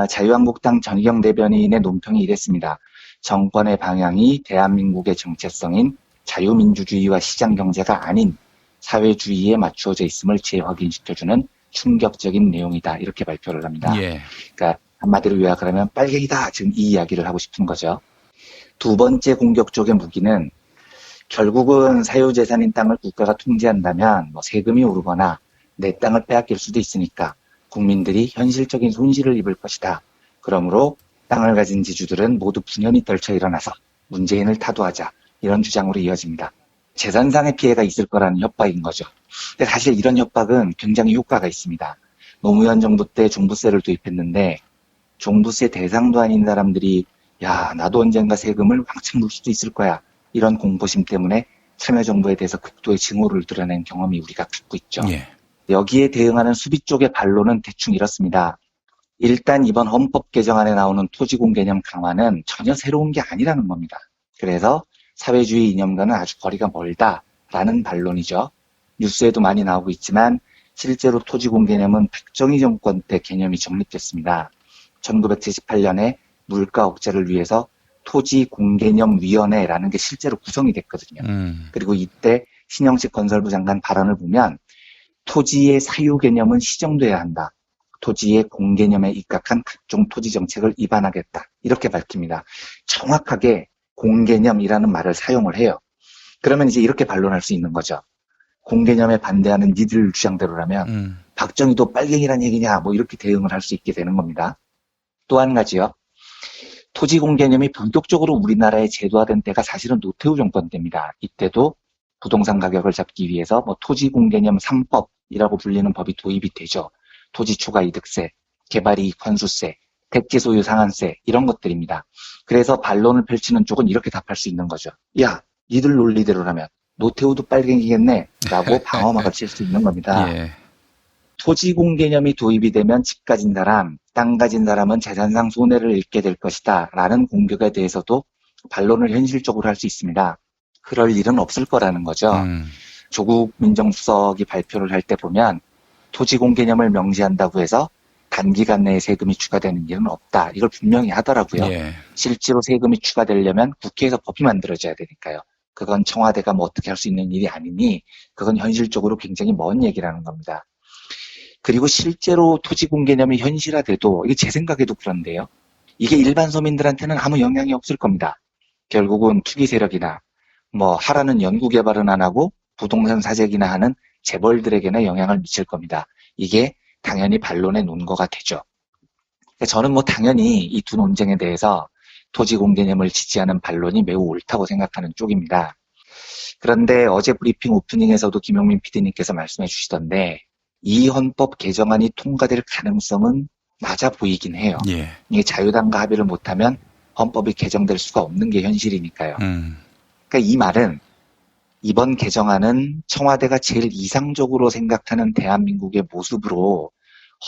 자유한국당 전희경 대변인의 논평이 이랬습니다. 정권의 방향이 대한민국의 정체성인 자유민주주의와 시장경제가 아닌 사회주의에 맞추어져 있음을 재확인시켜주는 충격적인 내용이다. 이렇게 발표를 합니다. 예. 그러니까 한마디로 요약을 하면 빨갱이다. 지금 이 이야기를 하고 싶은 거죠. 두 번째 공격 쪽의 무기는 결국은 사유재산인 땅을 국가가 통제한다면 세금이 오르거나 내 땅을 빼앗길 수도 있으니까 국민들이 현실적인 손실을 입을 것이다. 그러므로 땅을 가진 지주들은 모두 분연히 떨쳐 일어나서 문재인을 타도하자. 이런 주장으로 이어집니다. 재산상의 피해가 있을 거라는 협박인 거죠. 근데 사실 이런 협박은 굉장히 효과가 있습니다. 노무현 정부 때 종부세를 도입했는데 종부세 대상도 아닌 사람들이 야, 나도 언젠가 세금을 왕창 물 수도 있을 거야. 이런 공포심 때문에 참여정부에 대해서 극도의 증오를 드러낸 경험이 우리가 갖고 있죠. 예. 여기에 대응하는 수비 쪽의 반론은 대충 이렇습니다. 일단 이번 헌법 개정안에 나오는 토지공 개념 강화는 전혀 새로운 게 아니라는 겁니다. 그래서 사회주의 이념과는 아주 거리가 멀다라는 반론이죠. 뉴스에도 많이 나오고 있지만 실제로 토지공 개념은 박정희 정권 때 개념이 정립됐습니다. 1978년에 물가 억제를 위해서 토지공개념위원회라는 게 실제로 구성이 됐거든요. 그리고 이때 신영식 건설부 장관 발언을 보면 토지의 사유 개념은 시정돼야 한다. 토지의 공개념에 입각한 각종 토지 정책을 입안하겠다. 이렇게 밝힙니다. 정확하게 공개념이라는 말을 사용을 해요. 그러면 이제 이렇게 반론할 수 있는 거죠. 공개념에 반대하는 니들 주장대로라면 박정희도 빨갱이란 얘기냐 이렇게 대응을 할 수 있게 되는 겁니다. 또 한 가지요. 토지공개념이 본격적으로 우리나라에 제도화된 때가 사실은 노태우 정권 때입니다. 이때도 부동산 가격을 잡기 위해서 토지공개념 3법이라고 불리는 법이 도입이 되죠. 토지초과이득세, 개발이익 환수세, 택지 소유 상한세 이런 것들입니다. 그래서 반론을 펼치는 쪽은 이렇게 답할 수 있는 거죠. 야, 니들 논리대로라면 노태우도 빨갱이겠네 라고 방어막을 칠 수 있는 겁니다. 예. 토지공개념이 도입이 되면 집 가진 사람, 땅 가진 사람은 재산상 손해를 입게 될 것이다 라는 공격에 대해서도 반론을 현실적으로 할 수 있습니다. 그럴 일은 없을 거라는 거죠. 조국 민정수석이 발표를 할 때 보면 토지공개념을 명시한다고 해서 단기간 내에 세금이 추가되는 일은 없다. 이걸 분명히 하더라고요. 예. 실제로 세금이 추가되려면 국회에서 법이 만들어져야 되니까요. 그건 청와대가 어떻게 할 수 있는 일이 아니니 그건 현실적으로 굉장히 먼 얘기라는 겁니다. 그리고 실제로 토지공개념이 현실화돼도 이게 제 생각에도 그런데요. 이게 일반 서민들한테는 아무 영향이 없을 겁니다. 결국은 투기 세력이나 하라는 연구개발은 안 하고 부동산 사재기나 하는 재벌들에게나 영향을 미칠 겁니다. 이게 당연히 반론의 논거가 되죠. 저는 당연히 이 두 논쟁에 대해서 토지공개념을 지지하는 반론이 매우 옳다고 생각하는 쪽입니다. 그런데 어제 브리핑 오프닝에서도 김용민 PD님께서 말씀해 주시던데 이 헌법 개정안이 통과될 가능성은 낮아 보이긴 해요. 예. 이게 자유당과 합의를 못하면 헌법이 개정될 수가 없는 게 현실이니까요. 그러니까 이 말은 이번 개정안은 청와대가 제일 이상적으로 생각하는 대한민국의 모습으로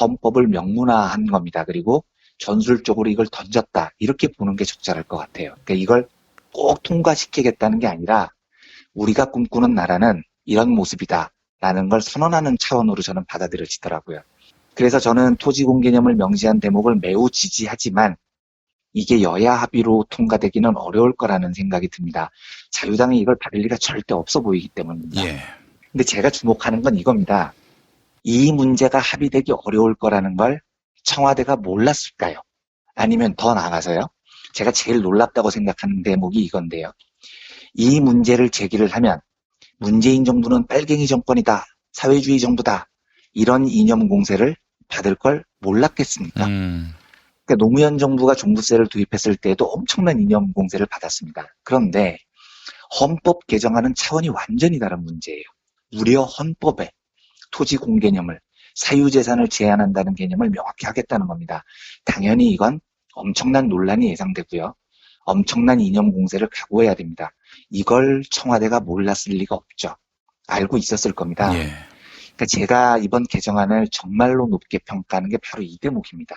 헌법을 명문화한 겁니다. 그리고 전술적으로 이걸 던졌다. 이렇게 보는 게 적절할 것 같아요. 그러니까 이걸 꼭 통과시키겠다는 게 아니라 우리가 꿈꾸는 나라는 이런 모습이다. 라는 걸 선언하는 차원으로 저는 받아들여지더라고요. 그래서 저는 토지공개념을 명시한 대목을 매우 지지하지만 이게 여야 합의로 통과되기는 어려울 거라는 생각이 듭니다. 자유당이 이걸 받을 리가 절대 없어 보이기 때문입니다. 예. 근데 제가 주목하는 건 이겁니다. 이 문제가 합의되기 어려울 거라는 걸 청와대가 몰랐을까요? 아니면 더 나아가서요. 제가 제일 놀랍다고 생각하는 대목이 이건데요. 이 문제를 제기를 하면 문재인 정부는 빨갱이 정권이다. 사회주의 정부다. 이런 이념 공세를 받을 걸 몰랐겠습니까? 그러니까 노무현 정부가 종부세를 도입했을 때에도 엄청난 이념 공세를 받았습니다. 그런데 헌법 개정안은 차원이 완전히 다른 문제예요. 무려 헌법에 토지 공개념을 사유재산을 제한한다는 개념을 명확히 하겠다는 겁니다. 당연히 이건 엄청난 논란이 예상되고요. 엄청난 이념 공세를 각오해야 됩니다. 이걸 청와대가 몰랐을 리가 없죠. 알고 있었을 겁니다. 예. 그러니까 제가 이번 개정안을 정말로 높게 평가하는 게 바로 이 대목입니다.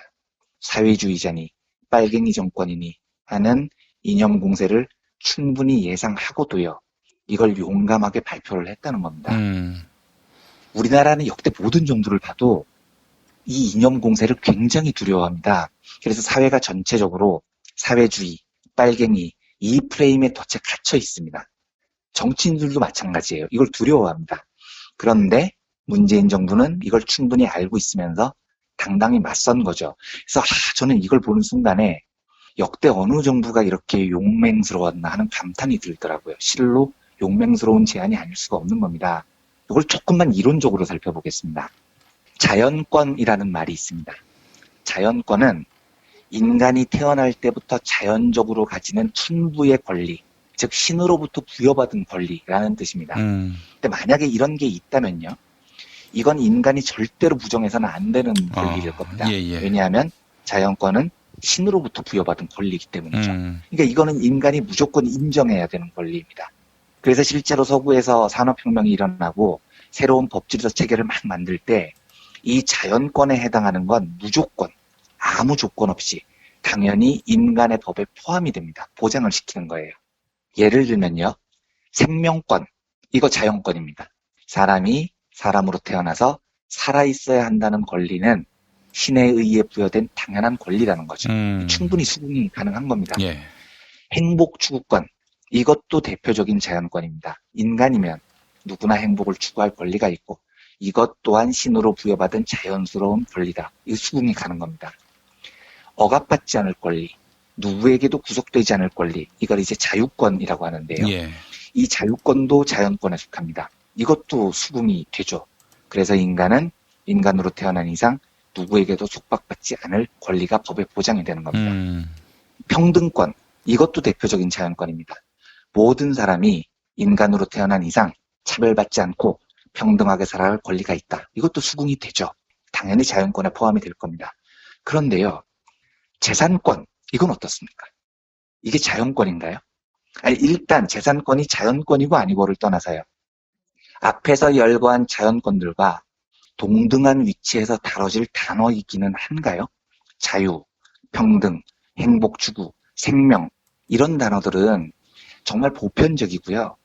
사회주의자니 빨갱이 정권이니 하는 이념 공세를 충분히 예상하고도요. 이걸 용감하게 발표를 했다는 겁니다. 우리나라는 역대 모든 정부를 봐도 이 이념 공세를 굉장히 두려워합니다. 그래서 사회가 전체적으로 사회주의, 빨갱이, 이 프레임에 덫에 갇혀 있습니다. 정치인들도 마찬가지예요. 이걸 두려워합니다. 그런데 문재인 정부는 이걸 충분히 알고 있으면서 당당히 맞선 거죠. 그래서 저는 이걸 보는 순간에 역대 어느 정부가 이렇게 용맹스러웠나 하는 감탄이 들더라고요. 실로 용맹스러운 제안이 아닐 수가 없는 겁니다. 이걸 조금만 이론적으로 살펴보겠습니다. 자연권이라는 말이 있습니다. 자연권은 인간이 태어날 때부터 자연적으로 가지는 천부의 권리, 즉 신으로부터 부여받은 권리라는 뜻입니다. 근데 만약에 이런 게 있다면요, 이건 인간이 절대로 부정해서는 안 되는 권리일 겁니다. 왜냐하면 자연권은 신으로부터 부여받은 권리이기 때문이죠. 그러니까 이거는 인간이 무조건 인정해야 되는 권리입니다. 그래서 실제로 서구에서 산업혁명이 일어나고 새로운 법질서 체계를 막 만들 때 이 자연권에 해당하는 건 무조건 아무 조건 없이 당연히 인간의 법에 포함이 됩니다. 보장을 시키는 거예요. 예를 들면요, 생명권, 이거 자연권입니다. 사람이 사람으로 태어나서 살아있어야 한다는 권리는 신에 의해 부여된 당연한 권리라는 거죠. 충분히 수긍이 가능한 겁니다. 행복 추구권, 이것도 대표적인 자연권입니다. 인간이면 누구나 행복을 추구할 권리가 있고 이것 또한 신으로 부여받은 자연스러운 권리다. 이거 수긍이 가는 겁니다. 억압받지 않을 권리, 누구에게도 구속되지 않을 권리, 이걸 이제 자유권이라고 하는데요. 이 자유권도 자연권에 속합니다. 이것도 수긍이 되죠. 그래서 인간은 인간으로 태어난 이상 누구에게도 속박받지 않을 권리가 법에 보장이 되는 겁니다. 평등권, 이것도 대표적인 자연권입니다. 모든 사람이 인간으로 태어난 이상 차별받지 않고 평등하게 살아야 할 권리가 있다. 이것도 수긍이 되죠. 당연히 자연권에 포함이 될 겁니다. 그런데요, 재산권, 이건 어떻습니까? 이게 자연권인가요? 아니, 일단 재산권이 자연권이고 아니고를 떠나서요, 앞에서 열거한 자연권들과 동등한 위치에서 다뤄질 단어이기는 한가요? 자유, 평등, 행복 추구, 생명, 이런 단어들은 정말 보편적이고요,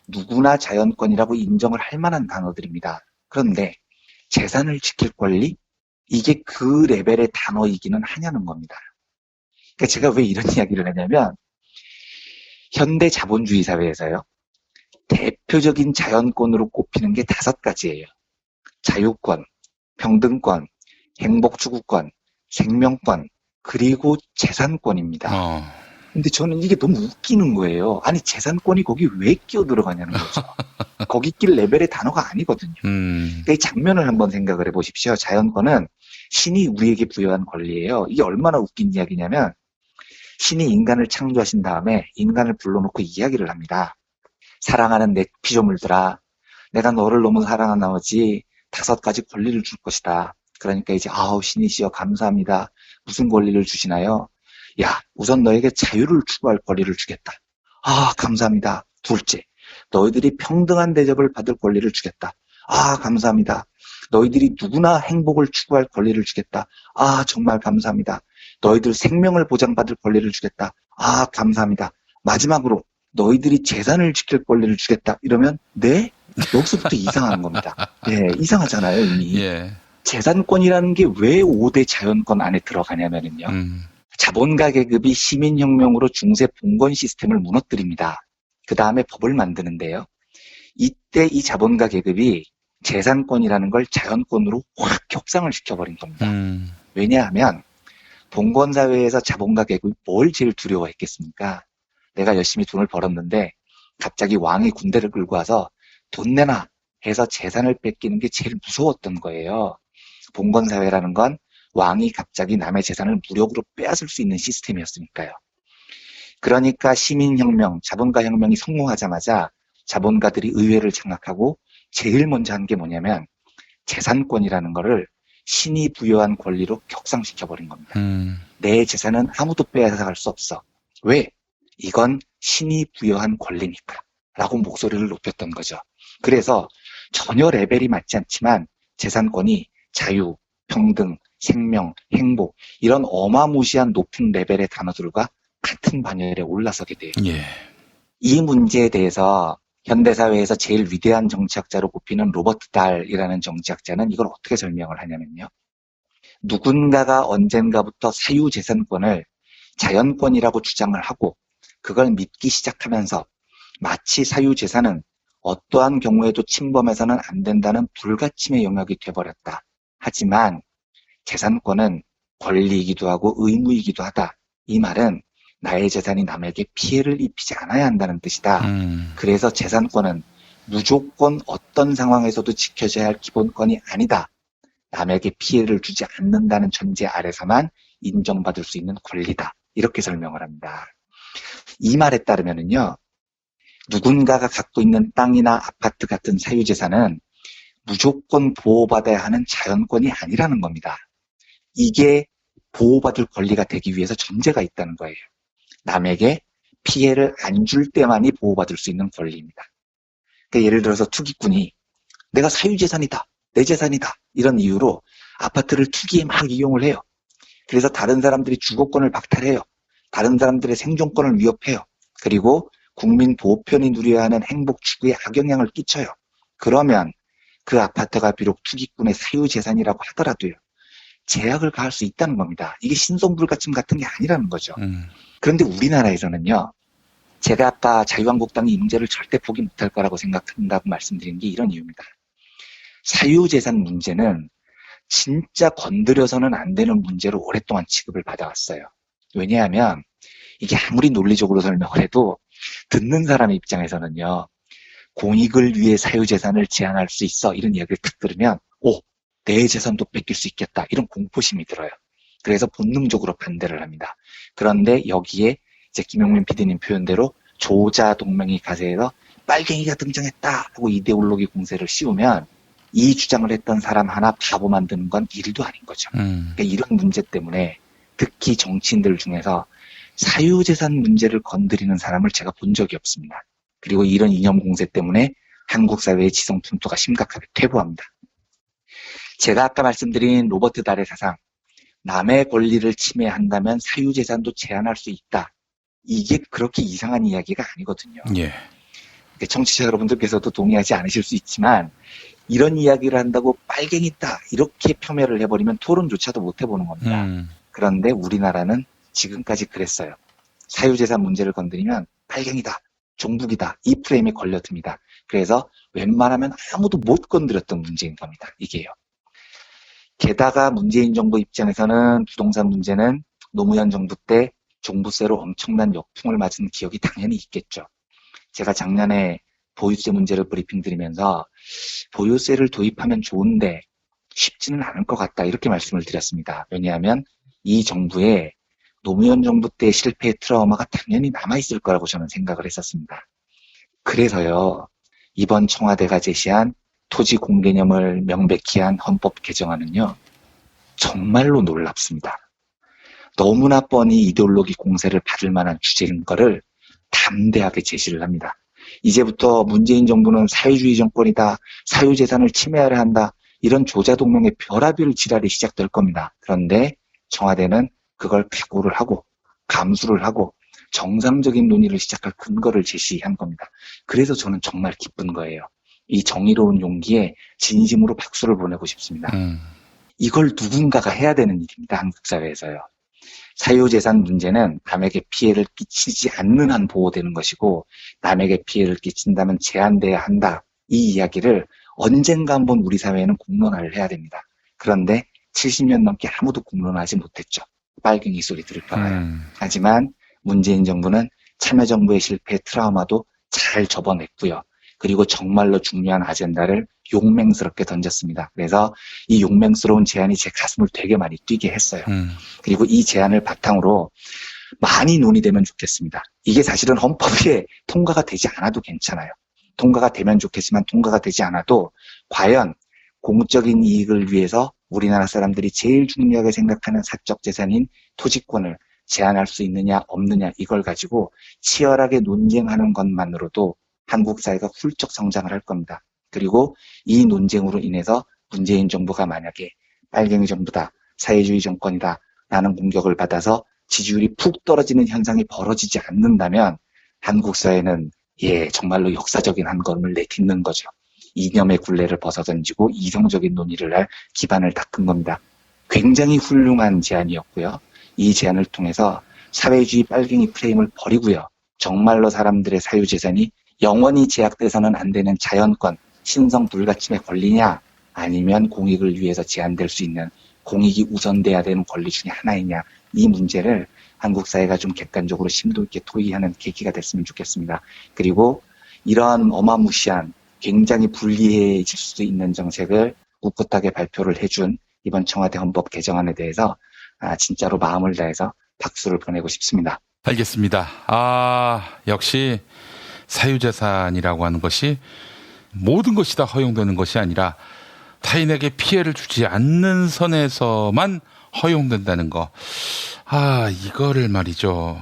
누구나 자연권이라고 인정을 할 만한 단어들입니다. 그런데 재산을 지킬 권리? 이게 그 레벨의 단어이기는 하냐는 겁니다. 그러니까 제가 왜 이런 이야기를 하냐면, 현대 자본주의 사회에서요, 대표적인 자연권으로 꼽히는 게 5가지예요. 자유권, 평등권, 행복추구권, 생명권, 그리고 재산권입니다. 근데 저는 이게 너무 웃기는 거예요. 아니, 재산권이 거기 왜 끼어 들어가냐는 거죠. 거기 낄 레벨의 단어가 아니거든요. 그러니까 이 장면을 한번 생각을 해보십시오. 자연권은 신이 우리에게 부여한 권리예요. 이게 얼마나 웃긴 이야기냐면, 신이 인간을 창조하신 다음에 인간을 불러놓고 이야기를 합니다. 사랑하는 내 피조물들아, 내가 너를 너무 사랑한 나머지 5가지 권리를 줄 것이다. 그러니까 이제 신이시여 감사합니다. 무슨 권리를 주시나요? 야, 우선 너에게 자유를 추구할 권리를 주겠다. 감사합니다. 둘째, 너희들이 평등한 대접을 받을 권리를 주겠다. 감사합니다. 너희들이 누구나 행복을 추구할 권리를 주겠다. 정말 감사합니다. 너희들 생명을 보장받을 권리를 주겠다. 감사합니다. 마지막으로 너희들이 재산을 지킬 권리를 주겠다. 이러면 네? 여기서부터 이상한 겁니다. 이상하잖아요, 이미. 재산권이라는 게 왜 5대 자연권 안에 들어가냐면요, 자본가 계급이 시민혁명으로 중세 봉건 시스템을 무너뜨립니다. 그 다음에 법을 만드는데요, 이때 이 자본가 계급이 재산권이라는 걸 자연권으로 확 격상을 시켜버린 겁니다. 왜냐하면 봉건사회에서 자본가 계급이 뭘 제일 두려워했겠습니까? 내가 열심히 돈을 벌었는데 갑자기 왕이 군대를 끌고 와서 돈 내놔 해서 재산을 뺏기는 게 제일 무서웠던 거예요. 봉건사회라는 건 왕이 갑자기 남의 재산을 무력으로 빼앗을 수 있는 시스템이었으니까요. 그러니까 시민혁명, 자본가혁명이 성공하자마자 자본가들이 의회를 장악하고 제일 먼저 한 게 뭐냐면 재산권이라는 거를 신이 부여한 권리로 격상시켜버린 겁니다. 내 재산은 아무도 빼앗아갈 수 없어. 왜? 이건 신이 부여한 권리니까 라고 목소리를 높였던 거죠. 그래서 전혀 레벨이 맞지 않지만 재산권이 자유, 평등, 생명, 행복, 이런 어마무시한 높은 레벨의 단어들과 같은 반열에 올라서게 돼요. 이 문제에 대해서 현대사회에서 제일 위대한 정치학자로 꼽히는 로버트 달이라는 정치학자는 이걸 어떻게 설명을 하냐면요. 누군가가 언젠가부터 사유재산권을 자연권이라고 주장을 하고 그걸 믿기 시작하면서 마치 사유재산은 어떠한 경우에도 침범해서는 안 된다는 불가침의 영역이 돼버렸다. 하지만 재산권은 권리이기도 하고 의무이기도 하다. 이 말은 나의 재산이 남에게 피해를 입히지 않아야 한다는 뜻이다. 그래서 재산권은 무조건 어떤 상황에서도 지켜져야 할 기본권이 아니다. 남에게 피해를 주지 않는다는 전제 아래서만 인정받을 수 있는 권리다. 이렇게 설명을 합니다. 이 말에 따르면은요, 누군가가 갖고 있는 땅이나 아파트 같은 사유재산은 무조건 보호받아야 하는 자연권이 아니라는 겁니다. 이게 보호받을 권리가 되기 위해서 전제가 있다는 거예요. 남에게 피해를 안 줄 때만이 보호받을 수 있는 권리입니다. 그러니까 예를 들어서 투기꾼이 내가 사유재산이다, 내 재산이다 이런 이유로 아파트를 투기에 막 이용을 해요. 그래서 다른 사람들이 주거권을 박탈해요. 다른 사람들의 생존권을 위협해요. 그리고 국민 보편이 누려야 하는 행복 추구에 악영향을 끼쳐요. 그러면 그 아파트가 비록 투기꾼의 사유재산이라고 하더라도요. 제약을 가할 수 있다는 겁니다. 이게 신성불가침 같은 게 아니라는 거죠. 그런데 우리나라에서는요. 제가 아까 자유한국당이 이 문제를 절대 포기 못할 거라고 생각한다고 말씀드린 게 이런 이유입니다. 사유재산 문제는 진짜 건드려서는 안 되는 문제로 오랫동안 취급을 받아왔어요. 왜냐하면 이게 아무리 논리적으로 설명을 해도 듣는 사람의 입장에서는요. 공익을 위해 사유재산을 제한할 수 있어 이런 이야기를 딱 들으면 내 재산도 뺏길 수 있겠다 이런 공포심이 들어요. 그래서 본능적으로 반대를 합니다. 그런데 여기에 이제 김용민 PD님 표현대로 조자 동맹이 가세해서 빨갱이가 등장했다 하고 이데올로기 공세를 씌우면 이 주장을 했던 사람 하나 바보 만드는 건 일도 아닌 거죠. 그러니까 이런 문제 때문에 특히 정치인들 중에서 사유재산 문제를 건드리는 사람을 제가 본 적이 없습니다. 그리고 이런 이념 공세 때문에 한국 사회의 지성 풍토가 심각하게 퇴보합니다. 제가 아까 말씀드린 로버트 달의 사상, 남의 권리를 침해한다면 사유재산도 제한할 수 있다. 이게 그렇게 이상한 이야기가 아니거든요. 예. 청취자 여러분들께서도 동의하지 않으실 수 있지만 이런 이야기를 한다고 빨갱이다 이렇게 폄훼를 해버리면 토론조차도 못 해보는 겁니다. 그런데 우리나라는 지금까지 그랬어요. 사유재산 문제를 건드리면 빨갱이다, 종북이다 이 프레임에 걸려듭니다. 그래서 웬만하면 아무도 못 건드렸던 문제인 겁니다. 이게요. 게다가 문재인 정부 입장에서는 부동산 문제는 노무현 정부 때 종부세로 엄청난 역풍을 맞은 기억이 당연히 있겠죠. 제가 작년에 보유세 문제를 브리핑 드리면서 보유세를 도입하면 좋은데 쉽지는 않을 것 같다 이렇게 말씀을 드렸습니다. 왜냐하면 이 정부에 노무현 정부 때 실패의 트라우마가 당연히 남아있을 거라고 저는 생각을 했었습니다. 그래서요. 이번 청와대가 제시한 토지 공개념을 명백히 한 헌법 개정안은요. 정말로 놀랍습니다. 너무나 뻔히 이데올로기 공세를 받을 만한 주제인 거를 담대하게 제시를 합니다. 이제부터 문재인 정부는 사회주의 정권이다. 사유재산을 침해하려 한다. 이런 조자동맹의 벼라비를 지랄이 시작될 겁니다. 그런데 청와대는 그걸 각오를 하고 감수를 하고 정상적인 논의를 시작할 근거를 제시한 겁니다. 그래서 저는 정말 기쁜 거예요. 이 정의로운 용기에 진심으로 박수를 보내고 싶습니다. 이걸 누군가가 해야 되는 일입니다. 한국 사회에서요. 사유재산 문제는 남에게 피해를 끼치지 않는 한 보호되는 것이고 남에게 피해를 끼친다면 제한돼야 한다. 이 이야기를 언젠가 한번 우리 사회에는 공론화를 해야 됩니다. 그런데 70년 넘게 아무도 공론화하지 못했죠. 빨갱이 소리 들을까 봐요. 하지만 문재인 정부는 참여정부의 실패의 트라우마도 잘 접어냈고요. 그리고 정말로 중요한 아젠다를 용맹스럽게 던졌습니다. 그래서 이 용맹스러운 제안이 제 가슴을 되게 많이 뛰게 했어요. 그리고 이 제안을 바탕으로 많이 논의되면 좋겠습니다. 이게 사실은 헌법에 통과가 되지 않아도 괜찮아요. 통과가 되면 좋겠지만 통과가 되지 않아도 과연 공적인 이익을 위해서 우리나라 사람들이 제일 중요하게 생각하는 사적 재산인 토지권을 제한할 수 있느냐 없느냐 이걸 가지고 치열하게 논쟁하는 것만으로도 한국 사회가 훌쩍 성장을 할 겁니다. 그리고 이 논쟁으로 인해서 문재인 정부가 만약에 빨갱이 정부다, 사회주의 정권이다 라는 공격을 받아서 지지율이 푹 떨어지는 현상이 벌어지지 않는다면 한국 사회는 정말로 역사적인 한 걸음을 내딛는 거죠. 이념의 굴레를 벗어던지고 이성적인 논의를 할 기반을 닦은 겁니다. 굉장히 훌륭한 제안이었고요. 이 제안을 통해서 사회주의 빨갱이 프레임을 버리고요. 정말로 사람들의 사유재산이 영원히 제약돼서는 안 되는 자연권, 신성 불가침의 권리냐, 아니면 공익을 위해서 제한될 수 있는 공익이 우선돼야 되는 권리 중에 하나이냐, 이 문제를 한국 사회가 좀 객관적으로 심도 있게 토의하는 계기가 됐으면 좋겠습니다. 그리고 이러한 어마무시한 굉장히 불리해질 수도 있는 정책을 꿋꿋하게 발표를 해준 이번 청와대 헌법 개정안에 대해서 진짜로 마음을 다해서 박수를 보내고 싶습니다. 알겠습니다. 역시 사유재산이라고 하는 것이 모든 것이 다 허용되는 것이 아니라 타인에게 피해를 주지 않는 선에서만 허용된다는 거. 이거를 말이죠.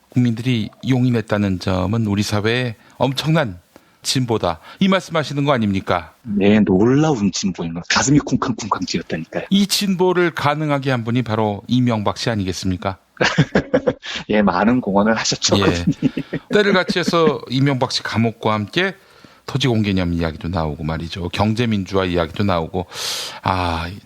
국민들이 용인했다는 점은 우리 사회의 엄청난 진보다. 이 말씀하시는 거 아닙니까? 네, 놀라운 진보인 거. 가슴이 쿵쾅쿵쾅 뛰었다니까요. 이 진보를 가능하게 한 분이 바로 이명박 씨 아니겠습니까? 많은 공헌을 하셨죠. 때를 같이 해서 이명박 씨 감옥과 함께 토지공개념 이야기도 나오고 말이죠. 경제민주화 이야기도 나오고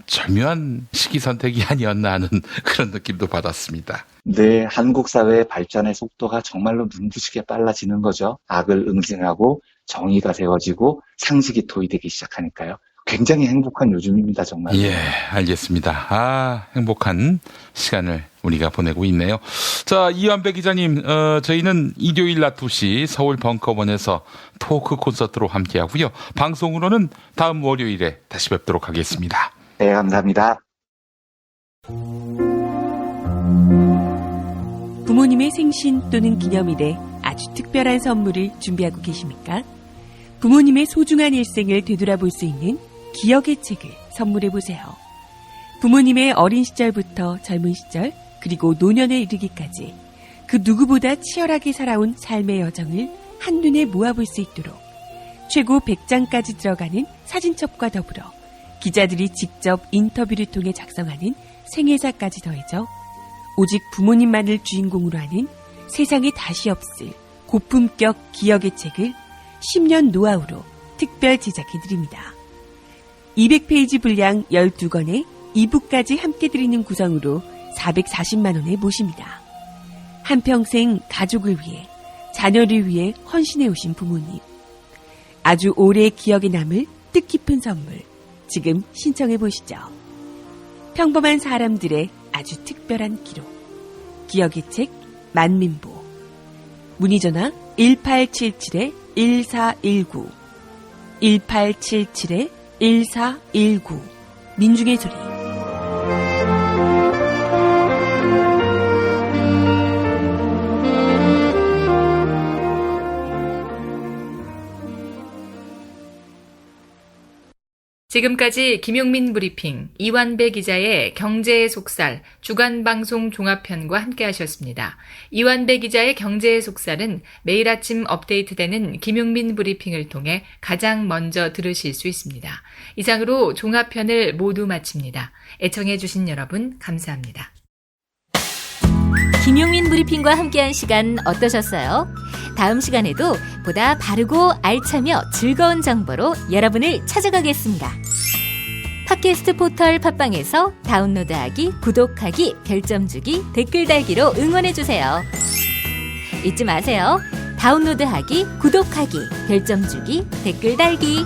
절묘한 시기 선택이 아니었나 하는 그런 느낌도 받았습니다. 네, 한국 사회의 발전의 속도가 정말로 눈부시게 빨라지는 거죠. 악을 응징하고 정의가 세워지고 상식이 도입되기 시작하니까요. 굉장히 행복한 요즘입니다, 정말. 알겠습니다. 행복한 시간을 우리가 보내고 있네요. 자, 이완배 기자님, 저희는 일요일 낮 2시 서울 벙커원에서 토크 콘서트로 함께하고요. 방송으로는 다음 월요일에 다시 뵙도록 하겠습니다. 네, 감사합니다. 부모님의 생신 또는 기념일에 아주 특별한 선물을 준비하고 계십니까? 부모님의 소중한 일생을 되돌아볼 수 있는 기억의 책을 선물해보세요. 부모님의 어린 시절부터 젊은 시절 그리고 노년에 이르기까지 그 누구보다 치열하게 살아온 삶의 여정을 한눈에 모아볼 수 있도록 최고 100장까지 들어가는 사진첩과 더불어 기자들이 직접 인터뷰를 통해 작성하는 생애사까지 더해져 오직 부모님만을 주인공으로 하는 세상에 다시 없을 고품격 기억의 책을 10년 노하우로 특별 제작해드립니다. 200페이지 분량 12권에 2부까지 함께 드리는 구성으로 440만 원에 모십니다. 한평생 가족을 위해, 자녀를 위해 헌신해 오신 부모님. 아주 오래 기억에 남을 뜻깊은 선물. 지금 신청해 보시죠. 평범한 사람들의 아주 특별한 기록. 기억의 책 만민보. 문의전화 1877-1419 1877-1419 민중의 소리. 지금까지 김용민 브리핑, 이완배 기자의 경제의 속살, 주간방송 종합편과 함께 하셨습니다. 이완배 기자의 경제의 속살은 매일 아침 업데이트되는 김용민 브리핑을 통해 가장 먼저 들으실 수 있습니다. 이상으로 종합편을 모두 마칩니다. 애청해주신 여러분 감사합니다. 김용민 브리핑과 함께한 시간 어떠셨어요? 다음 시간에도 보다 바르고 알차며 즐거운 정보로 여러분을 찾아가겠습니다. 팟캐스트 포털 팟빵에서 다운로드하기, 구독하기, 별점 주기, 댓글 달기로 응원해주세요. 잊지 마세요. 다운로드하기, 구독하기, 별점 주기, 댓글 달기.